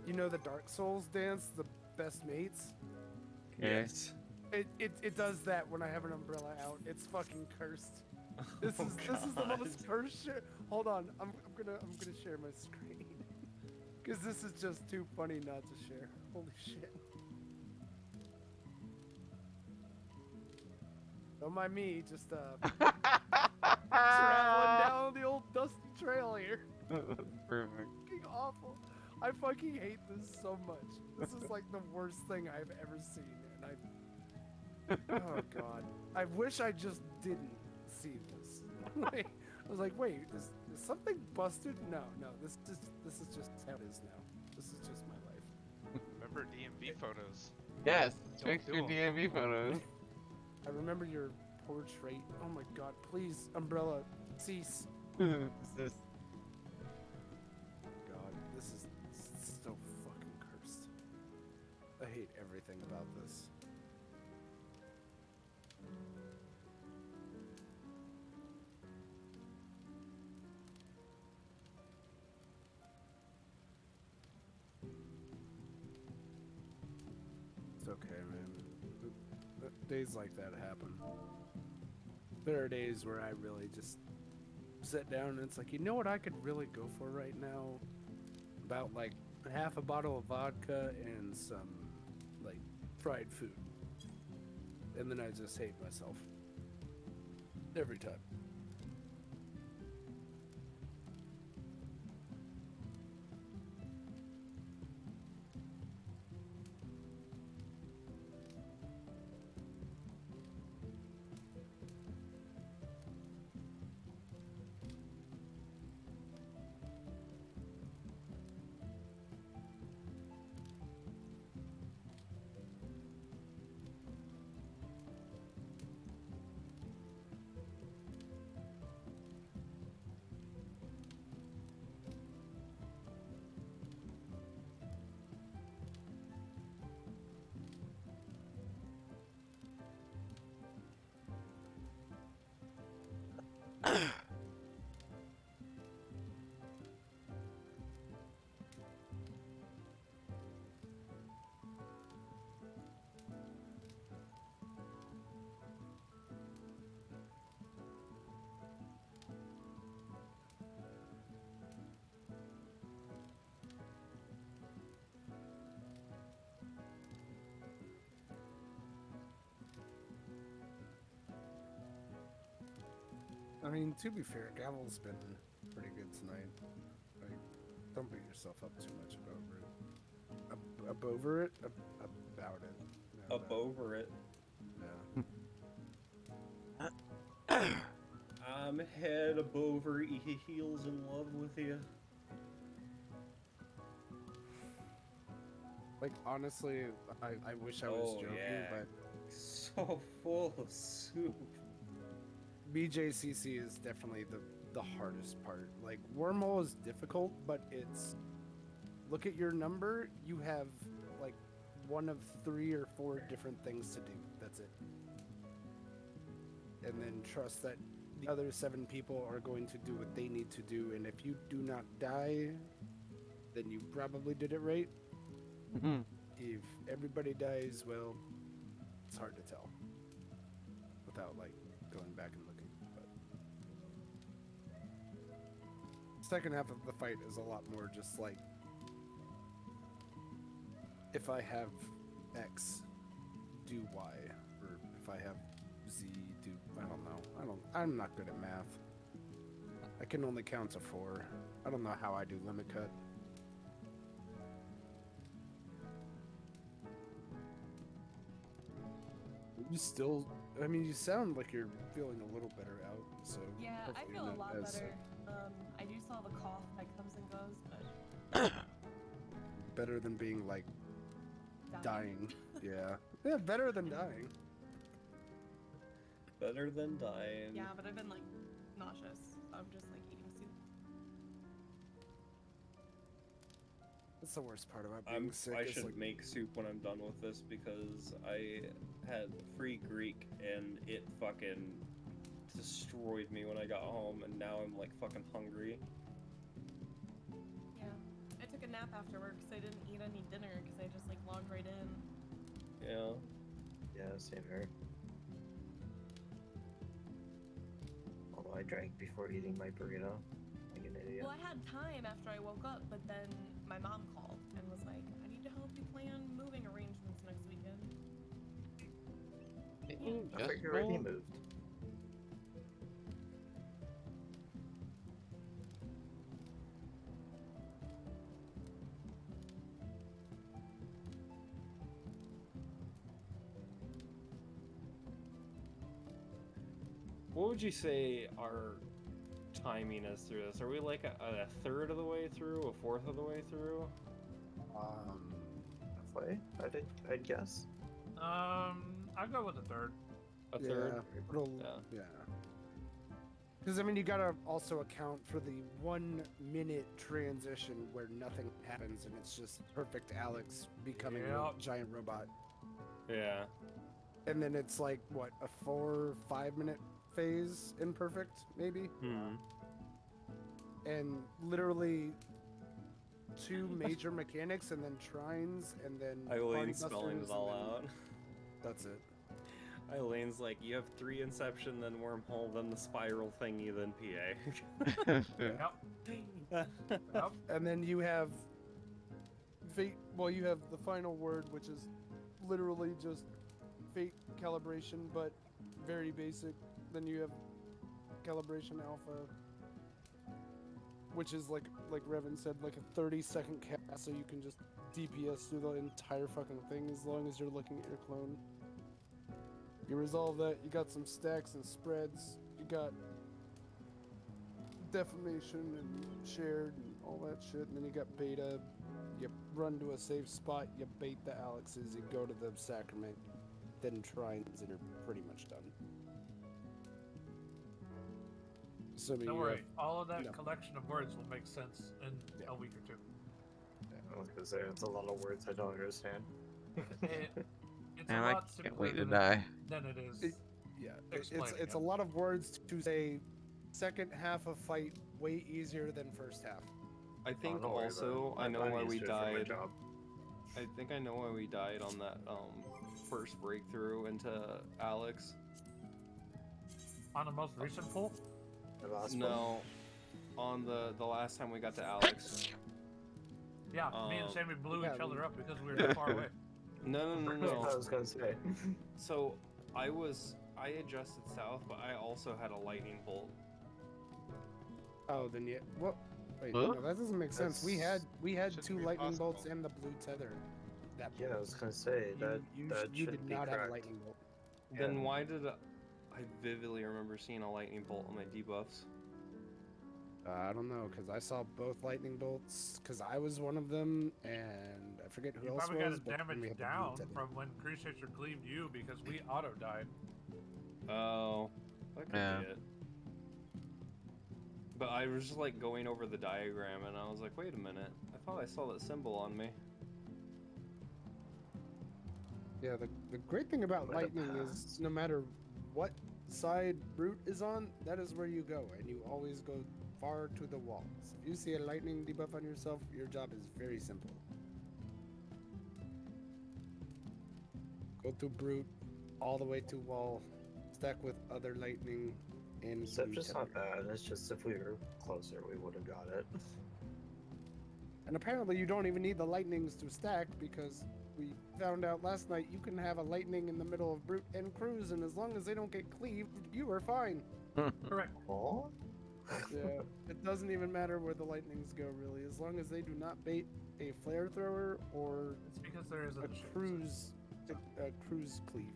you know the Dark Souls dance, the best mates. Okay. Yes. It does that when I have an umbrella out. It's fucking cursed. This Oh, is the God. most cursed shit. Hold on, I'm gonna share my screen because this is just too funny not to share. Holy shit! Don't mind me, just traveling down the old dusty trail here. Perfect. Fucking awful. I fucking hate this so much. This is like the worst thing I've ever seen, and oh god. I wish I just didn't see this. Like, I was like, wait, is something busted? No, this is just how it is now. This is just my life. Remember DMV photos. Yes, Don't fix do your 'em. DMV photos. I remember your portrait. Oh my god, please, umbrella, cease. This is- God, this is so fucking cursed. I hate everything about this. It's okay, man. days like that happen. There are days where I really just sit down and it's like, you know what I could really go for right now? About like half a bottle of vodka and some like fried food. And then I just hate myself. Every time. I mean, to be fair, Gavel's been pretty good tonight. Like, don't beat yourself up too much over it. Over it? About it. No, Up over it. Yeah. I'm head over heels in love with you. Like, honestly, I wish I was joking, but so full of soup. BJCC is definitely the hardest part. Like, Wormhole is difficult, but it's... Look at your number, you have, like, one of 3 or 4 different things to do. That's it. And then trust that the other 7 people are going to do what they need to do, and if you do not die, then you probably did it right. Mm-hmm. If everybody dies, well, it's hard to tell. Without, like, going back and looking. Second half of the fight is a lot more just like, if I have X, do Y, or if I have Z, do, I don't know. I'm not good at math. I can only count to 4. I don't know how I do limit cut. You still, I mean, you sound like you're feeling a little better out, so. Yeah, I hopefully feel a not lot as better. sick. I do still have a cough that comes and goes, but Better than being like dying. Yeah. Yeah, better than dying. Better than dying. Yeah, but I've been like nauseous, so I'm just like eating soup. That's the worst part about being sick. I is, should like, make soup when I'm done with this because I had free Greek and it fucking destroyed me when I got home, and now I'm like fucking hungry. Yeah, I took a nap after work because I didn't eat any dinner because I just like logged right in. Yeah. Yeah, same here. Although I drank before eating my burrito, like an idiot. Well, I had time after I woke up, but then my mom called and was like, I need to help you plan moving arrangements next weekend. I thought you already moved. What would you say our timing is through this? Are we like a third of the way through, a fourth of the way through? Halfway, I'd guess. I'd go with a third. A third? Yeah. Because, I mean, you gotta also account for the 1 minute transition where nothing happens and it's just perfect Alex becoming a giant robot. Yeah. And then it's like, what, a 4 or 5 minute phase imperfect, maybe? And literally 2 major mechanics and then trines and then Eileen's body spelling busters it all and then- out. That's it. Eileen's like, you have 3 Inception, then Wormhole, then the spiral thingy, then PA. Yep. And then you have fate. Well, you have the final word, which is literally just fate calibration, but very basic. Then you have calibration alpha, which is like Revan said, like a 30-second cast, so you can just DPS through the entire fucking thing as long as you're looking at your clone. You resolve that, you got some stacks and spreads, you got defamation and shared and all that shit, and then you got beta. You run to a safe spot, you bait the Alexes, you go to the sacrament, then trines, and you're pretty much done. Assuming Don't you worry, have- all of that no. collection of words will make sense in Yeah. a week or two. I was gonna say, it's a lot of words I don't understand. It's Man, a I lot can't simpler wait to than die. than it is. Yeah, Explaining it's a it. lot of words to say. Second half of fight way easier than first half. I think don't worry about also, it. I know I'm why used we to it for my died. job. I think I know why we died on that first breakthrough into Alex. On the most recent pool? The last one? No, on the last time we got to Alex. Yeah, me and Um, Sammy blew yeah, each other we- up because we were too far away. No. I was gonna say. So I adjusted south, but I also had a lightning bolt. Oh, then yeah. What? Wait, Huh? no, that doesn't make sense. We That's- had Shouldn't 2 be lightning bolts possible. and the blue tether. That Yeah, I was gonna say that you should did be not have a correct. lightning bolt. Then why did I vividly remember seeing a lightning bolt on my debuffs? I don't know, because I saw both lightning bolts, because I was one of them, and I forget who You else probably got was. it but then we damaged had the blue down tether. from when Creature cleaved you because we auto died. Oh, that could Yeah. be it. But I was just like going over the diagram and I was like, wait a minute, I thought I saw that symbol on me. Yeah, the great thing about Might have lightning is passed. no matter what side Brute is on, that is where you go, and you always go far to the walls. If you see a lightning debuff on yourself, your job is very simple. Go to Brute, all the way to wall, stack with other lightning, and Inception's not bad. It's just if we were closer, we would have got it. And apparently you don't even need the lightnings to stack, because we found out last night you can have a lightning in the middle of Brute and Cruise, and as long as they don't get cleaved, you are fine. Correct. Oh? Yeah, it doesn't even matter where the lightnings go, really, as long as they do not bait a flare thrower or It's because there isn't a a shape. cruise cleave.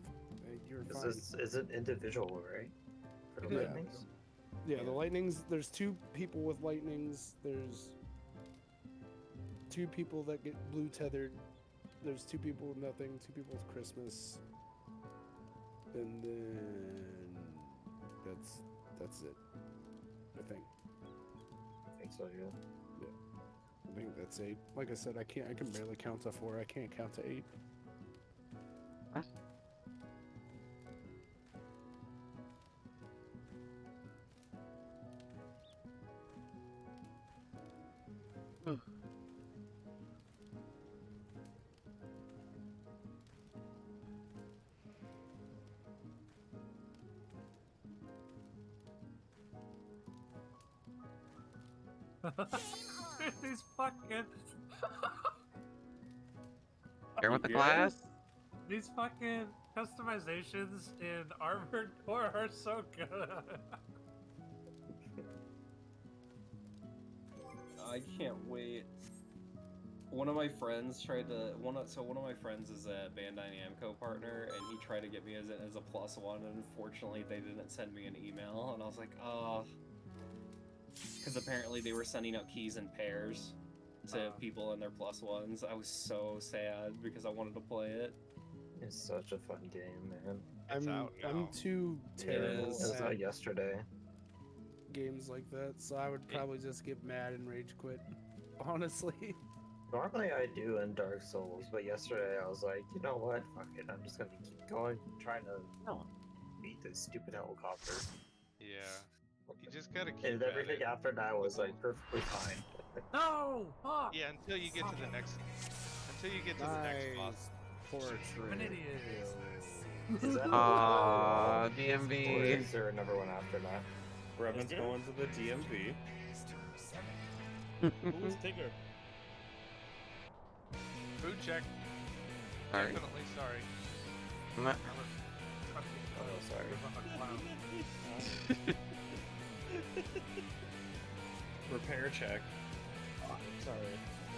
You're fine. Is it individual, right? For the Yeah. lightnings? Yeah, the lightnings. There's 2 people with lightnings. There's 2 people that get blue tethered. There's 2 people with nothing. 2 people with Christmas. And then that's it. I think. I think so, yeah. I think that's 8. Like I said, I can barely count to 4. I can't count to 8. These fucking Here with the Yeah. class? these fucking customizations in Armored Core are so good. I can't wait. One of my friends tried to one of my friends is a Bandai Namco partner, and he tried to get me as a +1, and unfortunately they didn't send me an email, and I was like, oh, because apparently they were sending out keys in pairs to people in their +1s. I was so sad because I wanted to play it. It's such a fun game, man. It's out now. I'm too terrible It was at out yesterday. games like that, so I would probably just get mad and rage quit. Honestly. Normally I do in Dark Souls, but yesterday I was like, you know what? Fuck it. I'm just gonna keep going, trying to beat this stupid helicopter. Yeah. You just gotta keep And at everything it. after that was like perfectly fine. No! Fuck! Yeah, until you get to the next boss. Poor An idiot. Is that Or DMV. is there another one after that? Revan's going to the DMV. Who's Tigger? Food check. Sorry. Definitely sorry. Nah. Oh, sorry. Repair check. Sorry.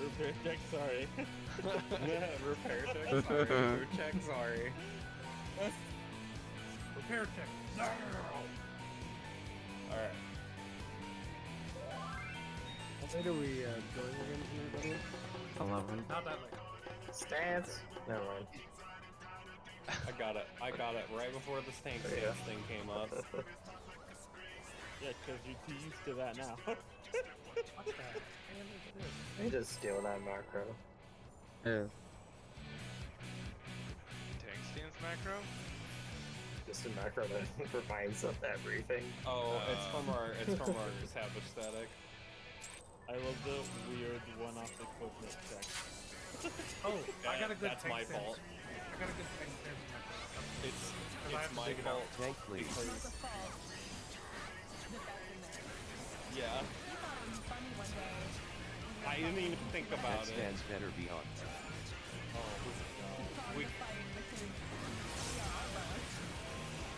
Repair check, sorry. Repair check, sorry. Repair check, sorry. Repair check. No. Alright. How late are we going again tonight, by the way? 11. Not that late. Stance. Never mind. I got it right before the stank There you stance go. thing came up. Yeah, because you're too used to that now. I just steal that macro. Yeah. Tank stance macro? Just a macro that reminds of everything. Oh, it's from our savage static. I love the weird one-off equipment check. Oh, I got a good That's tank my stance. fault. I got a good tank stance. It's I have to my dig it out. fault. Tank please. Because, yeah, I didn't even think That about it. stands better beyond. We,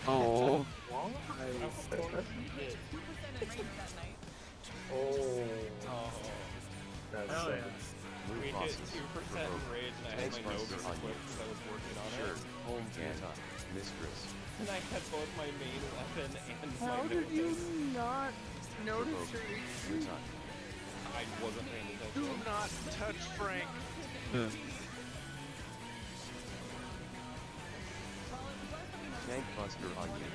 Oh. Of course you did. 2% in range that night. Oh. That's Hell sick. yeah. Move we hit bosses. 2% in rage and I had Thanks, my nose Buster, on equipped you. because I was working on Sure, it. home Ganta, mistress. And I had both my main weapon and How my did you notice. not notice Provoke. your Your HP? time. I wasn't paying Do attention. not touch Frank. Tank buster on you.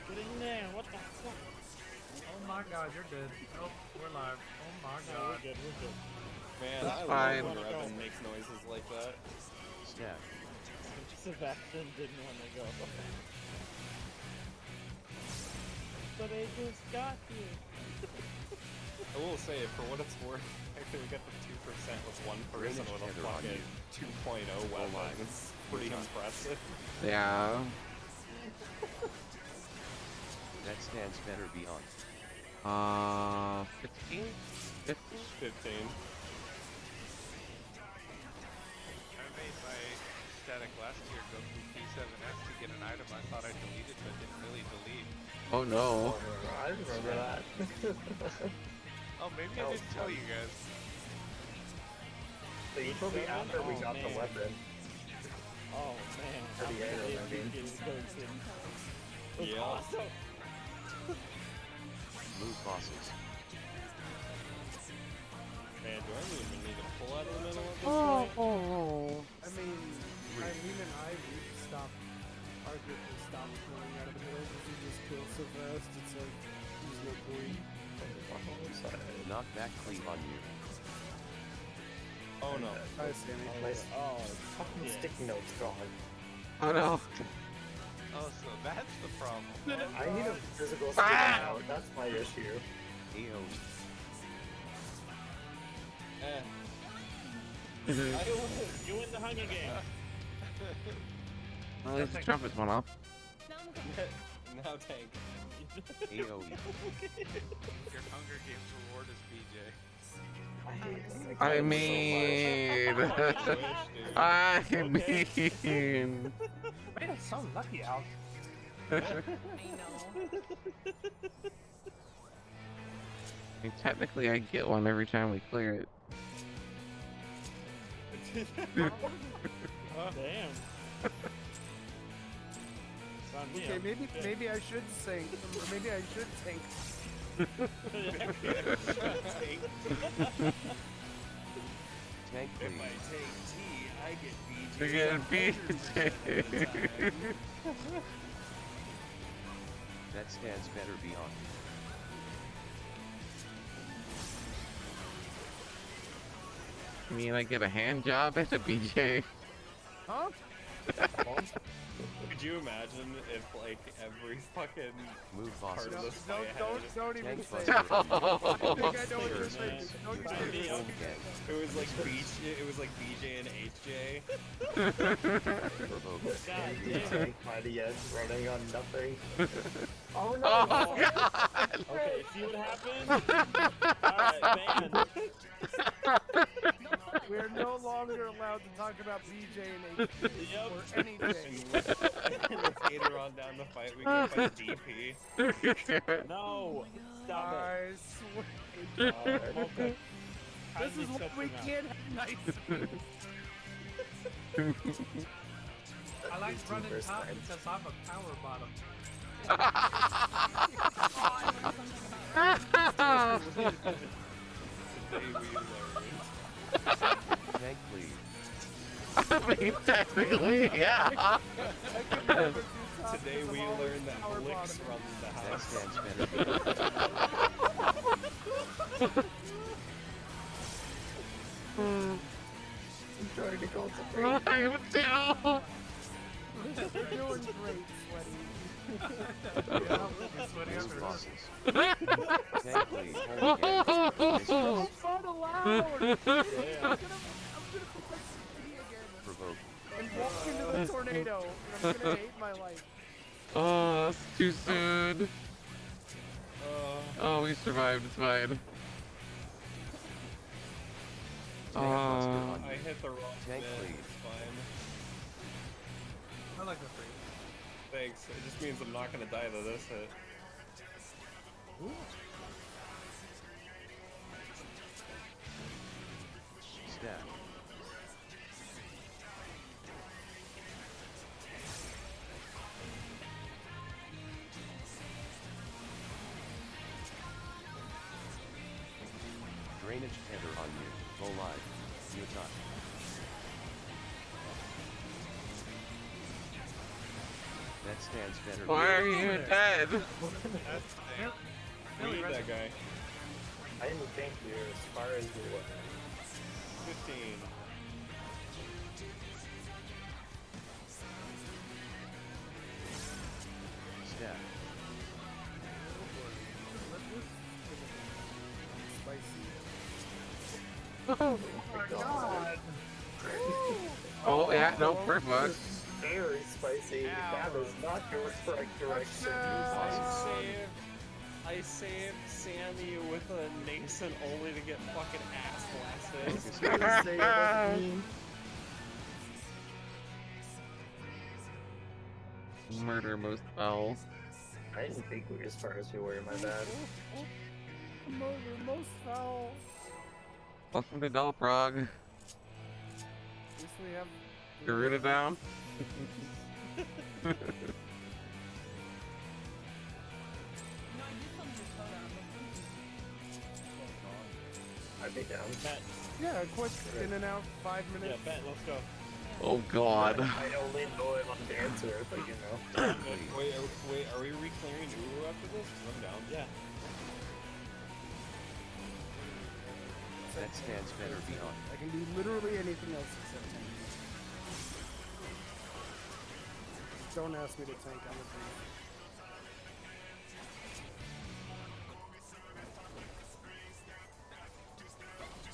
Get in there, what the fuck? Oh my god, you're dead. Oh, we're live. Oh my No, god. we're good, we're good. Man, That's I fine. love when Revan makes noises like that. Stab. Sebastian didn't want to go. But I just got you. I will say, for what it's worth, I could get the 2% with one person Drainage with a tether on fucking 2.0 weapon. It's pretty impressive. Yeah. That stands better beyond. 15? 15? 15. I made my static last year go through P7S to get an item I thought I deleted but didn't really delete. Oh no. I remember that. Oh, maybe I Oh, didn't tell you guys. So you told me after we Oh, got the man. weapon. Oh man. For the arrow, I mean. Yeah. Awesome. Move bosses. Man, do I even need to pull out of the middle of this Oh. I mean, Eileen and I stopped. Our group has stopped going out of the middle because we just kill so fast. It's like, there's no point. Knock back cleave on you. Oh no. Hi, Sammy. My Oh, fucking yeah. sticky note's gone. Oh no. Oh, so that's the problem. I need a physical sticky note. That's my issue. AoE. Eh. You win the Hunger Games. At least the trumpets went off. Now tank. AoE. Your Hunger Games reward is BJ. I hate it. I love it mean. I wish, dude. I mean. Man, it's so lucky out. I know. I mean, technically, I get one every time we clear it. Damn. It's on me, Okay, I'm- maybe I should sink, or maybe I should tank. Tank If please. I take T, I get BJ. We're getting BJ. That stands better beyond. I mean, I get a hand job at a BJ. Huh? Could you imagine if like every fucking Move part bosses. of this Don't, fight don't, had don't even Tank say buster it. on you. I think I know what you're Stairs, thinking. Don't you Mr. say it. Home gang. it was like BJ and HJ. Provoke. God You damn. take by the edge, running on nothing. Oh no! Oh god! Okay, see what happened? Alright, ban. We're no longer allowed to talk about BJ and HP Yep. or anything. And later on down the fight, we can fight DP. No! Stop it. I swear. Mocha, This kindly is what shut we your mouth. can't have nice things. I like running First top time. because I'm a power bottom. Oh, I learned something about that. Today we learned. Tank please. I mean, technically, yeah. Today we learned that Blix runs the That house. stands better. I'm trying to concentrate. I am too. You're doing great, Sweaty. Move bosses. Tank please. Home gang. Mistress. Not allowed! I'm gonna put my CD again Provoke. and walk into the tornado, and I'm gonna hate my life. Oh, that's too soon. Oh, we survived. It's fine. Tank buster on I you. hit the wrong Tank bit. please. It's fine. I like the free. Thanks. It just means I'm not gonna die to this hit. Stab. Drainage tether on you. Go live. Utah. That stands better. Why are you dead? We need that guy. I didn't think we were as far as we were. 15. Stab. Spicy. Oh my god! Oh yeah, no, perfect. Very spicy. That is not your correct direction. I saved Sammy with a nascent only to get fucking ass blasted. Murder most foul. I didn't think we were as far as we were, my bad. Most foul. Welcome to Dalprog. At least we have. Garuda down. I'd be down. Bet. Yeah, quick in and out, 5 Yeah, minutes. bet. Let's go. Oh god. I only know it on Dancer, but you know. Wait, are we re-clearing Uru after this? 'Cause I'm down. Yeah. That stands better beyond. I can do literally anything else except tank. Don't ask me to tank, I'm a tank.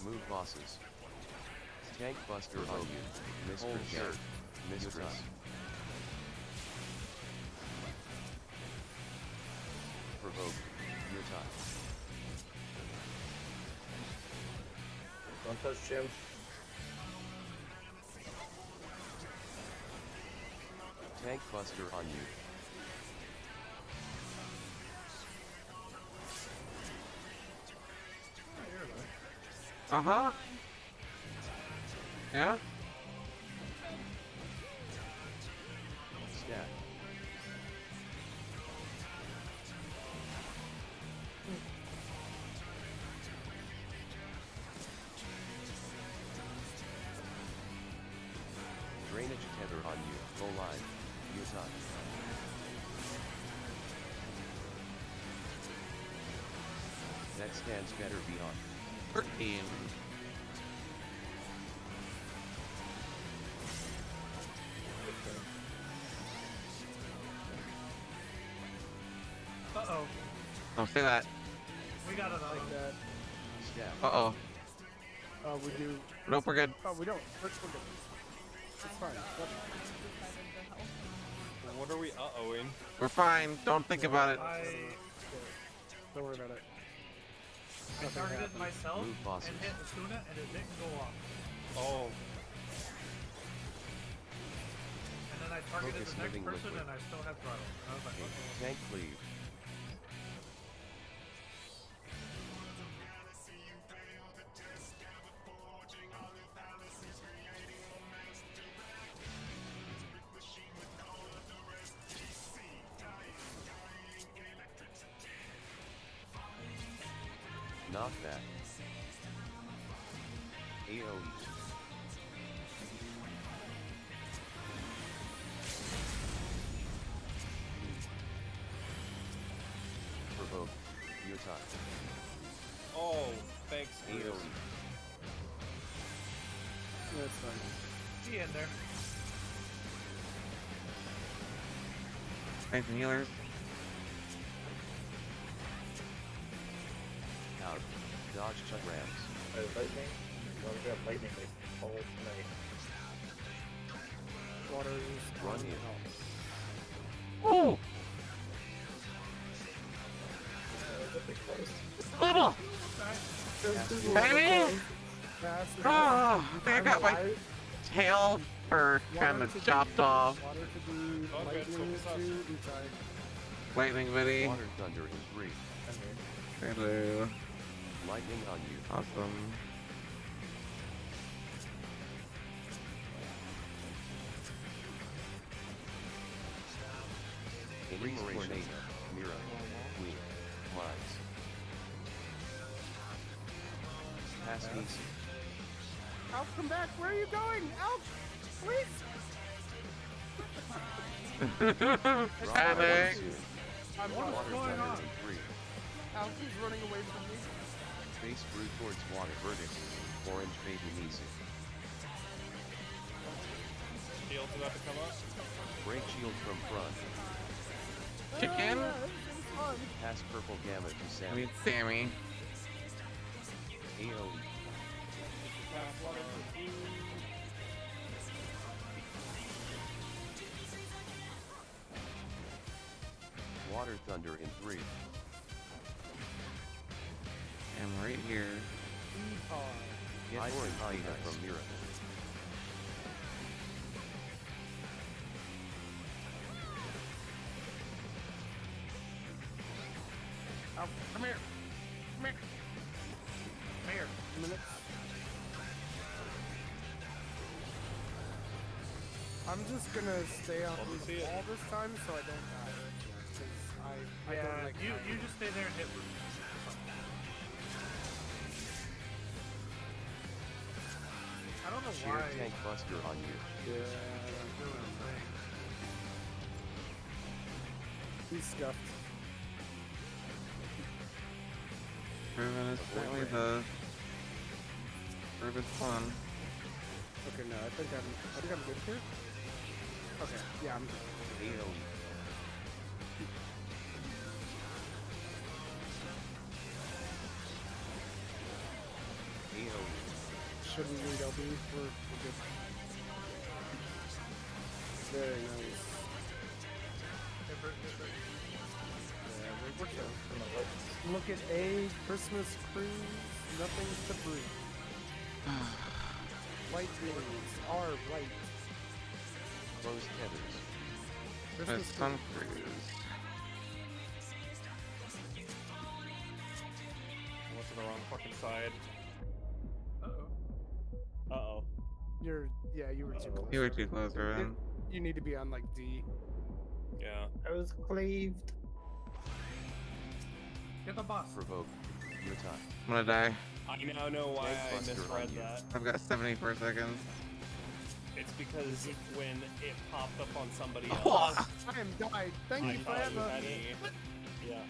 Move bosses. Tank buster on you. Mistress. Oh, shit. Mistress. Provoke. Utah. Don't touch Jim. Tank buster on you. Uh-huh. Yeah? Stab. Drainage tether on you. Go live. Utah. That stands better beyond. 13. Don't say that. We got another Like one. that. Staff. Uh-oh. We do. Nope, we're good. Oh, we don't. We're good. It's fine. What are we uh-ohing? We're fine. Don't think about it. Don't worry about it. I Nothing targeted happened. myself Move bosses. and hit Asuna and it didn't go off. Oh, And then I targeted Focus the next moving person liquid. and I still had throttle. And I was like, okay. Tank cleave. Knockback. AoE. Provoke. Utah. oh, thanks. AoE. That's fine. See you in there. Thanks, healers. Out. Dodge chuck rams. Lightning? Well, we got lightning like all tonight. Water is Run in. Ooh! Little! Baby! Oh, I think I got my tail fur kind of chopped off. Water to be Oh, good. lightning Focus up. to Utai. Lightning Viddy. Water thunder in 3. Hello. Lightning on you. Awesome. Enumeration. Mira. Queen. Mines. Pass easy. Alf, come back! Where are you going? Alf! Please! Panic! I'm Water going thunder on. in 3. Alf is running away from me. Face brew towards water vertical. Orange baby easy. Shield's about to come up. Break shield from front. Chicken? Ah, this is fun. Pass purple gamma to I Sammy. mean, Sammy. AoE. Pass water for two. Water thunder in 3. I'm right here. Get orange hyena from Mira. Alf, come here. Come here. Come here. Minutes. I'm just gonna stay on Love to see it. all this time so I don't die. 'Cause I Yeah, don't like you dying. just stay there and hit root. I don't know Share why. tank buster on you. Yeah, I'm doing a thing. he's scuffed. Riven is certainly the Riven's fun. Okay, no, I think I'm good here. Okay, yeah, I'm good. AoE. AoE. Shouldn't need LB. We're good. Very nice. Yeah, we're chill. Look at A Christmas cruise. Nothing to breathe. Light beams are right. Closed tethers. There's Christmas Sun cruise. Cruise. I went to the wrong fucking side. Uh-oh. Uh-oh. You were too close. You were too close, Riven. You need to be on like D. Yeah. I was cleaved. Get the boss. Provoke. Your time. I'm gonna die. I now know why I Buster misread on you. that. I've got 74 seconds. It's because when it popped up on somebody Oh. else, I am died. Thank I you for thought you having had me. me. Yeah.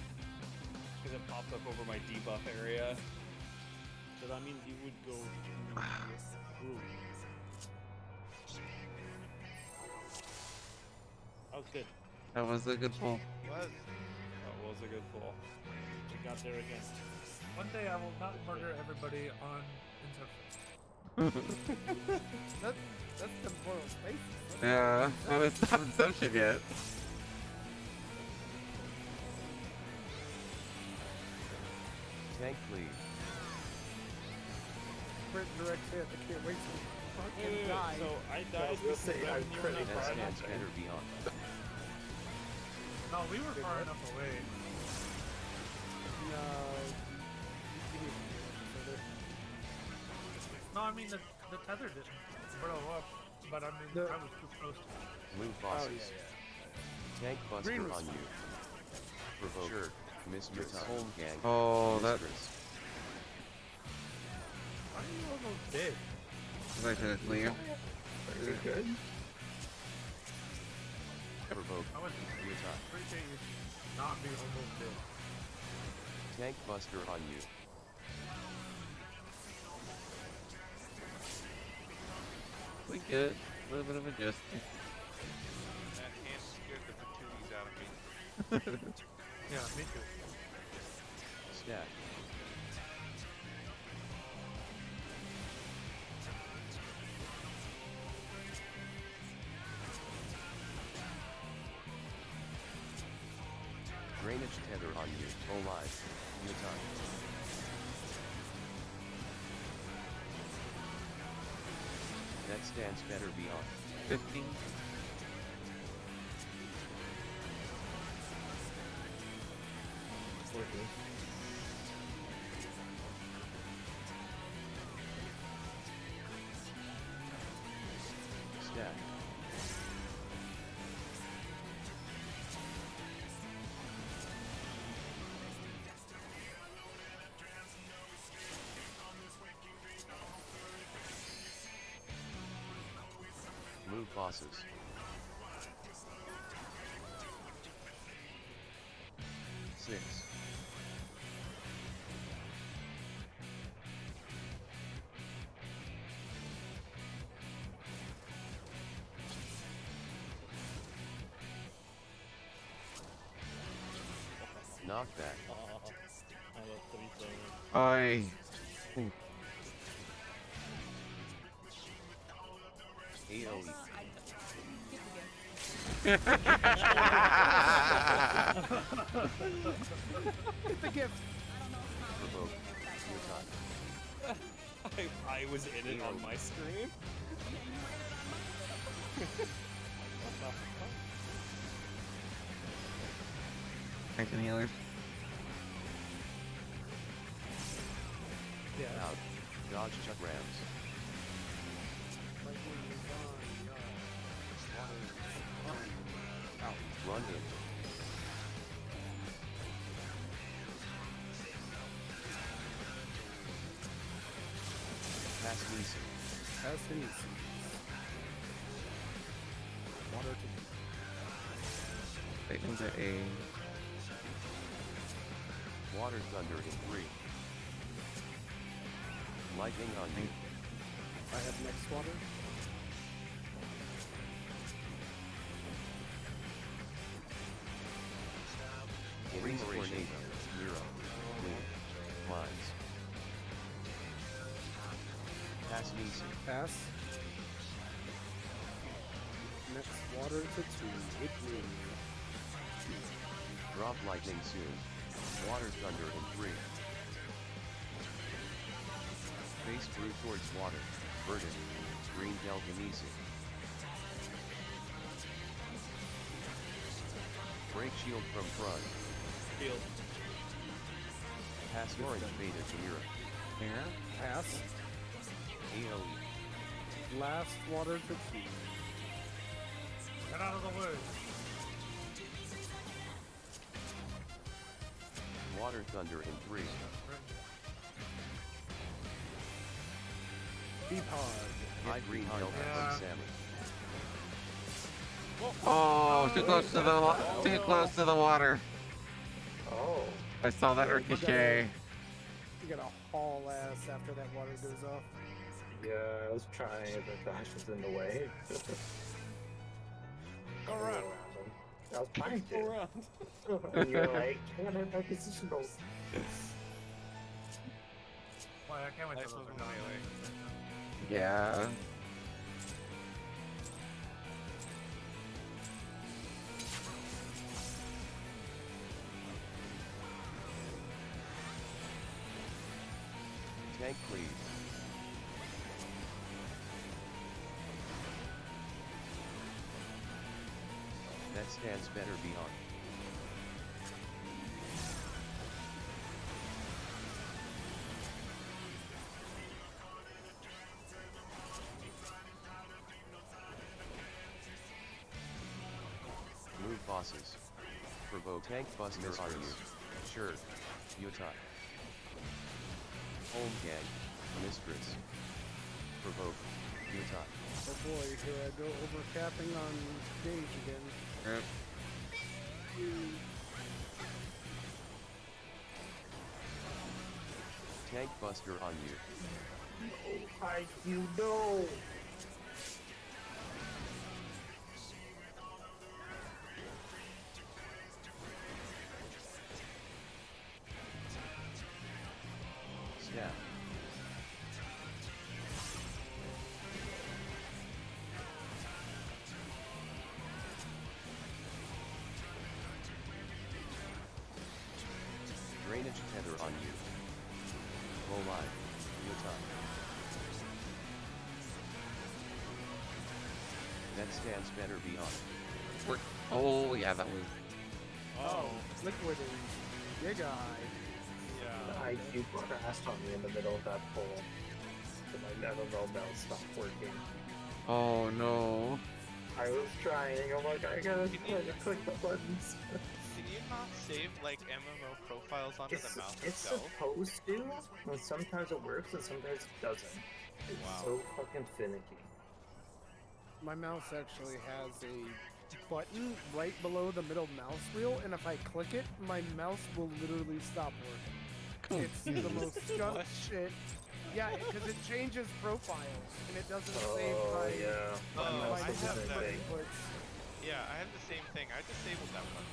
Because it popped up over my debuff area. So that means you would go to room. That was good. That was a good pull. Was. That was a good pull. out there again. One day I will not murder everybody on Inception. That's temporal space. Yeah, well, it's not Inception yet. Tank lead. Crit direct hit. I can't wait to fucking Wait, die. so I died. I was gonna say, because I'm you were pretty not That far stands enough. better beyond. No, we were far enough away. No. You need to be further. No, I mean the tether didn't blow up, but I mean I was too close to it. Blue Oh, bosses. yeah. Tank buster Green was on you. Provoke. Sure. Mistress. Home gang. Oh, that- Mistress. Why are you almost dead? I should have clear. Is it good? Provoke. I would Utah. appreciate you not be almost dead. Tank buster on you. We good. A little bit of adjusting. That hand scared the patooties out of me. Yeah, me too. Stat. Drainage tether on you. Oh my. Utah. That stands better beyond. 15. Stat. Move bosses. Six. Knockback. I have 3 things. I. AoE. Get the gift. Provoke. Utah. I was in it on my screen. Tanks and healers. Yeah. Out. Dodge chuck rams. Run in. Pass Neeson. Pass and easy. Water to Right into a. Water thunder in 3. Lightning on you. I have next water. Inspiration. Zero. Clean. Lines. Pass Neeson. Pass. Next water to 2. It will. Drop lightning soon. Water thunder in 3. Face brew towards water. Verdant. Green telekinesis. Break shield from front. Field. Pass orange beta to Europe. Here. Pass. AoE. Last water to 2. Get out of the way. Water thunder in 3. Deep hard. High green health Yeah. from salmon. Oh, too close to the too close to the water. Oh. I saw that ricochet. You gotta haul ass after that water goes off. Yeah, I was trying, but Dash was in the way. All right. Around him. I was trying Go to. around. And you're like, I gotta have my positional. Boy, I can't wait Nice till those are little gone. melee. Yeah. Tank please. That stands better beyond. Move bosses. Provoke tank buster on you. Sure. Utah. Home gang. Mistress. Provoke. Utah. Oh boy, here I go overcapping on stage again. Yep. Tank buster on you. You know. Stab. Drainage tether on you. Roll line. Utah. That stands better beyond. Oh, yeah, that was. Oh, liquidating. Yeah, guy. Yeah. IQ crashed on me in the middle of that pole. So my MMO bell stopped working. Oh, no. I was trying. I'm like, I gotta click the buttons. Can you not save like MMO profiles onto It's, the mouse it's itself? supposed to, but sometimes it works and sometimes it doesn't. It's Wow. so fucking finicky. My mouse actually has a button right below the middle mouse wheel, and if I click it, my mouse will literally stop working. It's the most skunk What? shit. Yeah, because it changes profiles, and it doesn't save Oh, my, yeah. Oh, my I mouse have is the that. same thing. inputs. Yeah, I have the same thing. I disabled that one.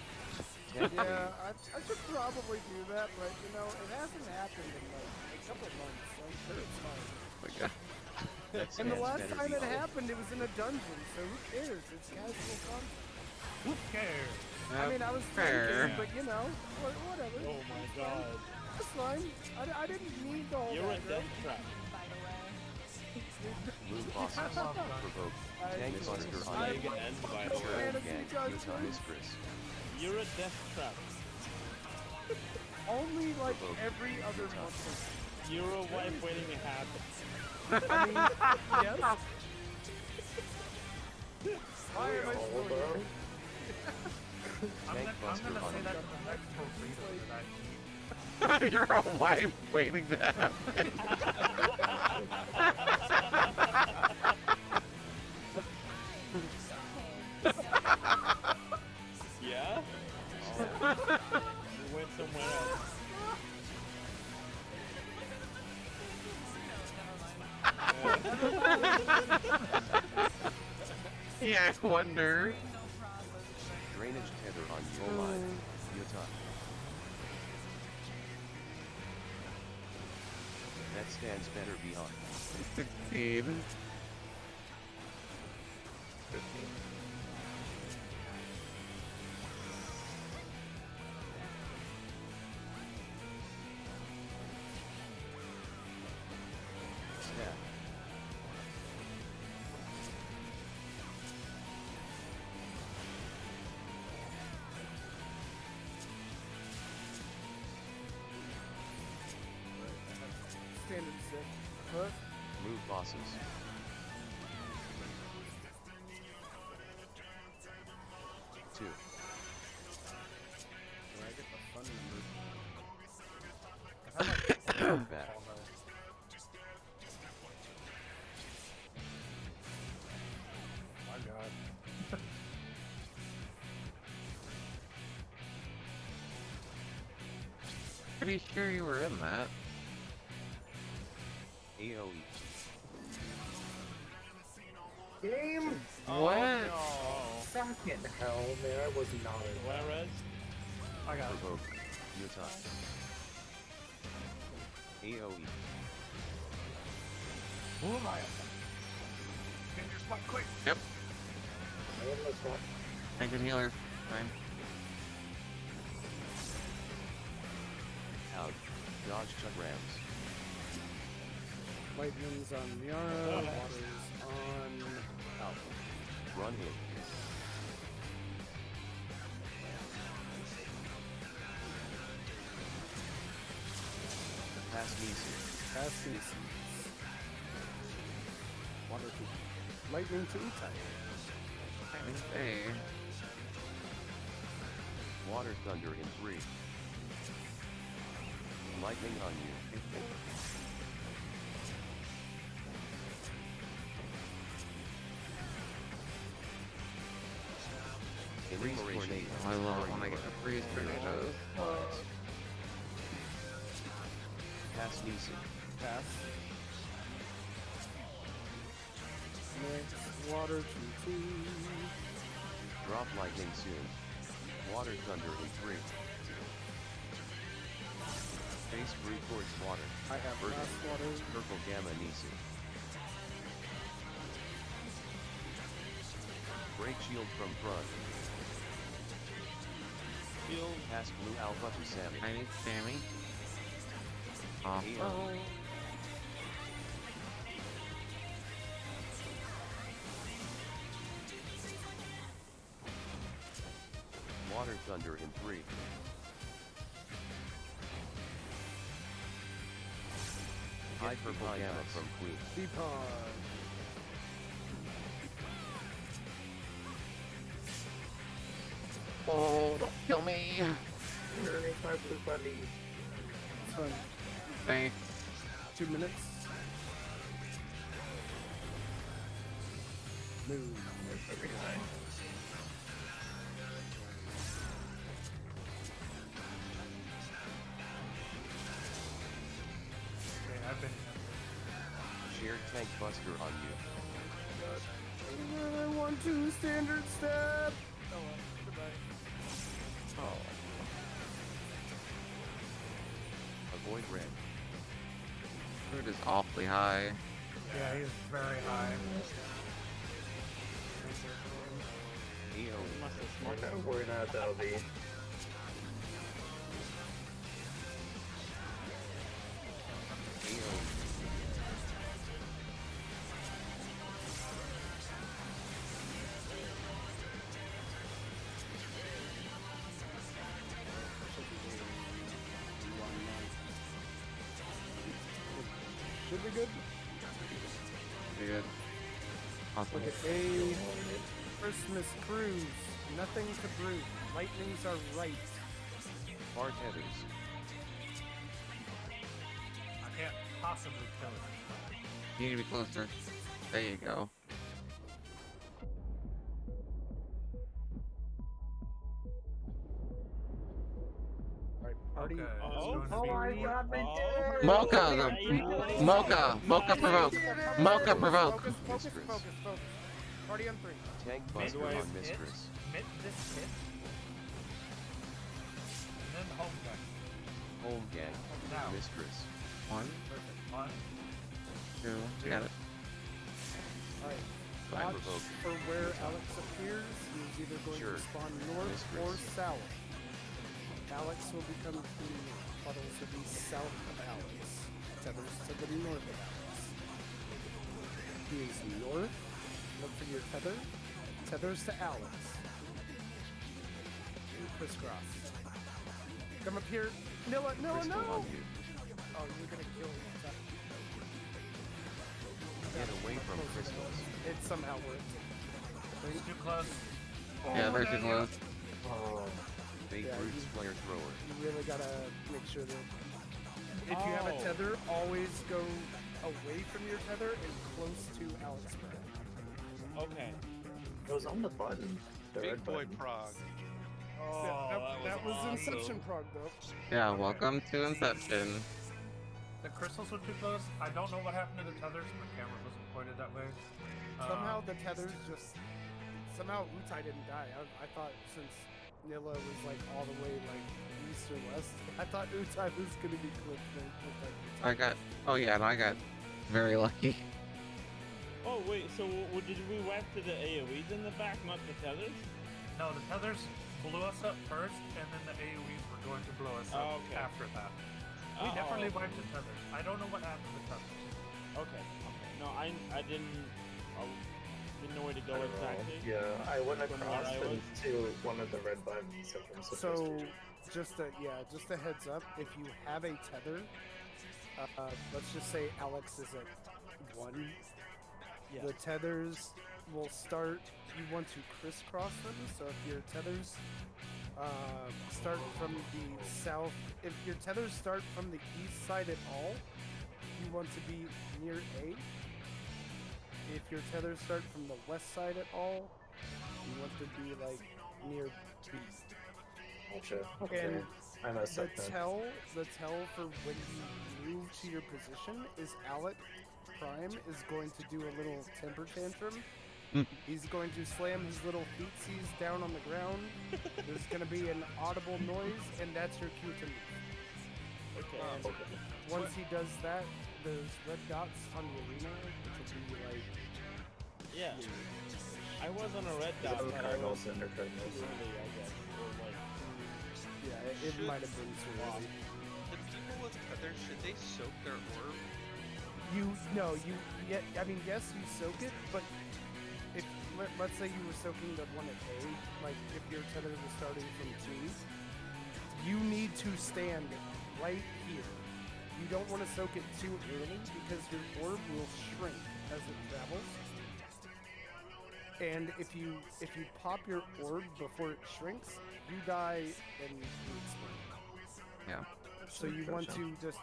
Tank Yeah, please. I should probably do that, but you know, it hasn't happened in like a couple months, so I'm sure it's fine. Like, That And the stands last better time it beyond. happened, it was in a dungeon, so who cares? It's casual fun. Who cares? I mean, I was fair. trying to, but you know, whatever. Oh my god. That's fine. I didn't need the whole You're a background. death trap. By the way. Move bosses. Provoke. Tank buster on Big you. end, by the Sure. way. Fantasy Gang. Utah judgment. mistress. You're a death trap. Only like Provoke. every other Utah. month. You're a wife waiting to happen. I mean, yes. Why am I Hold still here? on. I'm Tank gonna buster say on that you. to the next burrito that I eat. You're a wife waiting to happen. Yeah? Oh. You went somewhere else. Yeah, I wonder. Drainage tether on you. Roll line. Utah. That stands better beyond. 16. 15. Stab. Standard sick. Huh? Move bosses. Two. Where I get the fun number. Back. My god. Pretty sure you were in that. AoE. Game? What? Oh. Fucking hell, man, I was not in What that. res? I got it. Provoke. Utah. AOE. Who am I? Get your spot quick. Yep. I almost got Tank and healer. Fine. Out. Dodge Chuck Rams. Lightning's on Miara, water's on Alpha. Run hit. Pass Nisu. Pass these. Water to Lightning to Utai. Hey. Water Thunder in 3. Lightning on you. Freeze tornado. I love when I get the freeze tornadoes. Pass Nisu. Pass. Next, water to 2. Drop lightning soon. Water Thunder in 3. Face free towards water. I have Vertical. last water. Purple Gamma Nisu. Break shield from front. Shield. Pass blue alpha to Sammy. I need Sammy. Off. AO. Water Thunder in 3. High purple gamma from Queen. Deepon. Oh, don't kill me. underneath my blue buddy. It's fine. Thanks. 2 minutes. Move. Every time. Okay, I've been. Shared tank buster on you. I want to standard step. Oh, well, goodbye. Oh. Avoid red. Food is awfully high. Yeah, he's very high. AO. We're not LB. AO. Should be good. Pretty good. Awesome. Look at A. Christmas cruise. Nothing to brew. Lightnings are right. Far tethers. I can't possibly kill it. You need to be closer. There you go. Alright, party. Okay, it's Oh, going to Oh be my war. god, they did it! Mocha! Mocha provoke! Mocha provoke! Focus, focus, Mistress. focus, focus. Party on 3. Tank Mid buster wave. on Mistress. Mid this hit. And then home gun. Home gang. Now. Mistress. 1, Perfect. 1. 2, got it. Alright. Fire Watch provoke. for where Alex appears. He is either going Sure. to spawn north Mistress. or south. Alex will become Queen. Puddles will be south of Alex. Tethers to the north of Alex. He is north. Look for your tether. Tethers to Alex. And crisscross. Come up here. Nilla, Nilla, Crystal no! on you. Oh, you're gonna kill me. Get away from crystals. It somehow worked. He's too close. Yeah, they're too close. Oh, Big Yeah, Roots you- flare thrower. You really gotta make sure that if you have a Oh. tether, always go away from your tether and close to Alex. Okay. it was on the button. The Big red boy button. Prague. Oh, that was awesome. Inception prog though. Yeah, welcome to Inception. The crystals were too close. I don't know what happened to the tethers. My camera wasn't pointed that way. Somehow the tethers just somehow Utai didn't die. I thought since Nilla was like all the way like east or west, I thought Utai was gonna be clipped. Oh yeah, and I got very lucky. Oh wait, so did we whack to the AoEs in the back, not the tethers? No, the tethers blew us up first, and then the AoEs were going to blow us up after that. We definitely wiped the tethers. I don't know what happened to tethers. Okay. No, I didn't know where to go exactly. Yeah, I went across to one of the red buttons. So, just a heads up. If you have a tether, let's just say Alex is at 1. Yeah. The tethers will start. You want to crisscross them. So if your tethers start from the south, if your tethers start from the east side at all, you want to be near A. If your tethers start from the west side at all, you want to be like near B. Gotcha. And I messed up then. the tell for when you move to your position is Alec Prime is going to do a little temper tantrum. He's going to slam his little feetsies down on the ground. There's going to be an audible noise, and that's your cue to move. Okay. Once he does that, those red dots on the arena, which will be like... Yeah. I was on a red dot, but I was too early, I guess. Or like, yeah, it might have been too early. The people with tethers, should they soak their orb? Yes, you soak it, but if let's say you were soaking the one at A, like if your tether was starting from 2, you need to stand right here. You don't want to soak it too early because your orb will shrink as it travels. And if you pop your orb before it shrinks, you die and you explode. Yeah. So you want to just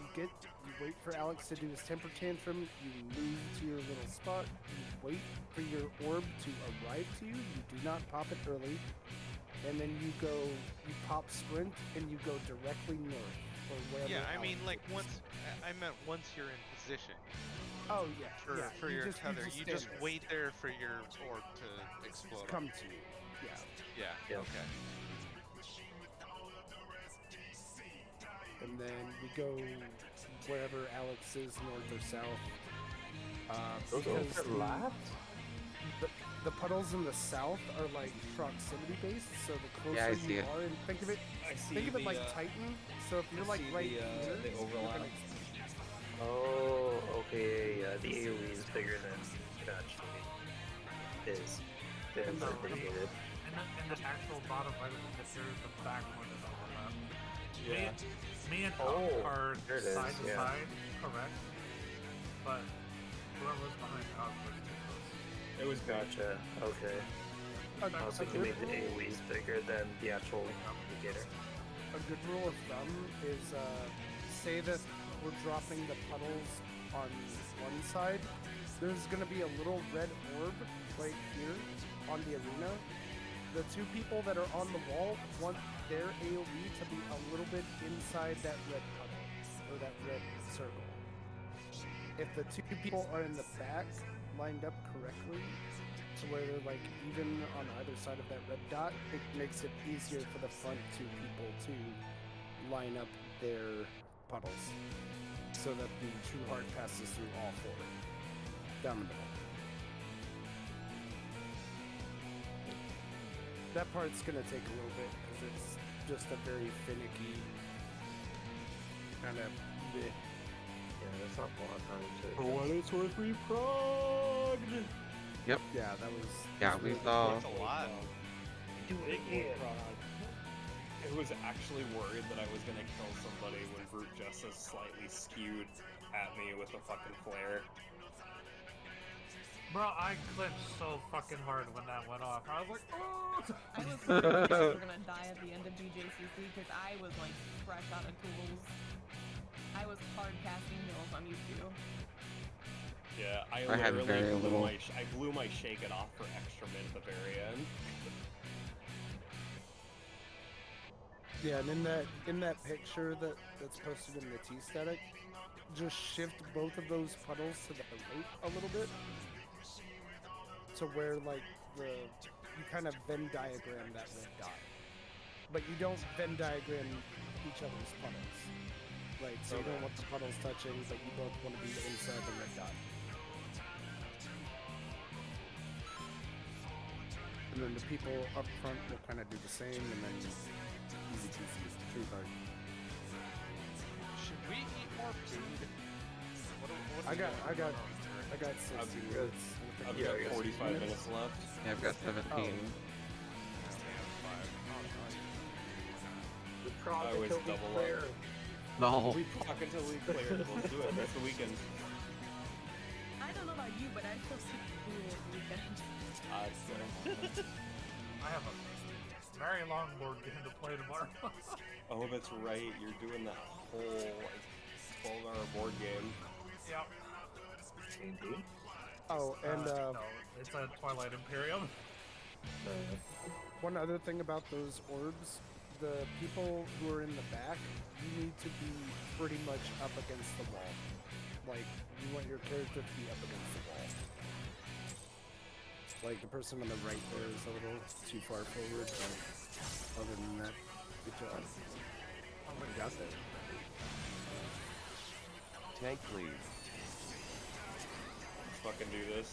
you wait for Alex to do his temper tantrum, you move to your little spot, you wait for your orb to arrive to you, you do not pop it early, and then you pop sprint and you go directly north or wherever. Yeah, I mean Alex like is. I meant once you're in position. Oh yeah. For your tether, you just stand there. wait there for your orb to explode. Come to you. Yeah. Yeah. Okay. And then we go wherever Alex is, north or south. Because the puddles in the south are like proximity based, so the closer I see you it. are, and think of it like Titan. So if you're like right here, the overlap. Oh, okay, yeah, the AoE is bigger than it actually is. Than And the indicated. in the actual bottom right of the picture, the back one is overlap. yeah. Me and Oh, Alex are there it is, side to yeah. side, correct? But whoever was behind Alex was too close. It was good. Gotcha, okay. I was thinking maybe the AoE is bigger than the actual indicator. A good rule of thumb is say that we're dropping the puddles on one side. There's going to be a little red orb right here on the arena. The 2 people that are on the wall want their AoE to be a little bit inside that red puddle or that red circle. If the 2 people are in the back lined up correctly to where they're like even on either side of that red dot, it makes it easier for the front 2 people to line up their puddles so that the true heart passes through all 4 down the middle. That part's gonna take a little bit because it's just a very finicky kind of bit. Yeah, that's not a lot of time to. For what it's worth, we progged. Yep. Yeah, that was. Yeah, we saw. That's a lot. Do it again. I was actually worried that I was gonna kill somebody when Brute Justice slightly skewed at me with a fucking flare. Bro, I clinched so fucking hard when that went off. I was like, oh! I was hoping you guys were gonna die at the end of BJCC because I was like fresh out of tools. I was hard casting heals on you two. Yeah, I I had literally very little. I blew my shake it off for extra mid at the very end. Yeah, and in that picture that's posted in the T-static, just shift both of those puddles to the right a little bit, to where like you kind of Venn diagram that red dot, but you don't Venn diagram each other's puddles. Like, so you don't want the puddles touching, but you both want to be inside the red dot. And then the people up front will kind of do the same, and then easy peasy, true hard. Should we eat more food? What I got 60 minutes. I've got 45 minutes left. Yeah, I've got 17. We I proc always until we double clear. up. No. We talk until we clear. Let's do it. That's the weekend. I don't know about you, but I still see cool weekend. I have a very long board game to play tomorrow. Oh, that's right. You're doing that whole like 12-hour board game. Yep. Indeed. Oh, and No, it's a Twilight Imperium. one other thing about those orbs, the people who are in the back, you need to be pretty much up against the wall. Like, you want your character to be up against the wall. Like, the person on the right there is a little too far forward, but other than that, good job. Oh my god. Tank lead. Let's fucking do this.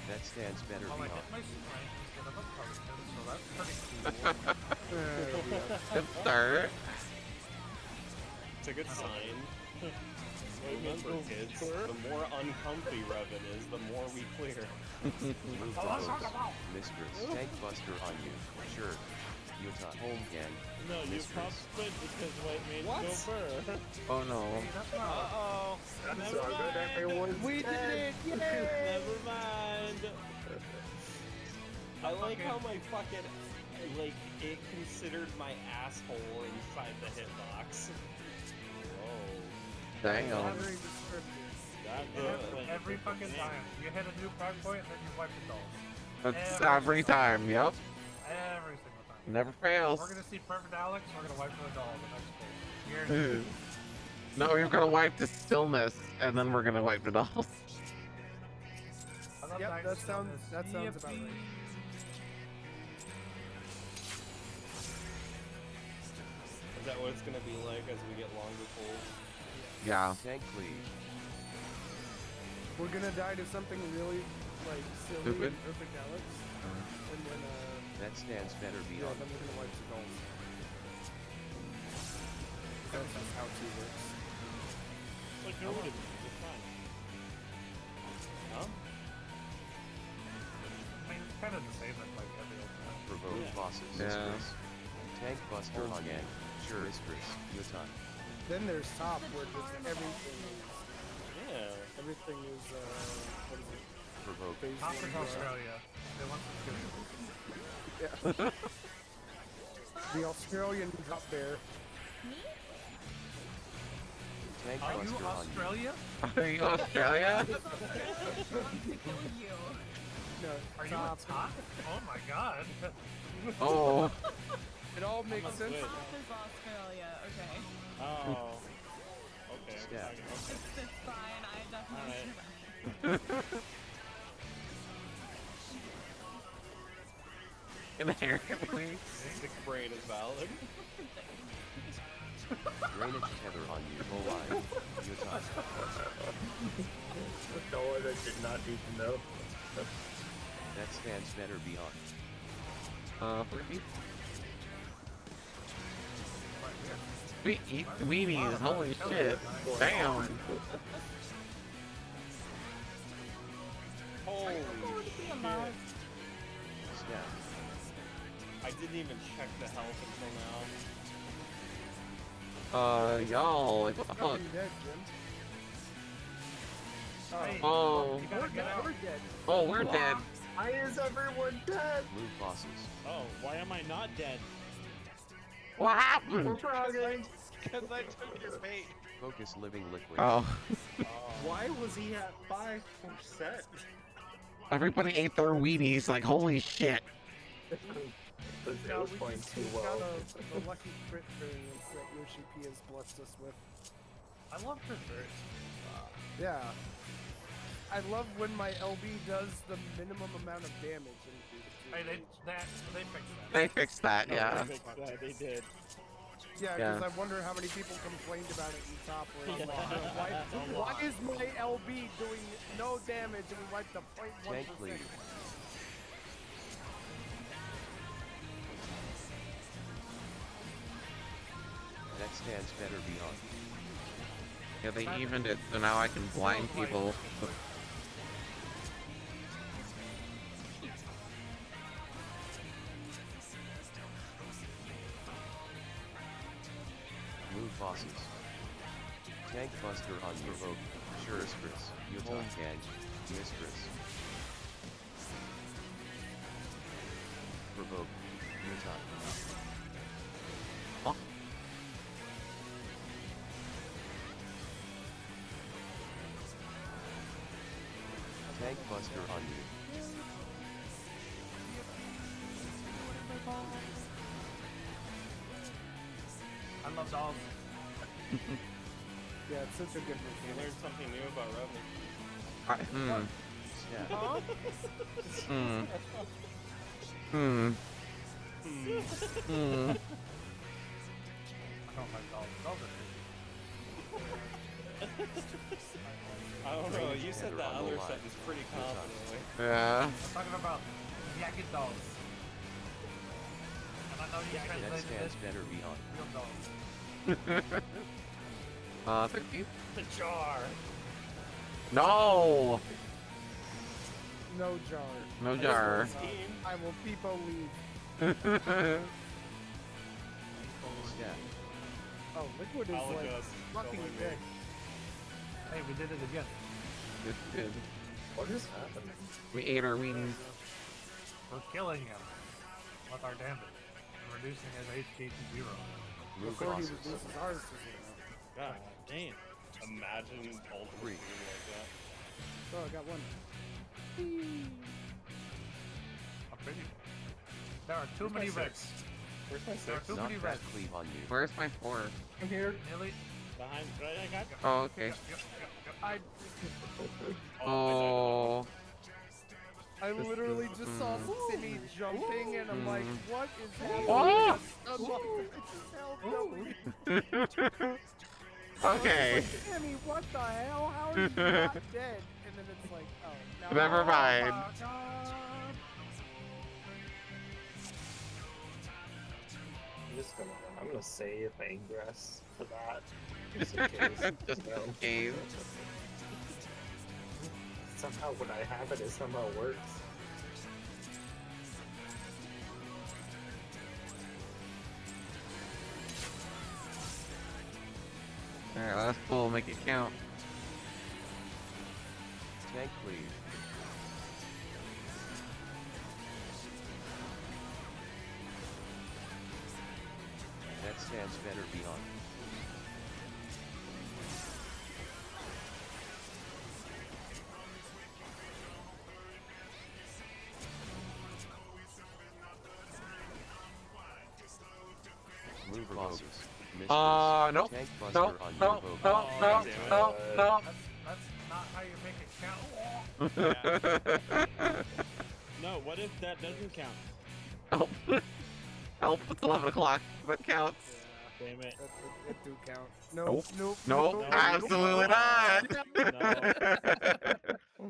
That stands better Well, I beyond. hit my strength instead of a potion, so that's pretty cool. Good start. It's a good sign. Remember, kids, the more uncomfy Revan is, the more we clear. Move the boats. Mistress. Tank buster on you. Sure. Utah. Home gang. No, you Mistress. pop sprint because white made What? go burr. Oh no. Uh-oh. That's Never so good, mind. everyone's We did dead. it! Yay! Never mind. I like how my fucking, like, it considered my asshole inside the hitbox. Whoa. Damn. Very descriptive. That's Every fucking time. You hit a new prog point and then you wipe the dolls. That's every time, yep. Every single time. Never fails. We're gonna see Perfect Alex, we're gonna wipe the doll the next day. No, we're gonna wipe the stillness, and then we're gonna wipe the dolls. I love Yep, Night that sounds Stillness. about right. Is that what it's gonna be like as we get longer pulls? Yeah. Tank lead. We're gonna die to something really, like, silly Stupid. and Perfect Alex. And then, That stands better yeah, beyond. then we're gonna wipe the dolls. That's just how 2 works. It's like Jordan. It's fine. Huh? I mean, it's kind of the same as like every other time. Provoke Yeah. bosses. Yeah. Mistress. Tank buster on gang. Sure. Mistress. Utah. Then there's top, where just everything is, Yeah. everything is, what is it? Provoke. Phase Top one is drop. Australia. They want to do Yeah. The Australian drop bear. Me? Tank Are you buster on you. Australia? Are you Australia? It's Australia wants to kill you. No, Are you top. a top? Oh my god. Oh. It all makes must sense. wait. Top is Australia, okay. Oh. Okay. Step. Okay. It's fine, I definitely Alright. survived. Inherently. The brain is valid. Drainage tether on you. Go line. Utah. No one that did not need to know. That stands better beyond. We eat weenies, holy shit. Damn. Holy Cool to be shit. alive. Step. I didn't even check the health until now. Y'all, like, what the Oh, fuck? you're dead, Jim. Hey, Oh. you gotta get out. We're dead. Oh, we're dead. Why is everyone dead? Move bosses. Oh, why am I not dead? What happened? We're frogging. Because I took your bait. Focus living liquid. Oh. Why was he at 5%? Everybody ate their weenies, like, holy shit. It No, was we going just too got well. the lucky crit variance that Yoshi P has blessed us with. I love desserts. Yeah. I love when my LB does the minimum amount of damage. Hey, they fixed that. They fixed that, yeah. They fixed that, they did. Yeah, because I wonder how many people complained about it in top where I'm like, why is my LB doing no damage and we wiped the 0.1%? Tank lead. Next stands better be on. Yeah, they evened it, so now I can blind people. Move bosses. Tank Buster on Provoke, Shuristress, Utah Gang, Mistress. Provoke, Utah. Oh. Tank Buster on you. I love dogs. Yeah, it's such a good You mechanic. learned something new about Revenant. Yeah. Huh? I don't like dogs. Dogs are I don't know, you said that on the other line. sentence pretty confidently. Yeah. I'm talking about yakking dogs. And I know you Next translated stands this better be on. real dogs. 13? The jar! No! No jar. No jar. I will peepo leave. Yeah. Oh, Liquid is I'll like adjust. fucking Don't mind dick. Hey, we did it again. It's good. What is happening? We ate our wings. We're killing him with our damage and reducing his HP to 0. Move Before he bosses. reduces ours to 0. God damn. Imagine all Three. like that. Oh, I got one. I'm pretty. There are too many wrecks. Where's my There are 6? too Not many that wrecks. cleave on you. Where's my 4? I'm here. Nearly. Behind, right, I got you. Oh, okay. I Oh. I literally just saw Simmy jumping and I'm like, what is happening? Oh! I Okay. was like, Sammy, what the hell? How are you not dead? And then it's like, oh, no. Never mind. Oh, God. I'm gonna save Ingress for that. Just in case. Just in case. Somehow when I have it, it somehow works. Alright, that's cool. Make it count. Tank lead. That stands better be on. Move bosses. Mistress. Nope. Tank Buster Nope. on Nope. your Nope. vote. Nope. Nope. That's not how you make it count. Nope. No, what if that doesn't count? Help. Help. It's 11 o'clock. That counts. Damn it. It do count. Nope. Nope. Nope. Nope. Nope. Absolutely not.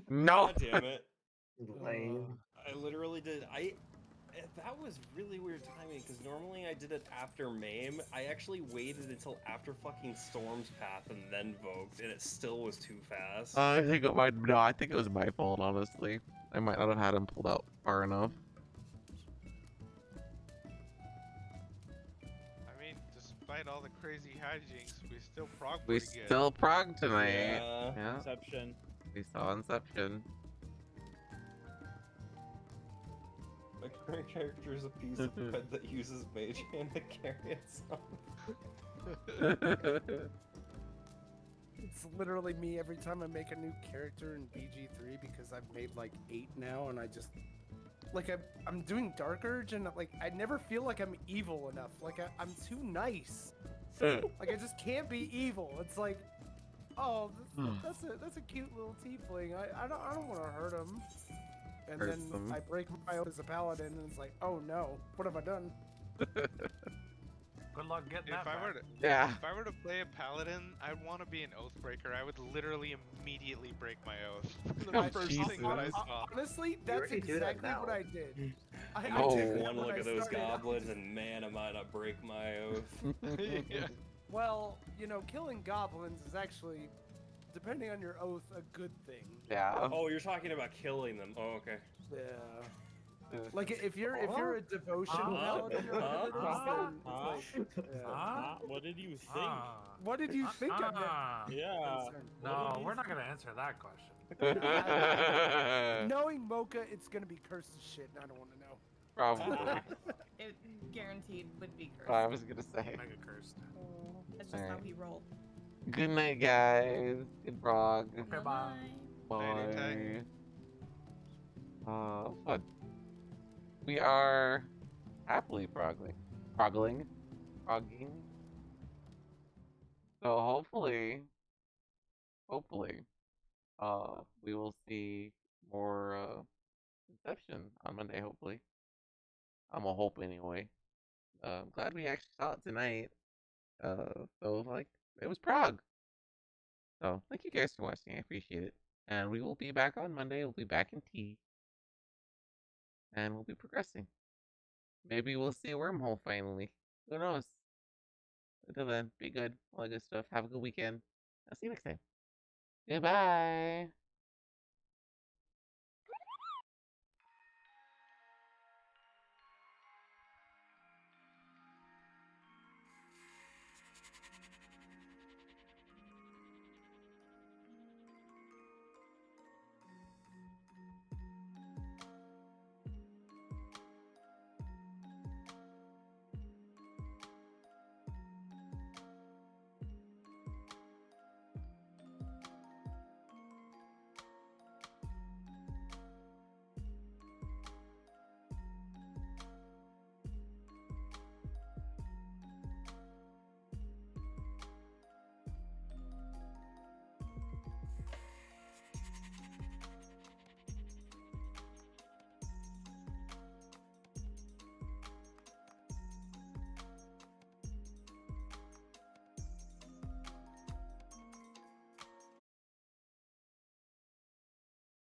No. God damn it. Lame. I literally did. That was really weird timing because normally I did it after MAME. I actually waited until after fucking Storm's Path and then Voked, and it still was too fast. I think it might. No, I think it was my fault. Honestly, I might not have had him pulled out far enough. I mean, despite all the crazy hijinks, we still prog We pretty good. still prog tonight. Yeah. Yeah. Inception. We saw Inception. My current character is a piece of bread that uses Mage Hand to carry itself. It's literally me every time I make a new character in BG3 because I've made like 8 now and I just like I'm doing Dark Urge and like I never feel like I'm evil enough. Like I'm too nice. Like I just can't be evil. It's like Oh, that's a cute little tiefling. I don't want to hurt him. And Hurt then them. I break my oath as a paladin, and it's like, oh no, what have I done? Good luck getting that If I back. were to Yeah. If I were to play a paladin, I'd want to be an oathbreaker. I would literally immediately break my oath. The Oh, first thing that I saw. Honestly, that's already do that exactly what now. I did. I Oh. did Take that one when look I at those started out. goblins, and man, am I not break my oath. Yeah. Well, you know, killing goblins is actually, depending on your oath, a good thing. Yeah. Oh, you're talking about killing them. Oh, okay. Yeah. Like if you're a devotion paladin or whatever it is, then it's like, What did you think? what did you think I meant? Yeah. No, we're not gonna answer that question. Knowing Mocha, it's gonna be cursed as shit, and I don't want to know. Probably. It guaranteed would be cursed. I was gonna say. Mega cursed. That's just how Alright. he rolled. Good night, guys. Good frog. Okay, bye. Bye. Fun. We are happily frogging. So hopefully, we will see more Inception on Monday. Hopefully, I'm a hope anyway. I'm glad we actually saw it tonight. So like it was Prague. So thank you guys for watching. I appreciate it. And we will be back on Monday. We'll be back in T. And we'll be progressing. Maybe we'll see a wormhole finally. Who knows? Until then, be good. All that good stuff. Have a good weekend. I'll see you next time. Goodbye.